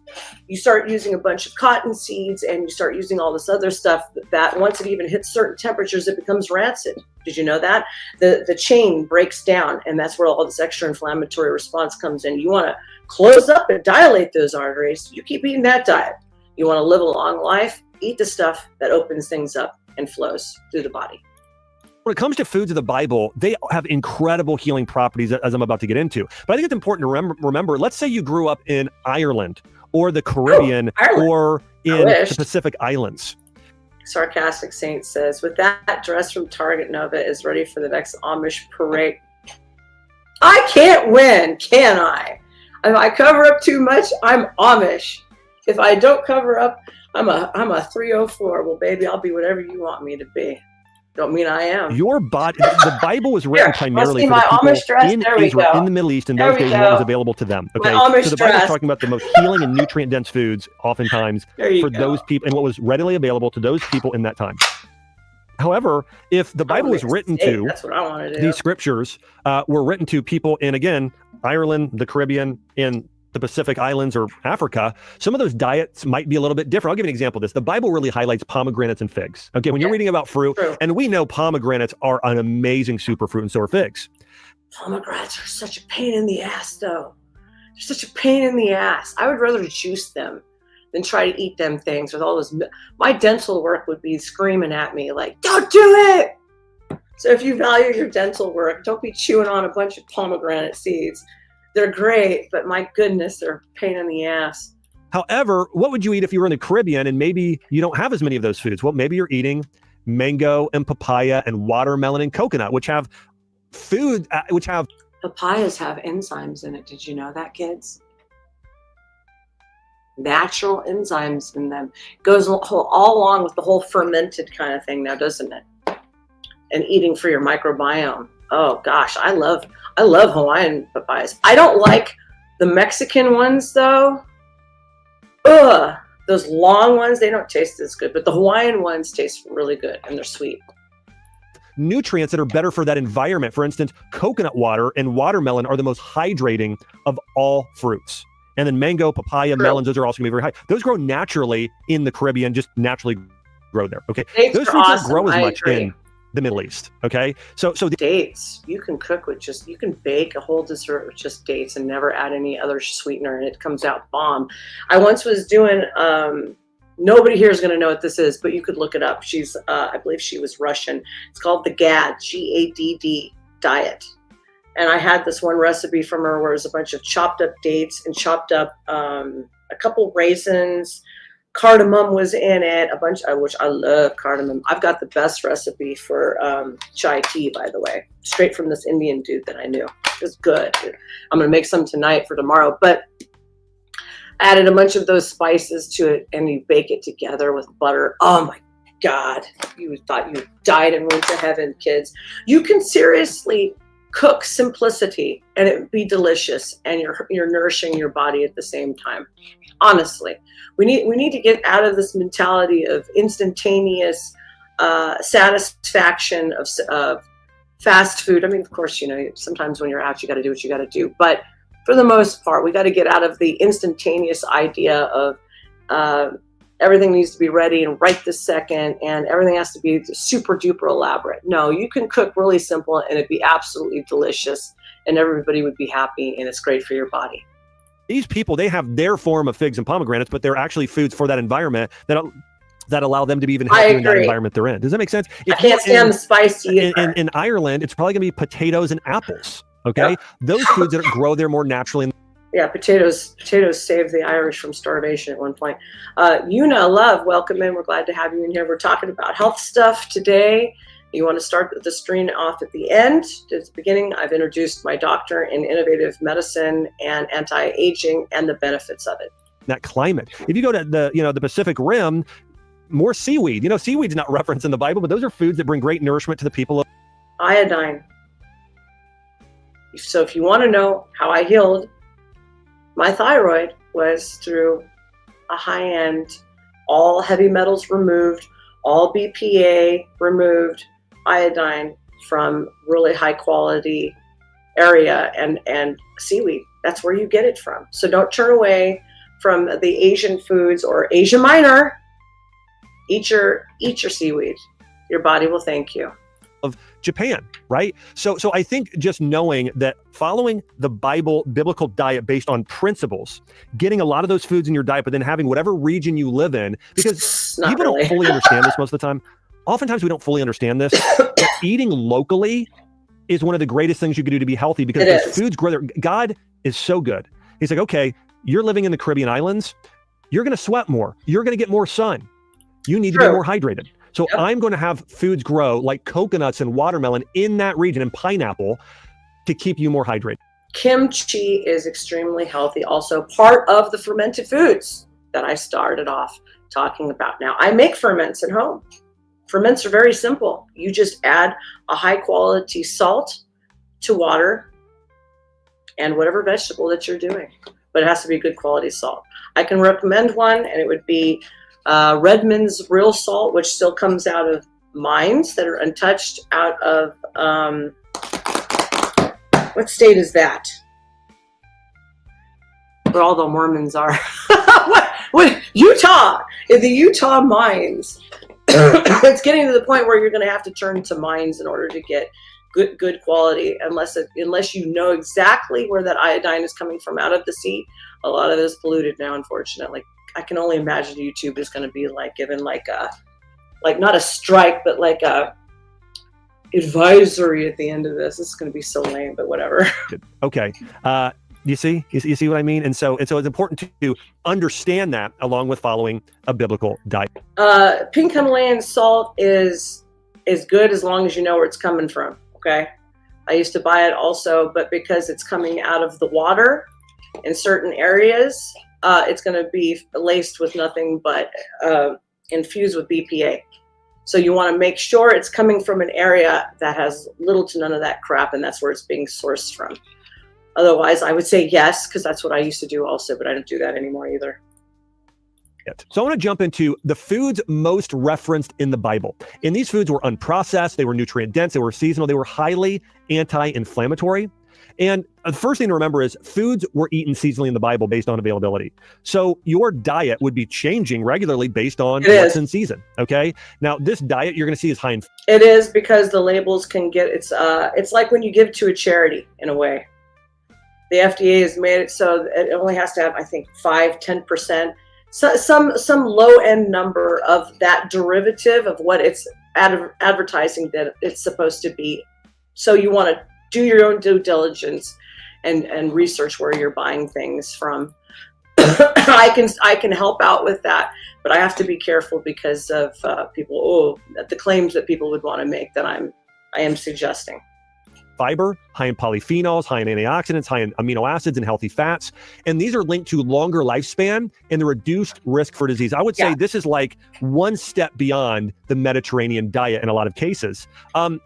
you start using a bunch of cotton seeds and you start using all this other stuff that once it even hits certain temperatures, it becomes rancid. Did you know that? The chain breaks down, and that's where all this extra inflammatory response comes in. You want to close up and dilate those arteries. You keep eating that diet. You want to live a long life, eat the stuff that opens things up and flows through the body. When it comes to foods of the Bible, they have incredible healing properties, as I'm about to get into. But I think it's important to remember, let's say you grew up in Ireland or the Caribbean or in the Pacific Islands. Sarcastic Saint says, with that dress from Target, Nova is ready for the next Amish parade. I can't win, can I? If I cover up too much, I'm Amish. If I don't cover up, I'm a 304. Well, baby, I'll be whatever you want me to be. Don't mean I am. Your body, the Bible was written primarily for the people in Israel, in the Middle East, in those days when it was available to them. Okay, so the Bible is talking about the most healing and nutrient-dense foods, oftentimes for those people, and what was readily available to those people in that time. However, if the Bible was written to, that's what I want to do. These scriptures were written to people in, again, Ireland, the Caribbean, in the Pacific Islands or Africa, some of those diets might be a little bit different. I'll give you an example of this. The Bible really highlights pomegranates and figs. Okay, when you're reading about fruit, and we know pomegranates are an amazing superfruit, and so are figs. Pomegranates are such a pain in the ass, though. They're such a pain in the ass. I would rather juice them than try to eat them things with all those. My dental work would be screaming at me like, don't do it. So if you value your dental work, don't be chewing on a bunch of pomegranate seeds. They're great, but my goodness, they're a pain in the ass. However, what would you eat if you were in the Caribbean and maybe you don't have as many of those foods? Well, maybe you're eating mango and papaya and watermelon and coconut, which have food, Papayas have enzymes in it. Did you know that, kids? Natural enzymes in them. Goes all along with the whole fermented kind of thing now, doesn't it? And eating for your microbiome. Oh gosh, I love Hawaiian papayas. I don't like the Mexican ones though. Ugh, those long ones, they don't taste as good, but the Hawaiian ones taste really good and they're sweet. Nutrients that are better for that environment. For instance, coconut water and watermelon are the most hydrating of all fruits. And then mango, papaya, melons, those are also going to be very high. Those grow naturally in the Caribbean, just naturally grow there. Okay, those fruits don't grow as much in the Middle East. Okay, so dates, you can cook with you can bake a whole dessert with just dates and never add any other sweetener, and it comes out bomb. I once was doing nobody here is going to know what this is, but you could look it up. She's I believe she was Russian. It's called the GAD, GADD diet. And I had this one recipe from her where it was a bunch of chopped up dates and chopped up a couple raisins. Cardamom was in it, a bunch, which I love cardamom. I've got the best recipe for chai tea, by the way, straight from this Indian dude that I knew. It's good. I'm going to make some tonight for tomorrow. But added a bunch of those spices to it, and you bake it together with butter. Oh, my God. You thought you died and went to heaven, kids. You can seriously cook simplicity, and it would be delicious, and you're nourishing your body at the same time. Honestly, we need to get out of this mentality of instantaneous satisfaction of fast food. I mean, of course, sometimes when you're out, you got to do what you got to do. But for the most part, we got to get out of the instantaneous idea of everything needs to be ready and right this second, and everything has to be super duper elaborate. No, you can cook really simple, and it'd be absolutely delicious, and everybody would be happy, and it's great for your body. These people, they have their form of figs and pomegranates, but they're actually foods for that environment that allow them to be even healthier in that environment they're in. Does that make sense? I can't stand the spice either. In Ireland, it's probably going to be potatoes and apples. Okay, yeah. Those foods that grow there more naturally. Yeah, potatoes saved the Irish from starvation at one point. Una, love, welcome in. We're glad to have you in here. We're talking about health stuff today. You want to start the screen off at the end. At the beginning, I've introduced my doctor in innovative medicine and anti-aging and the benefits of it. That climate. If you go to the Pacific Rim, more seaweed. Seaweed's not referenced in the Bible, but those are foods that bring great nourishment to the people. Iodine. So if you want to know how I healed my thyroid, was through a high-end, all heavy metals removed, all BPA removed, iodine from really high quality area and seaweed. That's where you get it from. So don't turn away from the Asian foods or Asia Minor, eat your seaweed. Your body will thank you. Of Japan, right? So I think just knowing that following the biblical diet based on principles, getting a lot of those foods in your diet, but then having whatever region you live in, because people don't fully understand this most of the time. Oftentimes we don't fully understand this, but eating locally is one of the greatest things you can do to be healthy, because those foods grow there. God is so good. He's like, okay, you're living in the Caribbean islands. You're going to sweat more. You're going to get more sun. You need to be more hydrated. So I'm going to have foods grow like coconuts and watermelon in that region, and pineapple, to keep you more hydrated. Kimchi is extremely healthy. Also part of the fermented foods that I started off talking about. Now, I make ferments at home. Ferments are very simple. You just add a high quality salt to water and whatever vegetable that you're doing, but it has to be good quality salt. I can recommend one, and it would be Redmond's real salt, which still comes out of mines that are untouched out of, what state is that? Where all the Mormons are. what? Utah! In the Utah mines. It's getting to the point where you're going to have to turn to mines in order to get good quality, unless you know exactly where that iodine is coming from out of the sea. A lot of it is polluted now, unfortunately. I can only imagine YouTube is going to be like given like not a strike, but like a advisory at the end of this. It's going to be so lame, but whatever. Okay. You see what I mean? And so it's important to understand that, along with following a biblical diet. Pink Himalayan salt is good as long as you know where it's coming from. Okay. I used to buy it also, but because it's coming out of the water in certain areas, it's going to be laced with nothing but infused with BPA. So you want to make sure it's coming from an area that has little to none of that crap, and that's where it's being sourced from. Otherwise, I would say yes, because that's what I used to do also, but I don't do that anymore either. So I want to jump into the foods most referenced in the Bible. And these foods were unprocessed, they were nutrient dense, they were seasonal, they were highly anti-inflammatory. And the first thing to remember is foods were eaten seasonally in the Bible based on availability. So your diet would be changing regularly based on what's in season. Okay. Now this diet you're going to see is high in. It is, because the labels can get, it's like when you give to a charity in a way. The FDA has made it so it only has to have, I think, 5-10%. So some low end number of that derivative of what it's advertising that it's supposed to be. So you want to do your own due diligence and research where you're buying things from. I can help out with that, but I have to be careful because of the claims that people would want to make that I am suggesting. Fiber, high in polyphenols, high in antioxidants, high in amino acids and healthy fats. And these are linked to longer lifespan and the reduced risk for disease. I would say this is like one step beyond the Mediterranean diet in a lot of cases.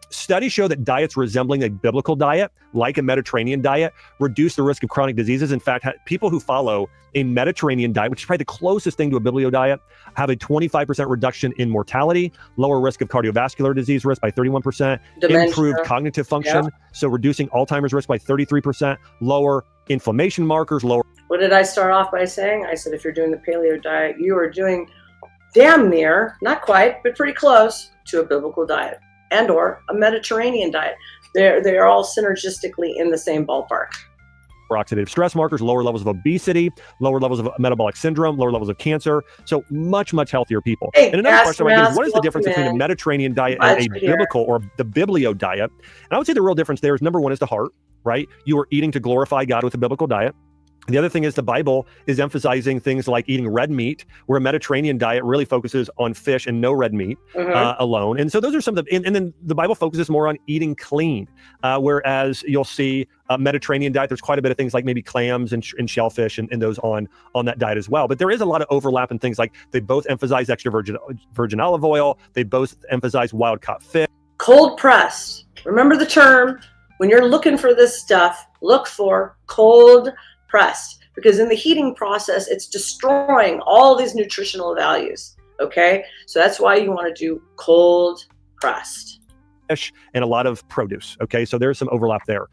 Studies show that diets resembling a biblical diet, like a Mediterranean diet, reduce the risk of chronic diseases. In fact, people who follow a Mediterranean diet, which is probably the closest thing to a biblio diet, have a 25% reduction in mortality, lower risk of cardiovascular disease risk by 31%, improved cognitive function, so reducing Alzheimer's risk by 33%, lower inflammation markers, lower. What did I start off by saying? I said, if you're doing the paleo diet, you are doing damn near, not quite, but pretty close to a biblical diet and or a Mediterranean diet. They're all synergistically in the same ballpark. Oxidative stress markers, lower levels of obesity, lower levels of metabolic syndrome, lower levels of cancer. So much, much healthier people. And another question I get is, what is the difference between a Mediterranean diet and a biblical or the biblio diet? And I would say the real difference there is, number one, is the heart, right? You are eating to glorify God with a biblical diet. The other thing is the Bible is emphasizing things like eating red meat, where a Mediterranean diet really focuses on fish and no red meat alone. And so those are some of the, and then the Bible focuses more on eating clean, whereas you'll see a Mediterranean diet, there's quite a bit of things like maybe clams and shellfish and those on that diet as well. But there is a lot of overlap in things like they both emphasize extra virgin olive oil. They both emphasize wild caught fish. Cold pressed. Remember the term, when you're looking for this stuff, look for cold pressed, because in the heating process, it's destroying all these nutritional values. Okay. So that's why you want to do cold pressed. fish and a lot of produce. Okay, so there's some overlap there.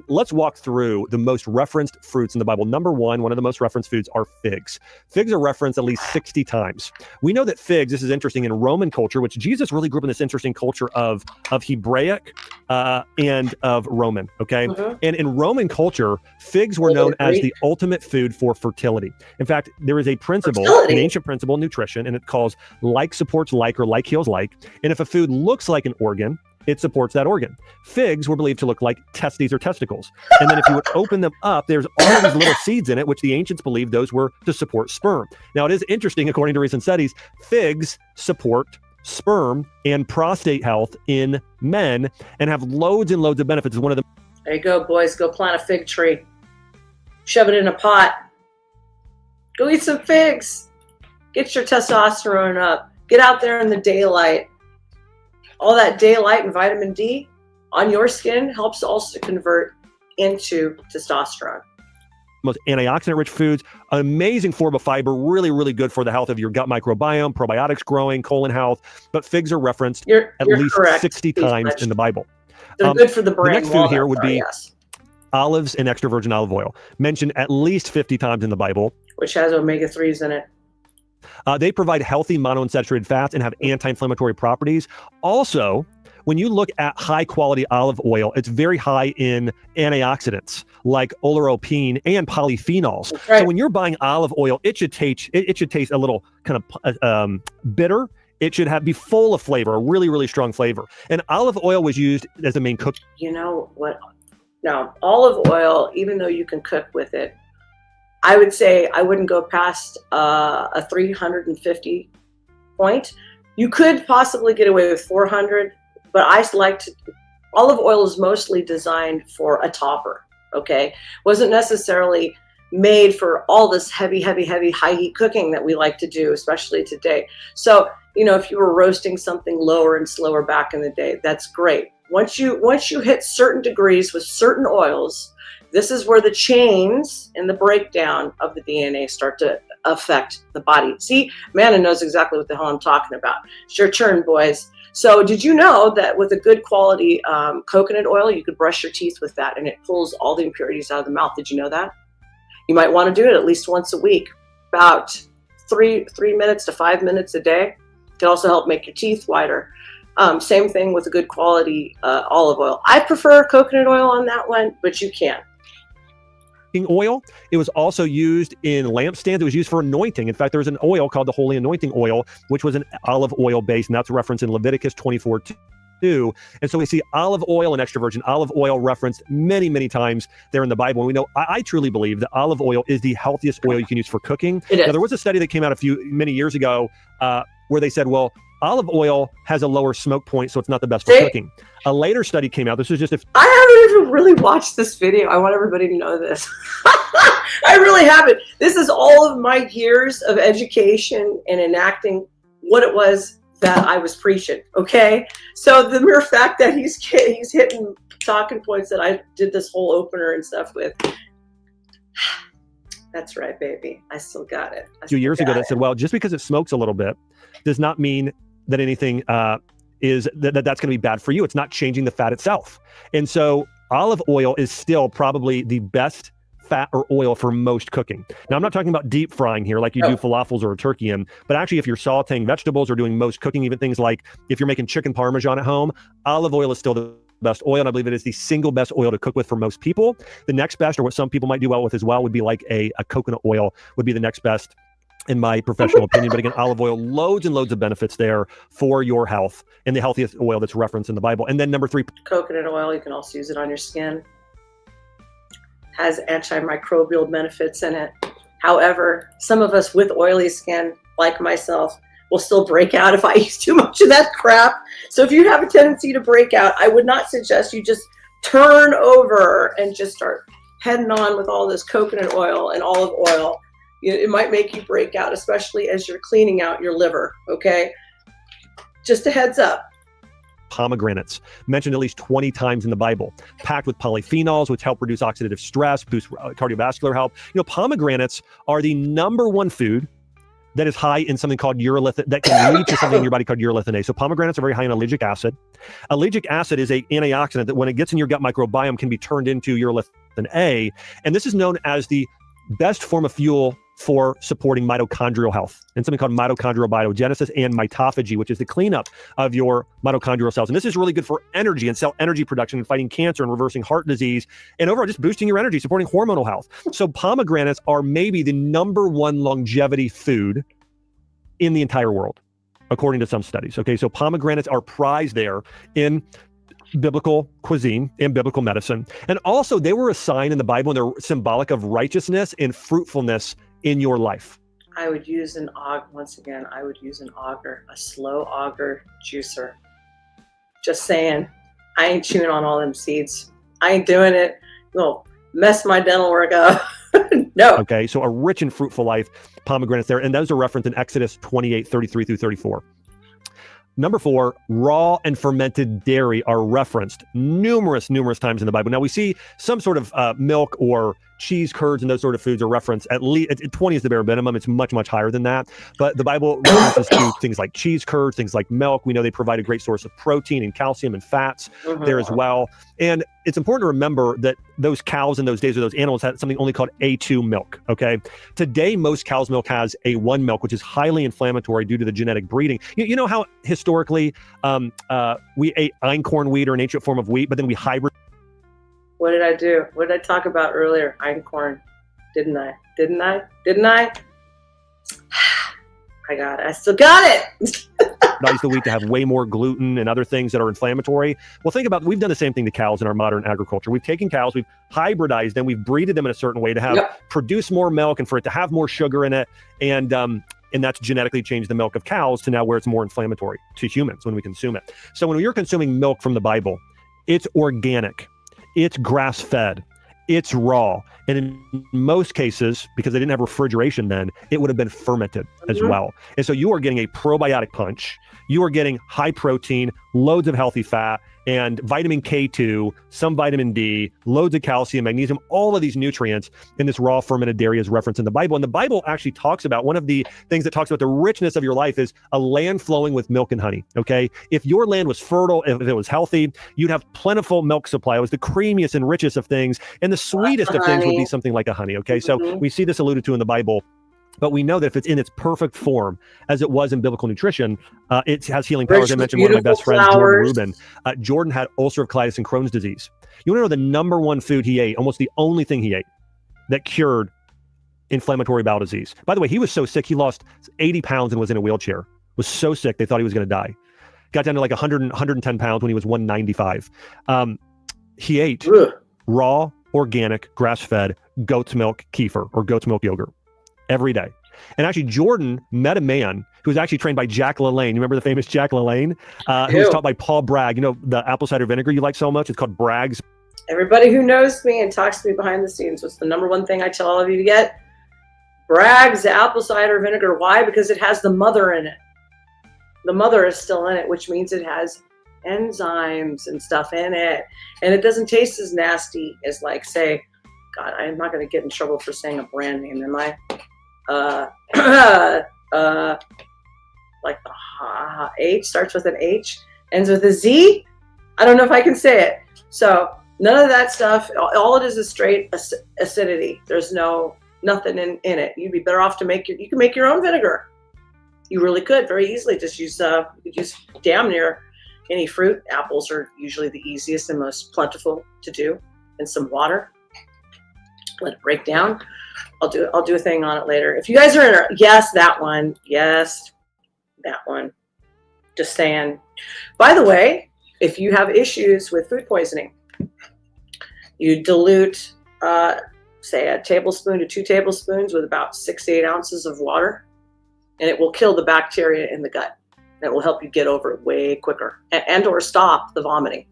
Let's walk through the most referenced fruits in the Bible. Number one of the most referenced foods are figs. Figs are referenced at least 60 times. We know that figs, this is interesting, in Roman culture, which Jesus really grew up in this interesting culture of Hebraic and of Roman, okay? And in Roman culture, figs were known as the ultimate food for fertility. In fact, there is a principle, an ancient principle in nutrition, and it calls like supports like, or like heals like. And if a food looks like an organ, it supports that organ. Figs were believed to look like testes or testicles. And then if you would open them up, there's all these little seeds in it, which the ancients believed those were to support sperm. Now, it is interesting, according to recent studies, figs support sperm and prostate health in men and have loads and loads of benefits. It's one of the... There you go, boys. Go plant a fig tree. Shove it in a pot. Go eat some figs. Get your testosterone up. Get out there in the daylight. All that daylight and vitamin D on your skin helps also convert into testosterone. Most antioxidant-rich foods, an amazing form of fiber, really, really good for the health of your gut microbiome, probiotics growing, colon health. But figs are referenced at least correct. 60 times in the Bible. They're good for the brain. The next food here would be olives and extra virgin olive oil, mentioned at least 50 times in the Bible. Which has omega-3s in it. They provide healthy monounsaturated fats and have anti-inflammatory properties. Also, when you look at high-quality olive oil, it's very high in antioxidants like oleuropein and polyphenols. Right. So when you're buying olive oil, it should taste a little kind of bitter. It should be full of flavor, a really, really strong flavor. And olive oil was used as a main cook. You know what? Now, olive oil, even though you can cook with it, I would say I wouldn't go past a 350 point. You could possibly get away with 400, but I like to, olive oil is mostly designed for a topper, okay? Wasn't necessarily made for all this heavy, high heat cooking that we like to do, especially today. So, you know, if you were roasting something lower and slower back in the day, that's great. Once you hit certain degrees with certain oils, this is where the chains and the breakdown of the DNA start to affect the body. See, Amanda knows exactly what the hell I'm talking about. It's your turn, boys. So did you know that with a good quality coconut oil, you could brush your teeth with that and it pulls all the impurities out of the mouth? Did you know that? You might want to do it at least once a week, about 3 minutes to 5 minutes a day. It can also help make your teeth whiter. Same thing with a good quality olive oil. I prefer coconut oil on that one, but you can. Oil. It was also used in lampstands. It was used for anointing. In fact, there was an oil called the Holy Anointing Oil, which was an olive oil base, and that's referenced in Leviticus 24:2. And so we see olive oil and extra virgin olive oil referenced many, many times there in the Bible. And we know, I truly believe that olive oil is the healthiest oil you can use for cooking. Now, there was a study that came out many years ago where they said, well, olive oil has a lower smoke point, so it's not the best for cooking. A later study came out. This was just I haven't even really watched this video. I want everybody to know this. I really haven't. This is all of my years of education and enacting what it was that I was preaching, okay? So the mere fact that he's hitting talking points that I did this whole opener and stuff with, that's right, baby. I still got it. A few years ago that said, well, just because it smokes a little bit does not mean that anything is that's going to be bad for you. It's not changing the fat itself. And so olive oil is still probably the best fat or oil for most cooking. Now, I'm not talking about deep frying here like you do falafels or a turkey in, but actually if you're sauteing vegetables or doing most cooking, even things like if you're making chicken parmesan at home, olive oil is still the best oil, and I believe it is the single best oil to cook with for most people. The next best, or what some people might do well with as well, would be like a coconut oil would be the next best in my professional opinion. But again, olive oil, loads and loads of benefits there for your health, and the healthiest oil that's referenced in the Bible. And then number 3, coconut oil. You can also use it on your skin. Has antimicrobial benefits in it. However, some of us with oily skin, like myself, will still break out if I use too much of that crap. So if you have a tendency to break out, I would not suggest you just turn over and just start heading on with all this coconut oil and olive oil. It might make you break out, especially as you're cleaning out your liver, okay? Just a heads up. Pomegranates, mentioned at least 20 times in the Bible, packed with polyphenols, which help reduce oxidative stress, boost cardiovascular health. You know, pomegranates are the number one food that is high in something called urolithin, that can lead to something in your body called urolithin A. So pomegranates are very high in allegic acid. Allegic acid is an antioxidant that when it gets in your gut microbiome can be turned into urolithin A. And this is known as the best form of fuel for supporting mitochondrial health and something called mitochondrial biogenesis and mitophagy, which is the cleanup of your mitochondrial cells. And this is really good for energy and cell energy production and fighting cancer and reversing heart disease and overall just boosting your energy, supporting hormonal health. So pomegranates are maybe the number one longevity food in the entire world, according to some studies. Okay, so pomegranates are prized there in biblical cuisine and biblical medicine. And also they were a sign in the Bible and they're symbolic of righteousness and fruitfulness in your life. I would use an auger, once again, I would use an auger, a slow auger juicer. Just saying, I ain't chewing on all them seeds. I ain't doing it. It'll mess my dental work up. No. Okay, so a rich and fruitful life, pomegranates there. And those are referenced in Exodus 28, 33 through 34. Number 4, raw and fermented dairy are referenced numerous times in the Bible. Now we see some sort of milk or cheese, curds, and those sort of foods are referenced at least 20 is the bare minimum. It's much higher than that. But the Bible references to things like cheese, curds, things like milk. We know they provide a great source of protein and calcium and fats there as well. And it's important to remember that those cows in those days or those animals had something only called A2 milk. Okay. Today, most cow's milk has A1 milk, which is highly inflammatory due to the genetic breeding. You know how historically we ate einkorn wheat or an ancient form of wheat, but then we hybrid. What did I do? What did I talk about earlier? Einkorn. Didn't I? I got it. I still got it. The wheat to have way more gluten and other things that are inflammatory. Well, think about, we've done the same thing to cows in our modern agriculture. We've taken cows, we've hybridized them, we've breeded them in a certain way to have produce more milk and for it to have more sugar in it. And that's genetically changed the milk of cows to now where it's more inflammatory to humans when we consume it. So when you're consuming milk from the Bible, it's organic, it's grass-fed, it's raw. And in most cases, because they didn't have refrigeration then, it would have been fermented as well. And so you are getting a probiotic punch. You are getting high protein, loads of healthy fat, and vitamin K2, some vitamin D, loads of calcium, magnesium, all of these nutrients in this raw fermented dairy is referenced in the Bible. And the Bible actually talks about, one of the things that talks about the richness of your life is a land flowing with milk and honey, okay? If your land was fertile, if it was healthy, you'd have plentiful milk supply. It was the creamiest and richest of things. And the sweetest of things would be something like a honey, okay? So we see this alluded to in the Bible. But we know that if it's in its perfect form, as it was in biblical nutrition, it has healing powers. I mentioned one of my best friends, Jordan Rubin. Jordan had ulcerative colitis and Crohn's disease. You want to know the number one food he ate, almost the only thing he ate that cured inflammatory bowel disease. By the way, he was so sick, he lost 80 pounds and was in a wheelchair. Was so sick, they thought he was going to die. Got down to like 110 pounds when he was 195. He ate raw, organic, grass-fed goat's milk kefir or goat's milk yogurt every day. And actually, Jordan met a man who was actually trained by Jack LaLanne. You remember the famous Jack LaLanne? Who was taught by Paul Bragg. You know, the apple cider vinegar you like so much? It's called Bragg's. Everybody who knows me and talks to me behind the scenes, what's the number one thing I tell all of you to get? Bragg's apple cider vinegar. Why? Because it has the mother in it. The mother is still in it, which means it has enzymes and stuff in it. And it doesn't taste as nasty as, like, say, God, I'm not going to get in trouble for saying a brand name, am I? Like the H starts with an H, ends with a Z. I don't know if I can say it. So none of that stuff. All it is straight acidity. There's nothing in it. You'd be better off you can make your own vinegar. You really could very easily. Just use damn near any fruit. Apples are usually the easiest and most plentiful to do, and some water. Let it break down. I'll do a thing on it later. If you guys are yes, that one. Yes, that one. Just saying. By the way, if you have issues with food poisoning, you dilute, say, a tablespoon to 2 tablespoons with about 6 to 8 ounces of water, and it will kill the bacteria in the gut. It will help you get over it way quicker and or stop the vomiting.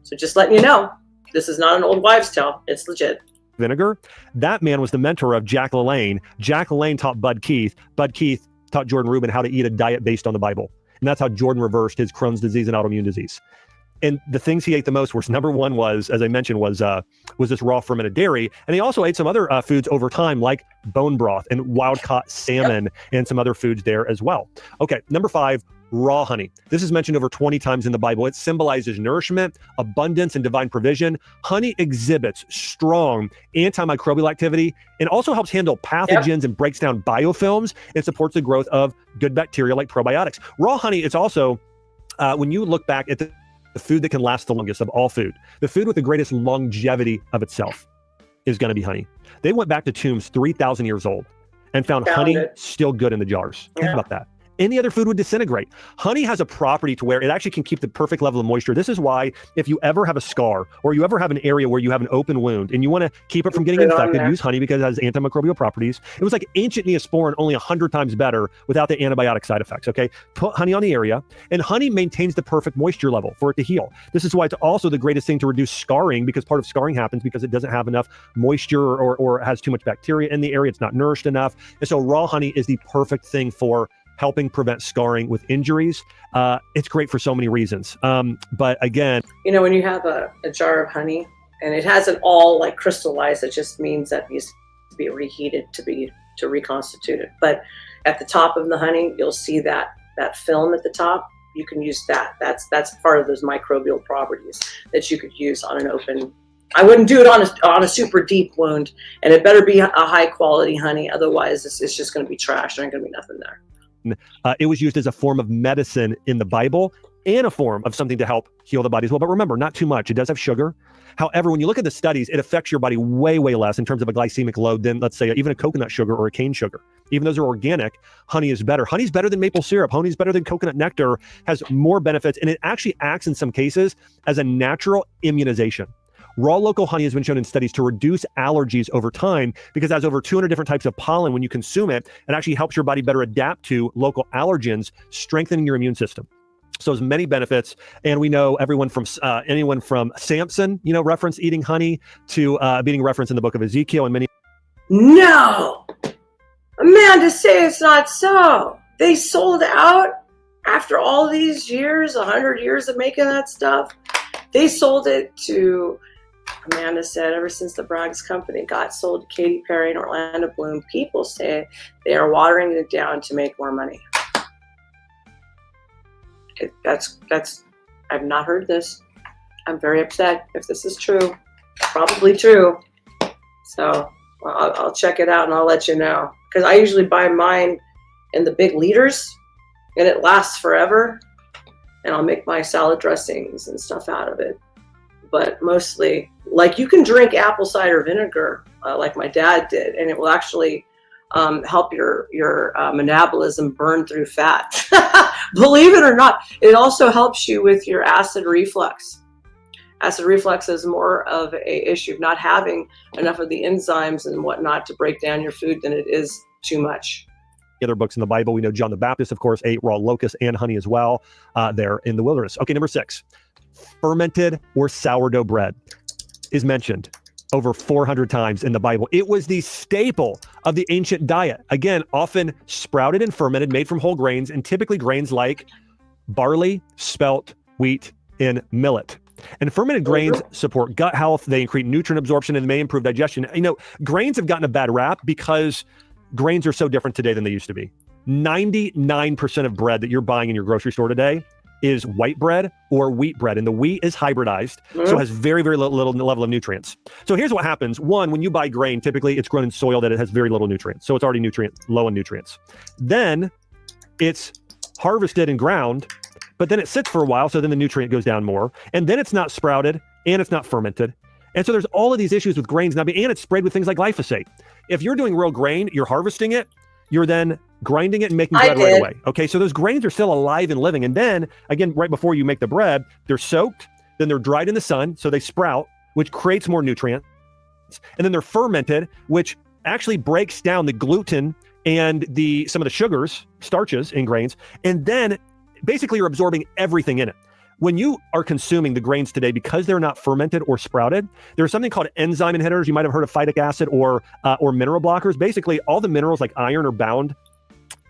So just letting you know, this is not an old wives' tale. It's legit. Vinegar. That man was the mentor of Jack LaLanne. Jack LaLanne taught Bud Keith. Bud Keith taught Jordan Rubin how to eat a diet based on the Bible. And that's how Jordan reversed his Crohn's disease and autoimmune disease. And the things he ate the most was, number one was, as I mentioned, was this raw fermented dairy. And he also ate some other foods over time, like bone broth and wild caught salmon and some other foods there as well. Okay, number 5, raw honey. This is mentioned over 20 times in the Bible. It symbolizes nourishment, abundance, and divine provision. Honey exhibits strong antimicrobial activity and also helps handle pathogens and breaks down biofilms and supports the growth of good bacteria like probiotics. Raw honey is also, when you look back at the food that can last the longest of all food, the food with the greatest longevity of itself is going to be honey. They went back to tombs 3,000 years old and found honey still good in the jars. Think about that. Any other food would disintegrate. Honey has a property to where it actually can keep the perfect level of moisture. This is why if you ever have a scar or you ever have an area where you have an open wound and you want to keep it from getting infected, use honey because it has antimicrobial properties. It was like ancient Neosporin, only 100 times better without the antibiotic side effects, okay? Put honey on the area, and honey maintains the perfect moisture level for it to heal. This is why it's also the greatest thing to reduce scarring, because part of scarring happens because it doesn't have enough moisture or has too much bacteria in the area. It's not nourished enough. And so raw honey is the perfect thing for helping prevent scarring with injuries. It's great for so many reasons. But again, when you have a jar of honey and it hasn't all like crystallized, it just means that it needs to be reheated to reconstitute it. But at the top of the honey, you'll see that film at the top. You can use that. That's part of those microbial properties that you could use on an open. I wouldn't do it on a super deep wound, and it better be a high quality honey. Otherwise, it's just going to be trash. There ain't going to be nothing there. It was used as a form of medicine in the Bible and a form of something to help heal the body as well. But remember, not too much. It does have sugar. However, when you look at the studies, it affects your body way, way less in terms of a glycemic load than, let's say, even a coconut sugar or a cane sugar. Even those are organic, honey is better. Honey's better than maple syrup. Honey's better than coconut nectar, has more benefits, and it actually acts in some cases as a natural immunization. Raw local honey has been shown in studies to reduce allergies over time because it has over 200 different types of pollen. When you consume it, it actually helps your body better adapt to local allergens, strengthening your immune system. So there's many benefits. And we know anyone from Samson, reference eating honey to being referenced in the book of Ezekiel and many. No, Amanda, say it's not so. They sold out after all these years, 100 years of making that stuff. They sold it to, Amanda said, ever since the Bragg's company got sold to Katy Perry and Orlando Bloom, people say they are watering it down to make more money. I've not heard this. I'm very upset if this is true. Probably true. So I'll check it out and I'll let you know. Because I usually buy mine in the big liters and it lasts forever. And I'll make my salad dressings and stuff out of it. But mostly, like, you can drink apple cider vinegar like my dad did, and it will actually help your metabolism burn through fat. Believe it or not, it also helps you with your acid reflux. Acid reflux is more of a issue of not having enough of the enzymes and whatnot to break down your food than it is too much. Other books in the Bible, we know John the Baptist, of course, ate raw locusts and honey as well there in the wilderness. Okay, number 6, fermented or sourdough bread is mentioned over 400 times in the Bible. It was the staple of the ancient diet. Again, often sprouted and fermented, made from whole grains, and typically grains like barley, spelt, wheat, and millet. And fermented grains support gut health. They increase nutrient absorption and may improve digestion. Grains have gotten a bad rap because grains are so different today than they used to be. 99% of bread that you're buying in your grocery store today is white bread or wheat bread. And the wheat is hybridized, so it has very, very little level of nutrients. So here's what happens. One, when you buy grain, typically it's grown in soil that it has very little nutrients. So it's already low in nutrients. Then it's harvested and ground, but then it sits for a while. So then the nutrient goes down more. And then it's not sprouted and it's not fermented. And so there's all of these issues with grains now, and it's sprayed with things like glyphosate. If you're doing real grain, you're harvesting it, you're then grinding it and making bread right away. Okay, so those grains are still alive and living. And then, again, right before you make the bread, they're soaked, then they're dried in the sun, so they sprout, which creates more nutrients. And then they're fermented, which actually breaks down the gluten and some of the sugars, starches in grains. And then basically you're absorbing everything in it. When you are consuming the grains today, because they're not fermented or sprouted, there's something called enzyme inhibitors. You might have heard of phytic acid or mineral blockers. Basically, all the minerals like iron are bound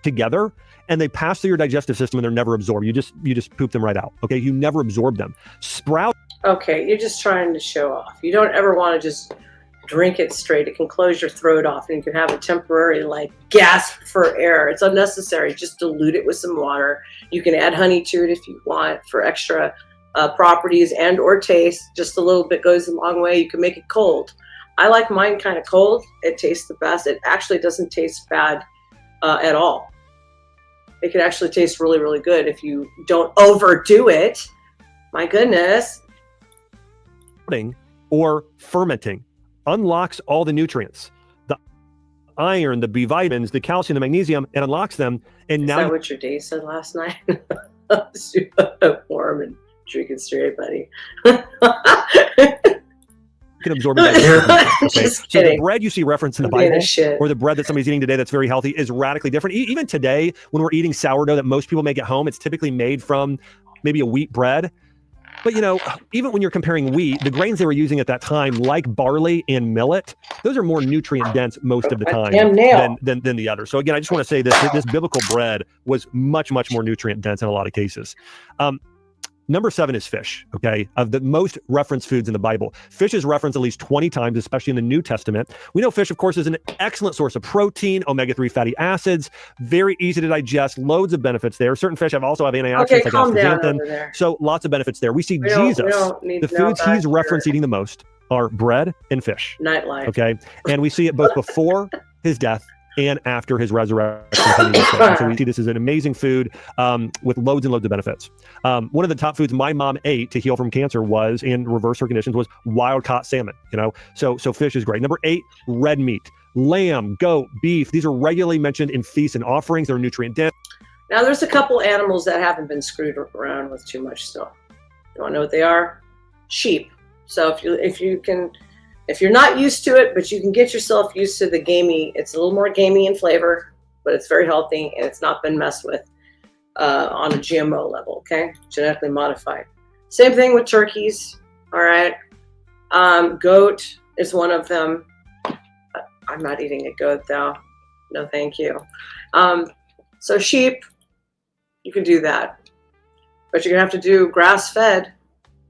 together, and they pass through your digestive system and they're never absorbed. You just poop them right out. Okay, you never absorb them. Sprout. Okay, you're just trying to show off. You don't ever want to just drink it straight. It can close your throat off and you can have a temporary like gasp for air. It's unnecessary. Just dilute it with some water. You can add honey to it if you want for extra properties and or taste. Just a little bit goes a long way. You can make it cold. I like mine kind of cold. It tastes the best. It actually doesn't taste bad at all. It can actually taste really, really good if you don't overdo it. My goodness. Or fermenting unlocks all the nutrients, the iron, the B vitamins, the calcium, the magnesium. It unlocks them. And now, is that what your day said last night? Warm and drinking straight, buddy. can absorb it. Okay? So kidding. the bread you see referenced in the Bible, or the bread that somebody's eating today that's very healthy, is radically different. Even today, when we're eating sourdough that most people make at home, it's typically made from maybe a wheat bread. But even when you're comparing wheat, the grains they were using at that time, like barley and millet, those are more nutrient dense most of the time than the others. So again, I just want to say this biblical bread was much, much more nutrient dense in a lot of cases. Number 7 is fish, okay? Of the most referenced foods in the Bible. Fish is referenced at least 20 times, especially in the New Testament. We know fish, of course, is an excellent source of protein, omega-3 fatty acids, very easy to digest, loads of benefits there. Certain fish also have antioxidants like astaxanthin. So lots of benefits there. We see Jesus, the foods he's referenced eating the most are bread and fish. Nightlife. Okay? And we see it both before his death and after his resurrection. So we see this as an amazing food with loads and loads of benefits. One of the top foods my mom ate to heal from cancer and reverse her conditions was wild-caught salmon. So fish is great. Number 8, red meat. Lamb, goat, beef. These are regularly mentioned in feasts and offerings. They're nutrient dense. Now, there's a couple animals that haven't been screwed around with too much still. You want to know what they are? Sheep. So if you're not used to it, but you can get yourself used to the gamey, it's a little more gamey in flavor, but it's very healthy and it's not been messed with on a GMO level, okay? Genetically modified. Same thing with turkeys, all right? Goat is one of them. I'm not eating a goat though. No, thank you. So sheep, you can do that, but you're gonna have to do grass-fed.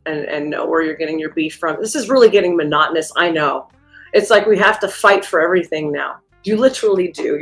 And know where you're getting your beef from. This is really getting monotonous. I know. It's like we have to fight for everything now. You literally do.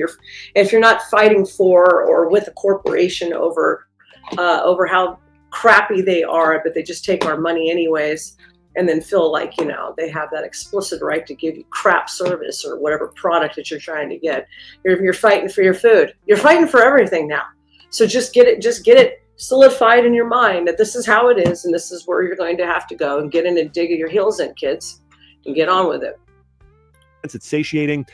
If you're not fighting for or with a corporation over how crappy they are, but they just take our money anyways, and then feel like they have that explicit right to give you crap service or whatever product that you're trying to get. You're fighting for your food. You're fighting for everything now. So just get it solidified in your mind that this is how it is and this is where you're going to have to go and get in and dig your heels in, kids, and get on with it. It's satiating.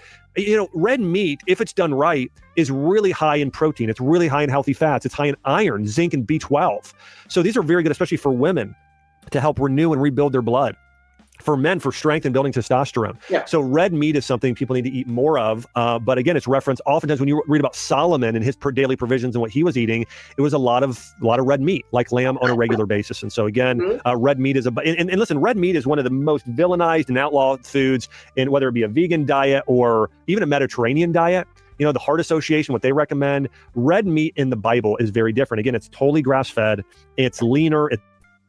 Red meat, if it's done right, is really high in protein. It's really high in healthy fats. It's high in iron, zinc, and B12. So these are very good, especially for women, to help renew and rebuild their blood. For men, for strength and building testosterone. Yeah. So red meat is something people need to eat more of. But again, it's referenced oftentimes when you read about Solomon and his daily provisions and what he was eating, it was a lot of red meat, like lamb on a regular basis. And so again, red meat is and listen, red meat is one of the most villainized and outlawed foods, in whether it be a vegan diet or even a Mediterranean diet. The Heart Association, what they recommend, red meat in the Bible is very different. Again, it's totally grass-fed. It's leaner. It's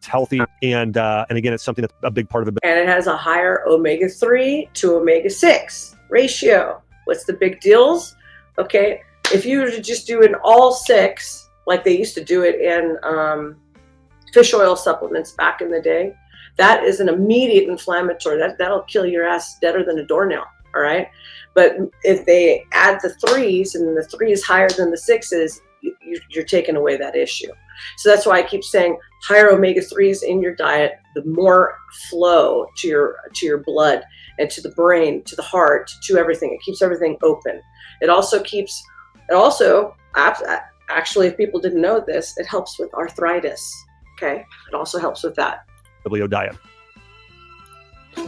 healthy, and again, it's something that's a big part of it. And it has a higher omega-3 to omega-6 ratio. What's the big deals? Okay, if you were to just do an all 6, like they used to do it in fish oil supplements back in the day, that is an immediate inflammatory. That'll kill your ass deader than a doornail. All right, but if they add the 3s and the 3 is higher than the 6s, you're taking away that issue. So that's why I keep saying higher omega-3s in your diet, the more flow to your blood and to the brain, to the heart, to everything. It keeps everything open. It also actually, if people didn't know this, it helps with arthritis. Okay, it also helps with that. Diet.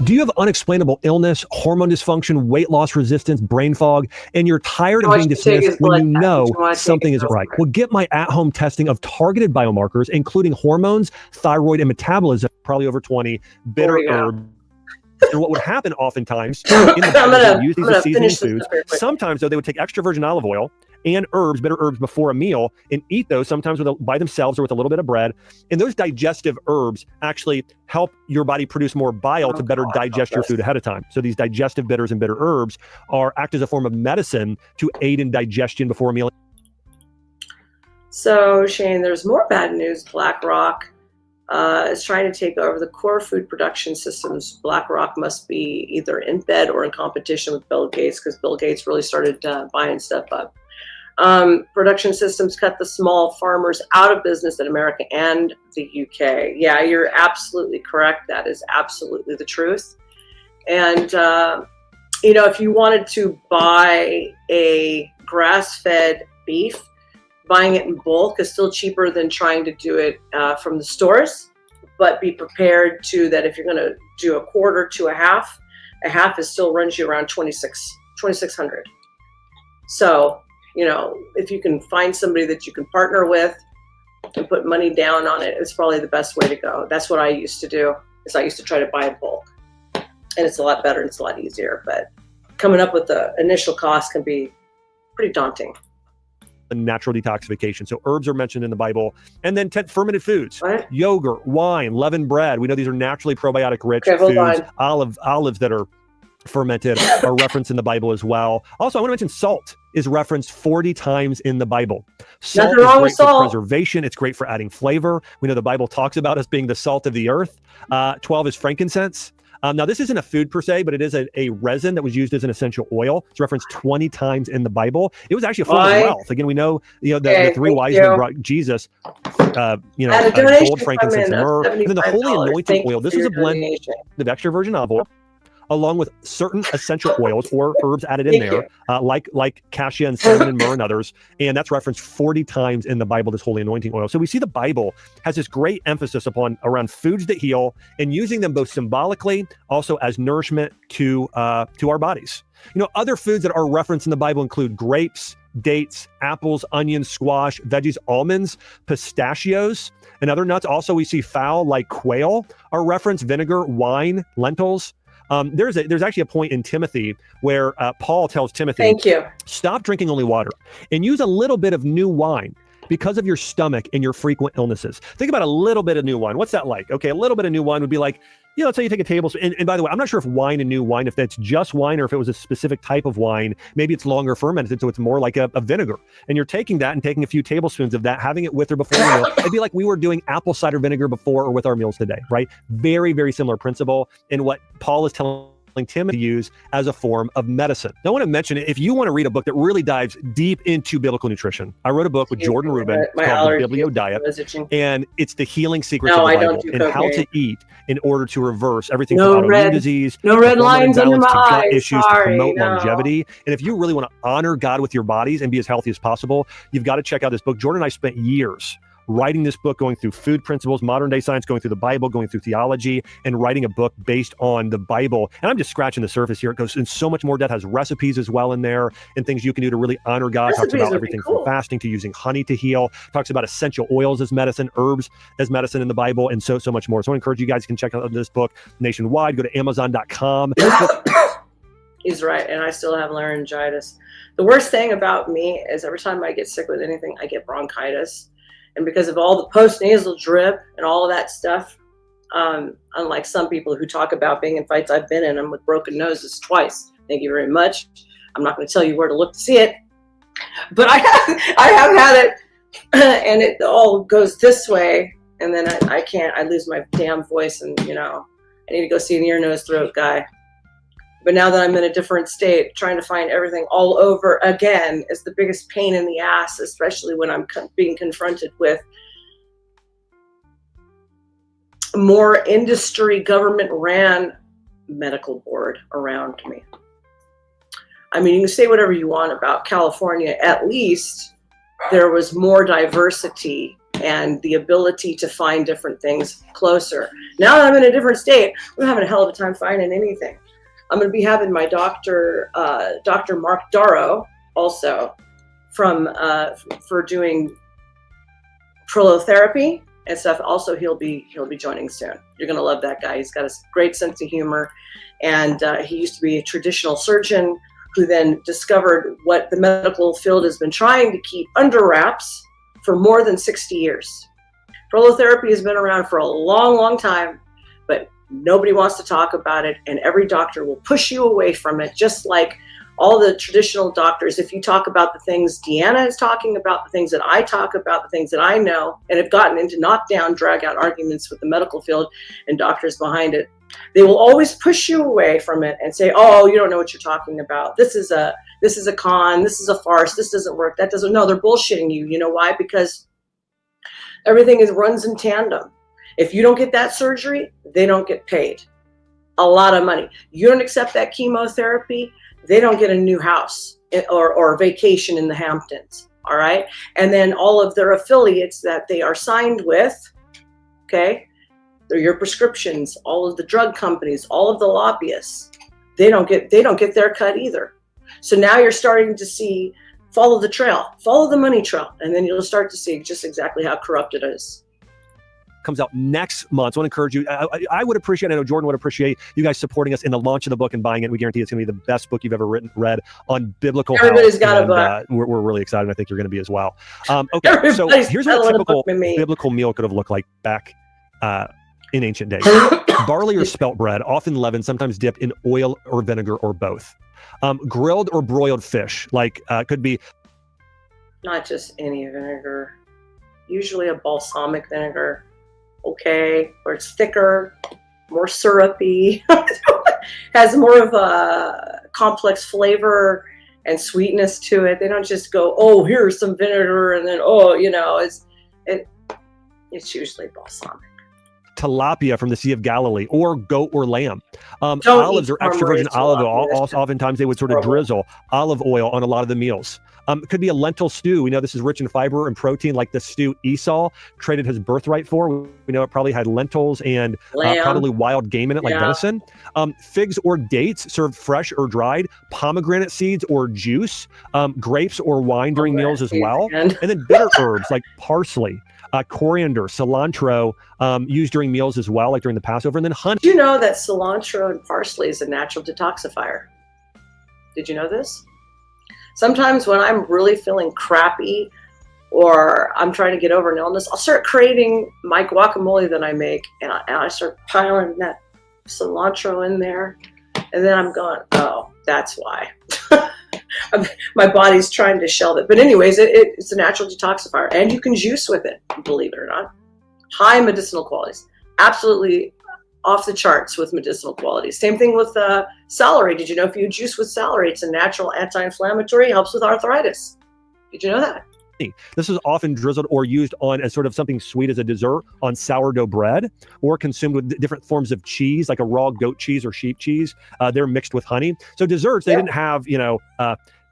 Do you have unexplainable illness, hormone dysfunction, weight loss resistance, brain fog, and you're tired of being dismissed when you know something isn't right? Well, get my at-home testing of targeted biomarkers, including hormones, thyroid, and metabolism, probably over 20, bitter herbs. And what would happen oftentimes in the use these as seasoning foods, sometimes though they would take extra virgin olive oil and herbs, bitter herbs before a meal, and eat those sometimes by themselves or with a little bit of bread. And those digestive herbs actually help your body produce more bile to better digest your food ahead of time. So these digestive bitters and bitter herbs act as a form of medicine to aid in digestion before a meal. So Shane, there's more bad news. BlackRock is trying to take over the core food production systems. BlackRock must be either in bed or in competition with Bill Gates, because Bill Gates really started buying stuff up. Production systems cut the small farmers out of business in America and the UK. Yeah, you're absolutely correct. That is absolutely the truth. And, if you wanted to buy a grass-fed beef, buying it in bulk is still cheaper than trying to do it from the stores, but be prepared to that if you're going to do a quarter to a half is still runs you around $2,600. So, if you can find somebody that you can partner with and put money down on it, it's probably the best way to go. That's what I used to do, is I used to try to buy in bulk. And it's a lot better and it's a lot easier, but coming up with the initial cost can be pretty daunting. Natural detoxification. So herbs are mentioned in the Bible. And then fermented foods, What? yogurt, wine, leavened bread. We know these are naturally probiotic rich Okay, hold foods. on. Olives that are fermented are referenced in the Bible as well. Also, I want to mention salt is referenced 40 times in the Bible. Salt Nothing wrong with is great for salt. preservation. It's great for adding flavor. We know the Bible talks about us being the salt of the earth. 12 is frankincense. Now, this isn't a food per se, but it is a resin that was used as an essential oil. It's referenced 20 times in the Bible. It was actually a form of wealth. Again, we know, the three wise men brought Jesus, gold, frankincense, and myrrh. And then the holy anointing oil. This is a blend of extra virgin olive oil, along with certain essential oils or herbs added in there, like cassia and cinnamon and myrrh and others. And that's referenced 40 times in the Bible, this holy anointing oil. So we see the Bible has this great emphasis around foods that heal and using them both symbolically, also as nourishment to our bodies. Other foods that are referenced in the Bible include grapes, dates, apples, onions, squash, veggies, almonds, pistachios, and other nuts. Also, we see fowl like quail are referenced, vinegar, wine, lentils. There's actually a point in Timothy where Paul tells Timothy, Thank you. Stop drinking only water and use a little bit of new wine because of your stomach and your frequent illnesses. Think about a little bit of new wine. What's that like? Okay, a little bit of new wine would be like, let's say you take a tablespoon. And by the way, I'm not sure if wine and new wine, if that's just wine or if it was a specific type of wine, maybe it's longer fermented, so it's more like a vinegar. And you're taking that and taking a few tablespoons of that, having it with or before your meal. It'd be like we were doing apple cider vinegar before or with our meals today, right? Very, very similar principle in what Paul is telling Timothy to use as a form of medicine. Now, I want to mention, if you want to read a book that really dives deep into biblical nutrition, I wrote a book with Jordan Rubin called The Biblio Diet, and it's the healing secrets of the Bible and how to eat in order to reverse everything from autoimmune disease, red lines under my gut eyes, issues, to promote longevity. And if you really want to honor God with your bodies and be as healthy as possible, you've got to check out this book. Jordan and I spent years writing this book, going through food principles, modern day science, going through the Bible, going through theology, and writing a book based on the Bible. And I'm just scratching the surface here. It goes in so much more depth, has recipes as well in there and things you can do to really honor God. Talks about everything from fasting to using honey to heal. Talks about essential oils as medicine, herbs as medicine in the Bible, and so much more. So I encourage you guys, you can check out this book nationwide. Go to Amazon.com. He's right, and I still have laryngitis. The worst thing about me is every time I get sick with anything, I get bronchitis. And because of all the post-nasal drip and all of that stuff, unlike some people who talk about being in fights, I've been in them with broken noses twice. Thank you very much. I'm not going to tell you where to look to see it, but I have had it, and it all goes this way, and then I lose my damn voice, and I need to go see an ear, nose, throat guy. But now that I'm in a different state, trying to find everything all over again is the biggest pain in the ass, especially when I'm being confronted with more industry, government-ran medical board around me. I mean, you can say whatever you want about California. At least there was more diversity and the ability to find different things closer. Now that I'm in a different state, I'm having a hell of a time finding anything. I'm going to be having my doctor, Dr. Mark Darrow, also for doing prolotherapy and stuff. Also, he'll be joining soon. You're going to love that guy. He's got a great sense of humor, and he used to be a traditional surgeon who then discovered what the medical field has been trying to keep under wraps for more than 60 years. Prolotherapy has been around for a long, long time, but nobody wants to talk about it, and every doctor will push you away from it, just like all the traditional doctors. If you talk about the things Deanna is talking about, the things that I talk about, the things that I know, and have gotten into knockdown, drag-out arguments with the medical field and doctors behind it, they will always push you away from it and say, oh, you don't know what you're talking about. This is a con, this is a farce, this doesn't work, that doesn't. No, they're bullshitting you. You know why? Because everything runs in tandem. If you don't get that surgery, they don't get paid a lot of money. You don't accept that chemotherapy, they don't get a new house or vacation in the Hamptons. All right. And then all of their affiliates that they are signed with, okay, they're your prescriptions, all of the drug companies, all of the lobbyists, they don't get their cut either. So now you're starting to see, follow the trail, follow the money trail, and then you'll start to see just exactly how corrupt it is. Comes out next month. So I want to encourage you. I would appreciate, I know Jordan would appreciate you guys supporting us in the launch of the book and buying it. We guarantee it's going to be the best book you've ever read on biblical health. Everybody's got a book. We're really excited. And I think you're going to be as well. Okay, so here's what a typical biblical meal could have looked like back in ancient days. Barley or spelt bread, often leavened, sometimes dipped in oil or vinegar or both. Grilled or broiled fish, like could be not just any vinegar, usually a balsamic vinegar. Okay, or it's thicker, more syrupy, has more of a complex flavor and sweetness to it. They don't just go, oh, here's some vinegar, and then, oh, you know, it's usually balsamic. Tilapia from the Sea of Galilee, or goat or lamb. Olives or extra virgin olive oil. Oftentimes they would sort of drizzle olive oil on a lot of the meals. It could be a lentil stew. We know this is rich in fiber and protein, like the stew Esau traded his birthright for. We know it probably had lentils and probably wild game in it, like venison. Figs or dates served fresh or dried. Pomegranate seeds or juice. Grapes or wine during meals as well. And then bitter herbs like parsley, coriander, cilantro, used during meals as well, like during the Passover. And then honey. Did you know that cilantro and parsley is a natural detoxifier? Did you know this? Sometimes when I'm really feeling crappy or I'm trying to get over an illness, I'll start creating my guacamole that I make, and I start piling that cilantro in there, and then I'm going, oh, that's why. My body's trying to shelve it. But anyways, it's a natural detoxifier, and you can juice with it, believe it or not. High medicinal qualities. Absolutely off the charts with medicinal qualities. Same thing with celery. Did you know if you juice with celery, it's a natural anti-inflammatory, helps with arthritis? Did you know that? This is often drizzled or used on as sort of something sweet as a dessert on sourdough bread, or consumed with different forms of cheese, like a raw goat cheese or sheep cheese. They're mixed with honey. So desserts, they didn't have,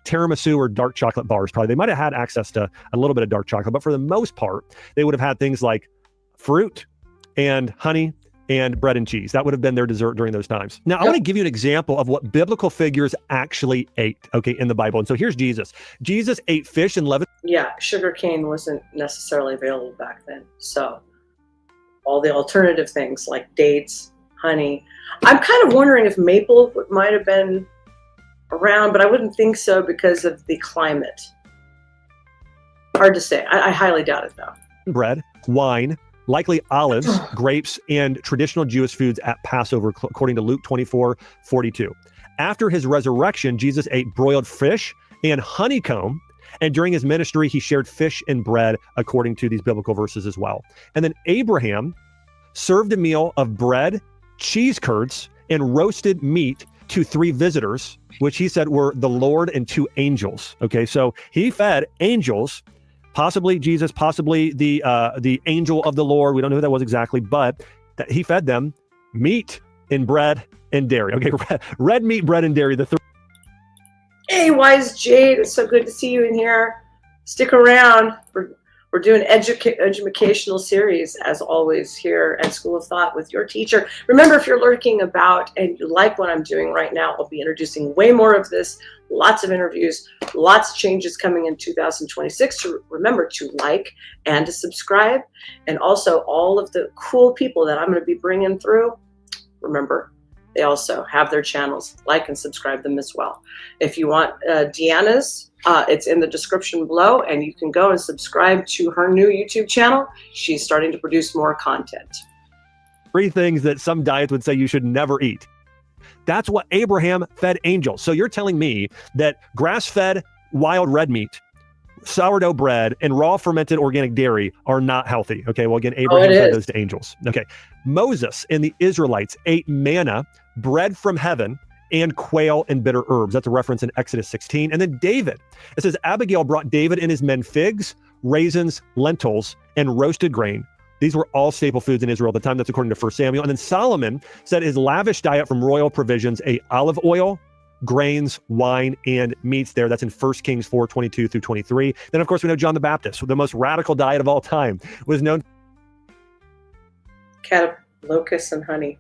tiramisu or dark chocolate bars. Probably they might have had access to a little bit of dark chocolate, but for the most part, they would have had things like fruit and honey and bread and cheese. That would have been their dessert during those times. Now, I want to give you an example of what biblical figures actually ate, in the Bible. And so here's Jesus. Jesus ate fish and leavened. Yeah, sugar cane wasn't necessarily available back then. So all the alternative things like dates, honey. I'm kind of wondering if maple might have been around, but I wouldn't think so because of the climate. Hard to say. I highly doubt it, though. Bread, wine, likely olives, grapes, and traditional Jewish foods at Passover, according to Luke 24:42. After his resurrection, Jesus ate broiled fish and honeycomb, and during his ministry, he shared fish and bread, according to these biblical verses as well. And then Abraham served a meal of bread, cheese curds, and roasted meat to 3 visitors, which he said were the Lord and 2 angels. Okay, so he fed angels, possibly Jesus, possibly the angel of the Lord. We don't know who that was exactly, but that he fed them meat and bread and dairy. Okay, red meat, bread, and dairy. Hey, Wise Jade, it's so good to see you in here. Stick around. We're doing educational series, as always, here at School of Thought with your teacher. Remember, if you're lurking about and you like what I'm doing right now, I'll be introducing way more of this, lots of interviews, lots of changes coming in 2026. So remember to like and to subscribe. And also all of the cool people that I'm going to be bringing through. Remember, They also have their channels. Like and subscribe them as well. If you want Deanna's, it's in the description below, and you can go and subscribe to her new YouTube channel. She's starting to produce more content. 3 things that some diets would say you should never eat. That's what Abraham fed angels. So you're telling me that grass-fed wild red meat, sourdough bread, and raw fermented organic dairy are not healthy. Okay, well, again, Abraham fed those to angels. Okay, Moses and the Israelites ate manna, bread from heaven, and quail and bitter herbs. That's a reference in Exodus 16. And then David, it says Abigail brought David and his men figs, raisins, lentils, and roasted grain. These were all staple foods in Israel at the time. That's according to 1 Samuel. And then Solomon said his lavish diet from royal provisions ate olive oil, grains, wine, and meats there. That's in 1 Kings 4:22 through 23. Then, of course, we know John the Baptist, the most radical diet of all time, was known. Locusts and honey.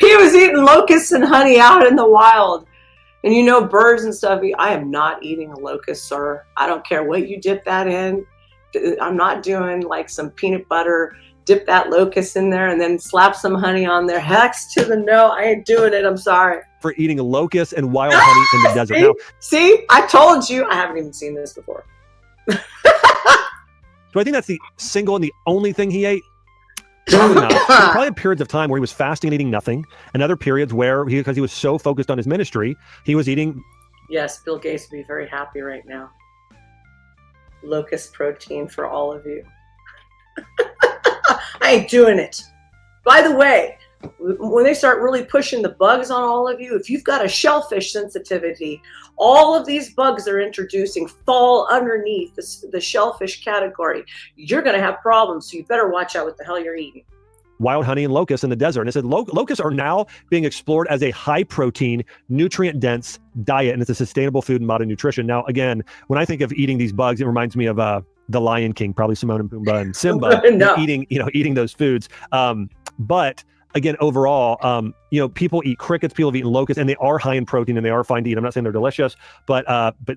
He was eating locusts and honey out in the wild. And you know, birds and stuff, I am not eating a locust, sir. I don't care what you dip that in. I'm not doing like some peanut butter, dip that locust in there and then slap some honey on there. Hex to the no, I ain't doing it. I'm sorry. For eating locusts and wild honey in the desert. Now, see, I told you. I haven't even seen this before. So I think that's the single and the only thing he ate. Probably not. There probably had periods of time where he was fasting and eating nothing, and other periods where, because he was so focused on his ministry, he was eating. Yes, Bill Gates would be very happy right now. Locust protein for all of you. I ain't doing it. By the way, when they start really pushing the bugs on all of you, if you've got a shellfish sensitivity, all of these bugs they're introducing fall underneath the shellfish category. You're going to have problems, so you better watch out what the hell you're eating. Wild honey and locusts in the desert. And it said locusts are now being explored as a high-protein, nutrient-dense diet, and it's a sustainable food in modern nutrition. Now, again, when I think of eating these bugs, it reminds me of the Lion King, probably Timon and Pumbaa and Simba, No. eating those foods. But again, overall, people eat crickets, people have eaten locusts, and they are high in protein and they are fine to eat. I'm not saying they're delicious, but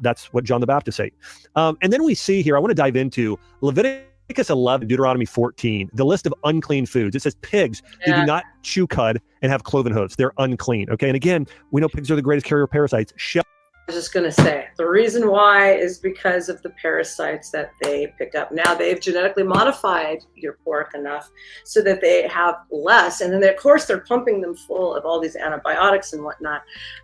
that's what John the Baptist ate. And then we see here, I want to dive into Leviticus 11, Deuteronomy 14, the list of unclean foods. It says pigs who do not chew cud and have cloven hooves. They're unclean. Okay. And again, we know pigs are the greatest carrier of parasites. I was just going to say, the reason why is because of the parasites that they pick up. Now they've genetically modified your pork enough so that they have less. And then of course they're pumping them full of all these antibiotics and whatnot.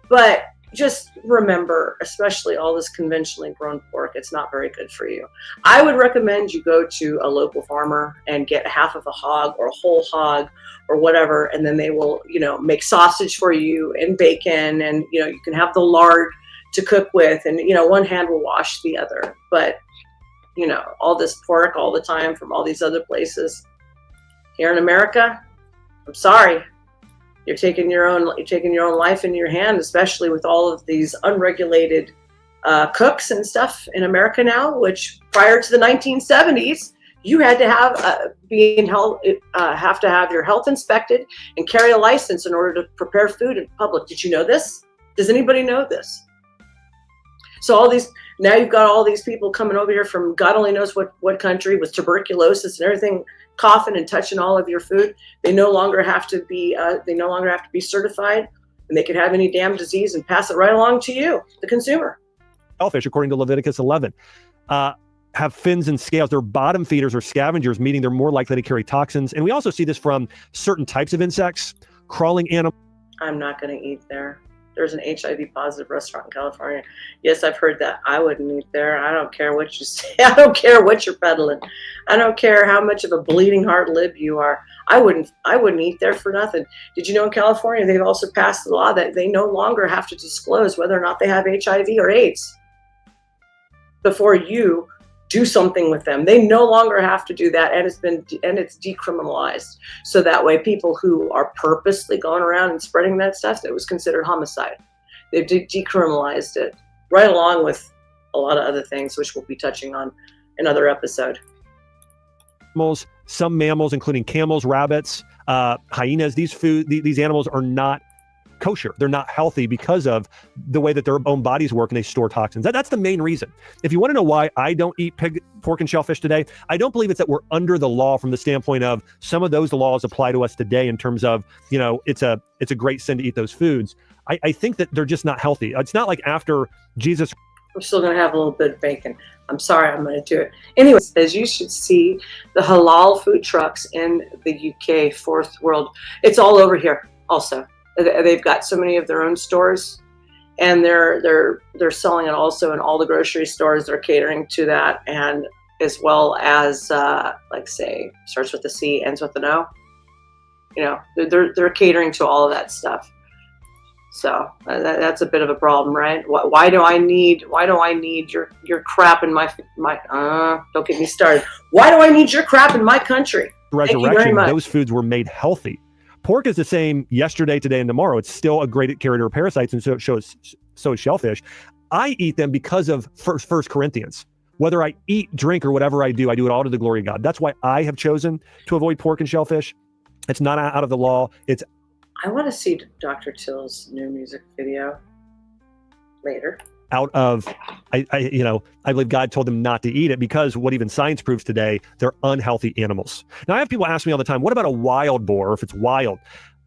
But just remember, especially all this conventionally grown pork, it's not very good for you. I would recommend you go to a local farmer and get half of a hog or a whole hog or whatever. And then they will, make sausage for you and bacon, and, you can have the lard to cook with, and one hand will wash the other. But all this pork all the time from all these other places here in America, I'm sorry, you're taking your own life into your hand, especially with all of these unregulated cooks and stuff in America now, which prior to the 1970s you had to have have to have your health inspected and carry a license in order to prepare food in public. Did you know this? Does anybody know this? So now you've got all these people coming over here from God only knows what country with tuberculosis and everything, coughing and touching all of your food. They no longer have to be certified, and they can have any damn disease and pass it right along to you, the consumer. Shellfish, according to Leviticus 11, have fins and scales. They're bottom feeders or scavengers, meaning they're more likely to carry toxins. And we also see this from certain types of insects, crawling animals. I'm not going to eat there. There's an HIV positive restaurant in California. Yes, I've heard that. I wouldn't eat there. I don't care what you say. I don't care what you're peddling. I don't care how much of a bleeding heart lib you are. I wouldn't eat there for nothing. Did you know in California they've also passed the law that they no longer have to disclose whether or not they have HIV or AIDS before you do something with them. They no longer have to do that, and it's decriminalized. So that way people who are purposely going around and spreading that stuff, that was considered homicide. They've decriminalized it, right along with a lot of other things, which we'll be touching on in another episode. Some mammals, including camels, rabbits, hyenas, these animals are not kosher. They're not healthy because of the way that their own bodies work and they store toxins. That's the main reason. If you want to know why I don't eat pork and shellfish today, I don't believe it's that we're under the law from the standpoint of some of those laws apply to us today in terms of, it's a great sin to eat those foods. I think that they're just not healthy. It's not like after Jesus. I'm still going to have a little bit of bacon. I'm sorry, I'm going to do it. Anyways, as you should see, the halal food trucks in the UK, fourth world, it's all over here also. They've got so many of their own stores, and they're selling it also in all the grocery stores. They're catering to that, and as well as like say starts with a C, ends with an O. They're catering to all of that stuff. So that's a bit of a problem, right? Why do I need your crap in my don't get me started. Why do I need your crap in my country? Resurrection, those foods were made healthy. Pork is the same yesterday, today, and tomorrow. It's still a great carrier of parasites, and so is shellfish. I eat them because of First Corinthians. Whether I eat, drink, or whatever I do it all to the glory of God. That's why I have chosen to avoid pork and shellfish. It's not out of the law. I want to see Dr. Till's new music video later. Out of, I believe God told them not to eat it because what even science proves today, they're unhealthy animals. Now, I have people ask me all the time, what about a wild boar if it's wild?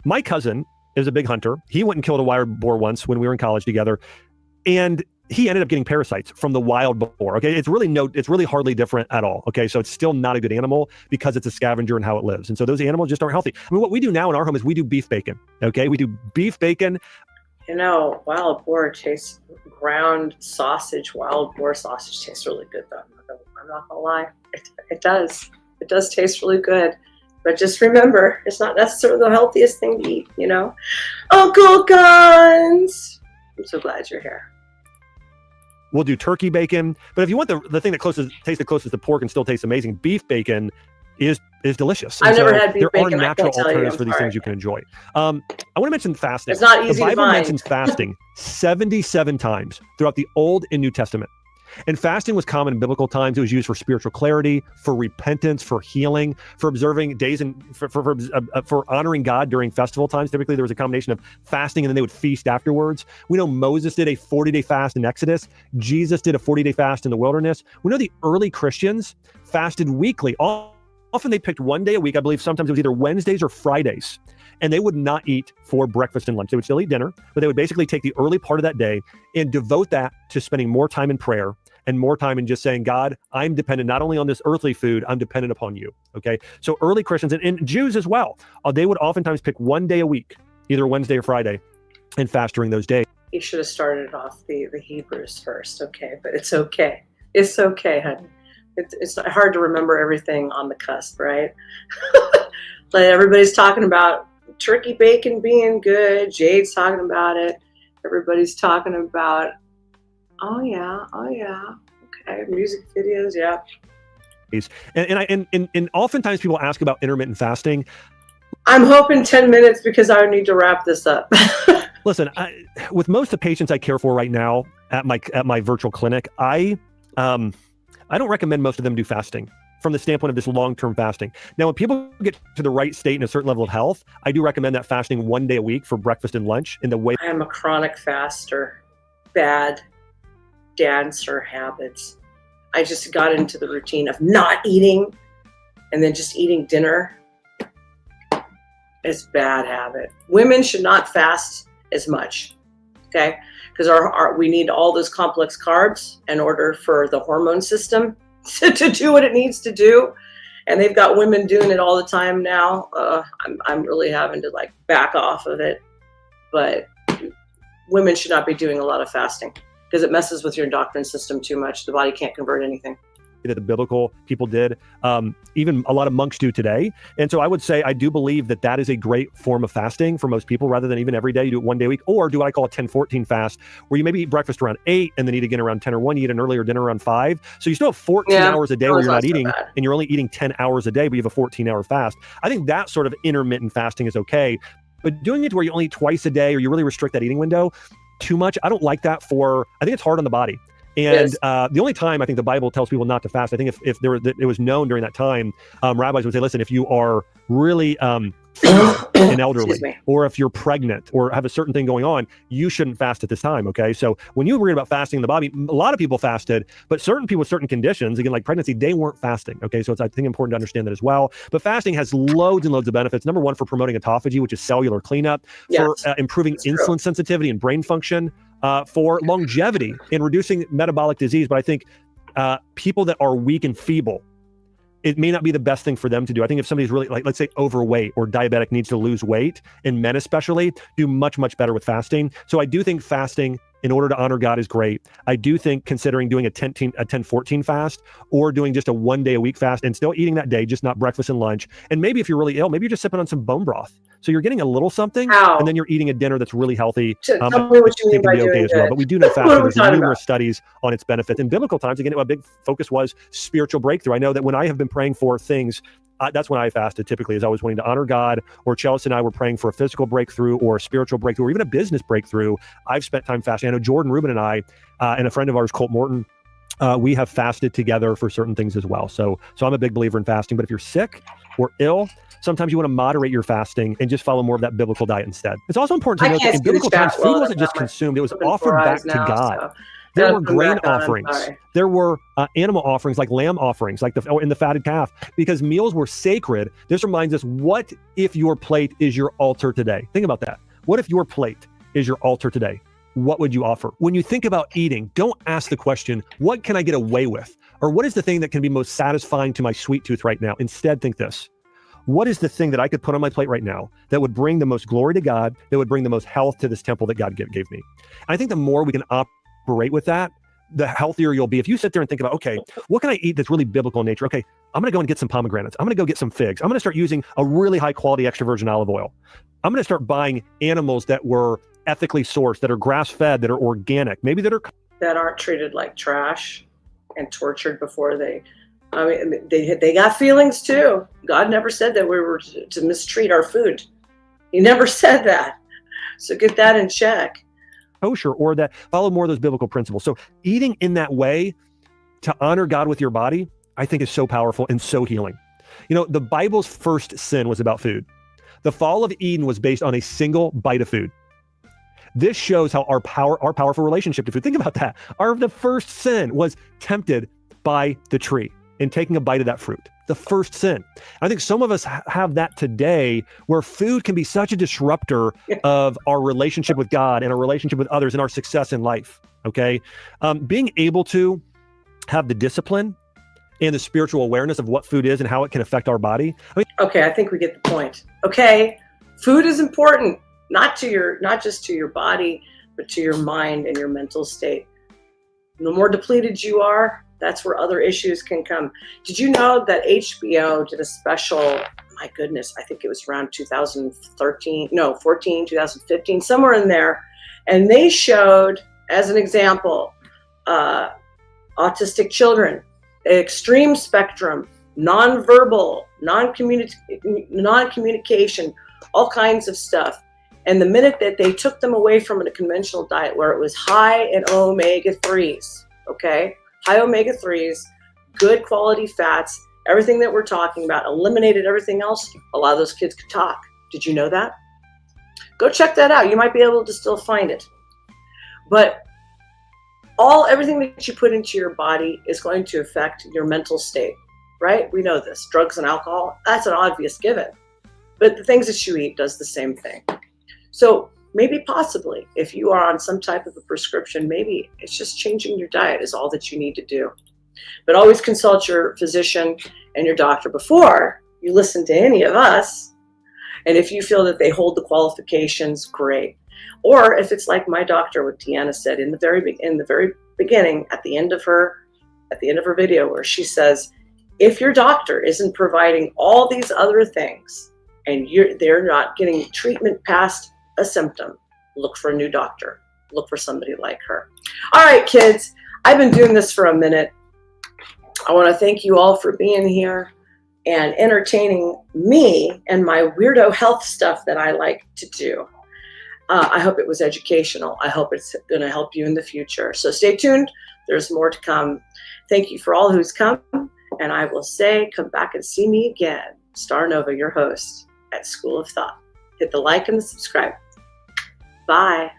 My cousin is a big hunter. He went and killed a wild boar once when we were in college together, and he ended up getting parasites from the wild boar. Okay, it's really hardly different at all. Okay, so it's still not a good animal because it's a scavenger and how it lives. And so those animals just aren't healthy. I mean, what we do now in our home is we do beef bacon. Okay, we do beef bacon. Wild boar tastes ground sausage. Wild boar sausage tastes really good though. I'm not gonna lie, it does. It does taste really good. But just remember, it's not necessarily the healthiest thing to eat. Uncle Guns. I'm so glad you're here. We'll do turkey bacon, but if you want the thing that tastes the closest to pork and still tastes amazing, beef bacon is delicious. I've never had beef bacon. There are natural alternatives for these things you can enjoy. I want to mention fasting. It's not easy The Bible to find. mentions fasting 77 times throughout the Old and New Testament. And fasting was common in biblical times. It was used for spiritual clarity, for repentance, for healing, for observing days and for honoring God during festival times. Typically, there was a combination of fasting and then they would feast afterwards. We know Moses did a 40-day fast in Exodus. Jesus did a 40-day fast in the wilderness. We know the early Christians fasted weekly. Often they picked one day a week. I believe sometimes it was either Wednesdays or Fridays. And they would not eat for breakfast and lunch. They would still eat dinner, but they would basically take the early part of that day and devote that to spending more time in prayer and more time in just saying, God, I'm dependent not only on this earthly food, I'm dependent upon you. Okay. So early Christians and Jews as well, they would oftentimes pick one day a week, either Wednesday or Friday, and fast during those days. You should have started off the Hebrews first. Okay. But it's okay. It's okay, honey. It's not hard to remember everything on the cusp, right? Like everybody's talking about turkey bacon being good. Jade's talking about it. Everybody's talking about, oh yeah. Okay, music videos, yeah. And oftentimes people ask about intermittent fasting. I'm hoping 10 minutes because I need to wrap this up. Listen, with most of the patients I care for right now at my virtual clinic, I don't recommend most of them do fasting from the standpoint of this long-term fasting. Now, when people get to the right state and a certain level of health, I do recommend that fasting one day a week for breakfast and lunch in the way. I am a chronic faster, bad dancer habits. I just got into the routine of not eating and then just eating dinner. It's a bad habit. Women should not fast as much, okay? Because we need all those complex carbs in order for the hormone system to do what it needs to do. And they've got women doing it all the time now. I'm really having to back off of it. But women should not be doing a lot of fasting because it messes with your endocrine system too much. The body can't convert anything. That the biblical people did, even a lot of monks do today. And so I would say I do believe that is a great form of fasting for most people, rather than even every day. You do it one day a week, or do what I call a 10-14 fast, where you maybe eat breakfast around 8 and then eat again around 10 or 1. You eat an earlier dinner around 5. So you still have 14 hours a day where you're not eating, and you're only eating 10 hours a day, but you have a 14-hour fast. I think that sort of intermittent fasting is okay. But doing it to where you only eat twice a day, or you really restrict that eating window too much, I don't like that. I think it's hard on the body. And the only time I think the Bible tells people not to fast, I think if it was known during that time, rabbis would say, listen, if you are really an elderly, Excuse me. or if you're pregnant or have a certain thing going on, you shouldn't fast at this time. Okay. So when you read about fasting in the body, a lot of people fasted, but certain people with certain conditions, again, like pregnancy, they weren't fasting. Okay. So it's, I think, important to understand that as well. But fasting has loads and loads of benefits. Number one, for promoting autophagy, which is cellular cleanup, for improving insulin sensitivity and brain function, for longevity and reducing metabolic disease. But I think people that are weak and feeble, it may not be the best thing for them to do. I think if somebody's really, like, let's say overweight or diabetic, needs to lose weight, and men especially, do much, much better with fasting. So I do think fasting in order to honor God is great. I do think considering doing a 10-14 fast, or doing just a 1 day a week fast and still eating that day, just not breakfast and lunch. And maybe if you're really ill, maybe you're just sipping on some bone broth. So you're getting a little something, and then you're eating a dinner that's really healthy. Tell me what you mean by doing as well. But we do know fasting. There's numerous studies on its benefits. In biblical times, again, a big focus was spiritual breakthrough. I know that when I have been praying for things, that's when I fasted typically, is I was wanting to honor God, or Chelsea and I were praying for a physical breakthrough or a spiritual breakthrough or even a business breakthrough. I've spent time fasting. I know Jordan Rubin and I, and a friend of ours, Colt Morton, we have fasted together for certain things as well. So I'm a big believer in fasting. But if you're sick or ill, sometimes you want to moderate your fasting and just follow more of that biblical diet instead. It's also important to note that in biblical times, food wasn't just consumed, it was offered back to God. So there were grain offerings. There were animal offerings, like lamb offerings, like in the fatted calf, because meals were sacred. This reminds us, what if your plate is your altar today? Think about that. What if your plate is your altar today? What would you offer? When you think about eating, don't ask the question, what can I get away with? Or what is the thing that can be most satisfying to my sweet tooth right now? Instead, think this. What is the thing that I could put on my plate right now that would bring the most glory to God, that would bring the most health to this temple that God gave me? I think the more we can operate with that, the healthier you'll be. If you sit there and think about, okay, what can I eat that's really biblical in nature? Okay, I'm going to go and get some pomegranates. I'm going to go get some figs. I'm going to start using a really high quality extra virgin olive oil. I'm going to start buying animals that were ethically sourced, that are grass-fed, that are organic, maybe that aren't treated like trash and tortured before they got feelings too. God never said that we were to mistreat our food. He never said that. So get that in check. Kosher, or that follow more of those biblical principles. So eating in that way to honor God with your body, I think is so powerful and so healing. You know, the Bible's first sin was about food. The fall of Eden was based on a single bite of food. This shows how our powerful relationship to food. Think about that. The first sin was tempted by the tree and taking a bite of that fruit. The first sin. I think some of us have that today, where food can be such a disruptor of our relationship with God and our relationship with others and our success in life. Okay. Being able to have the discipline and the spiritual awareness of what food is and how it can affect our body. Okay, I think we get the point. Okay, food is important, not just to your body, but to your mind and your mental state. The more depleted you are, that's where other issues can come. Did you know that HBO did a special, my goodness, I think it was around 2015, somewhere in there. And they showed, as an example, autistic children, extreme spectrum, nonverbal, non-communication, all kinds of stuff. And the minute that they took them away from a conventional diet where it was high in omega-3s, okay? High omega-3s, good quality fats, everything that we're talking about, eliminated everything else, a lot of those kids could talk. Did you know that? Go check that out. You might be able to still find it. But everything that you put into your body is going to affect your mental state, right? We know this. Drugs and alcohol, that's an obvious given. But the things that you eat does the same thing. So maybe possibly, if you are on some type of a prescription, maybe it's just changing your diet is all that you need to do. But always consult your physician and your doctor before you listen to any of us. And if you feel that they hold the qualifications, great. Or if it's like my doctor, what Deanna said in the very beginning, at the end of her video, where she says, if your doctor isn't providing all these other things and they're not getting treatment past a symptom, look for a new doctor. Look for somebody like her. All right, kids, I've been doing this for a minute. I want to thank you all for being here and entertaining me and my weirdo health stuff that I like to do. I hope it was educational. I hope it's going to help you in the future. So stay tuned. There's more to come. Thank you for all who's come. And I will say, come back and see me again. Star Nova, your host. at School of Thought. Hit the like and the subscribe. Bye.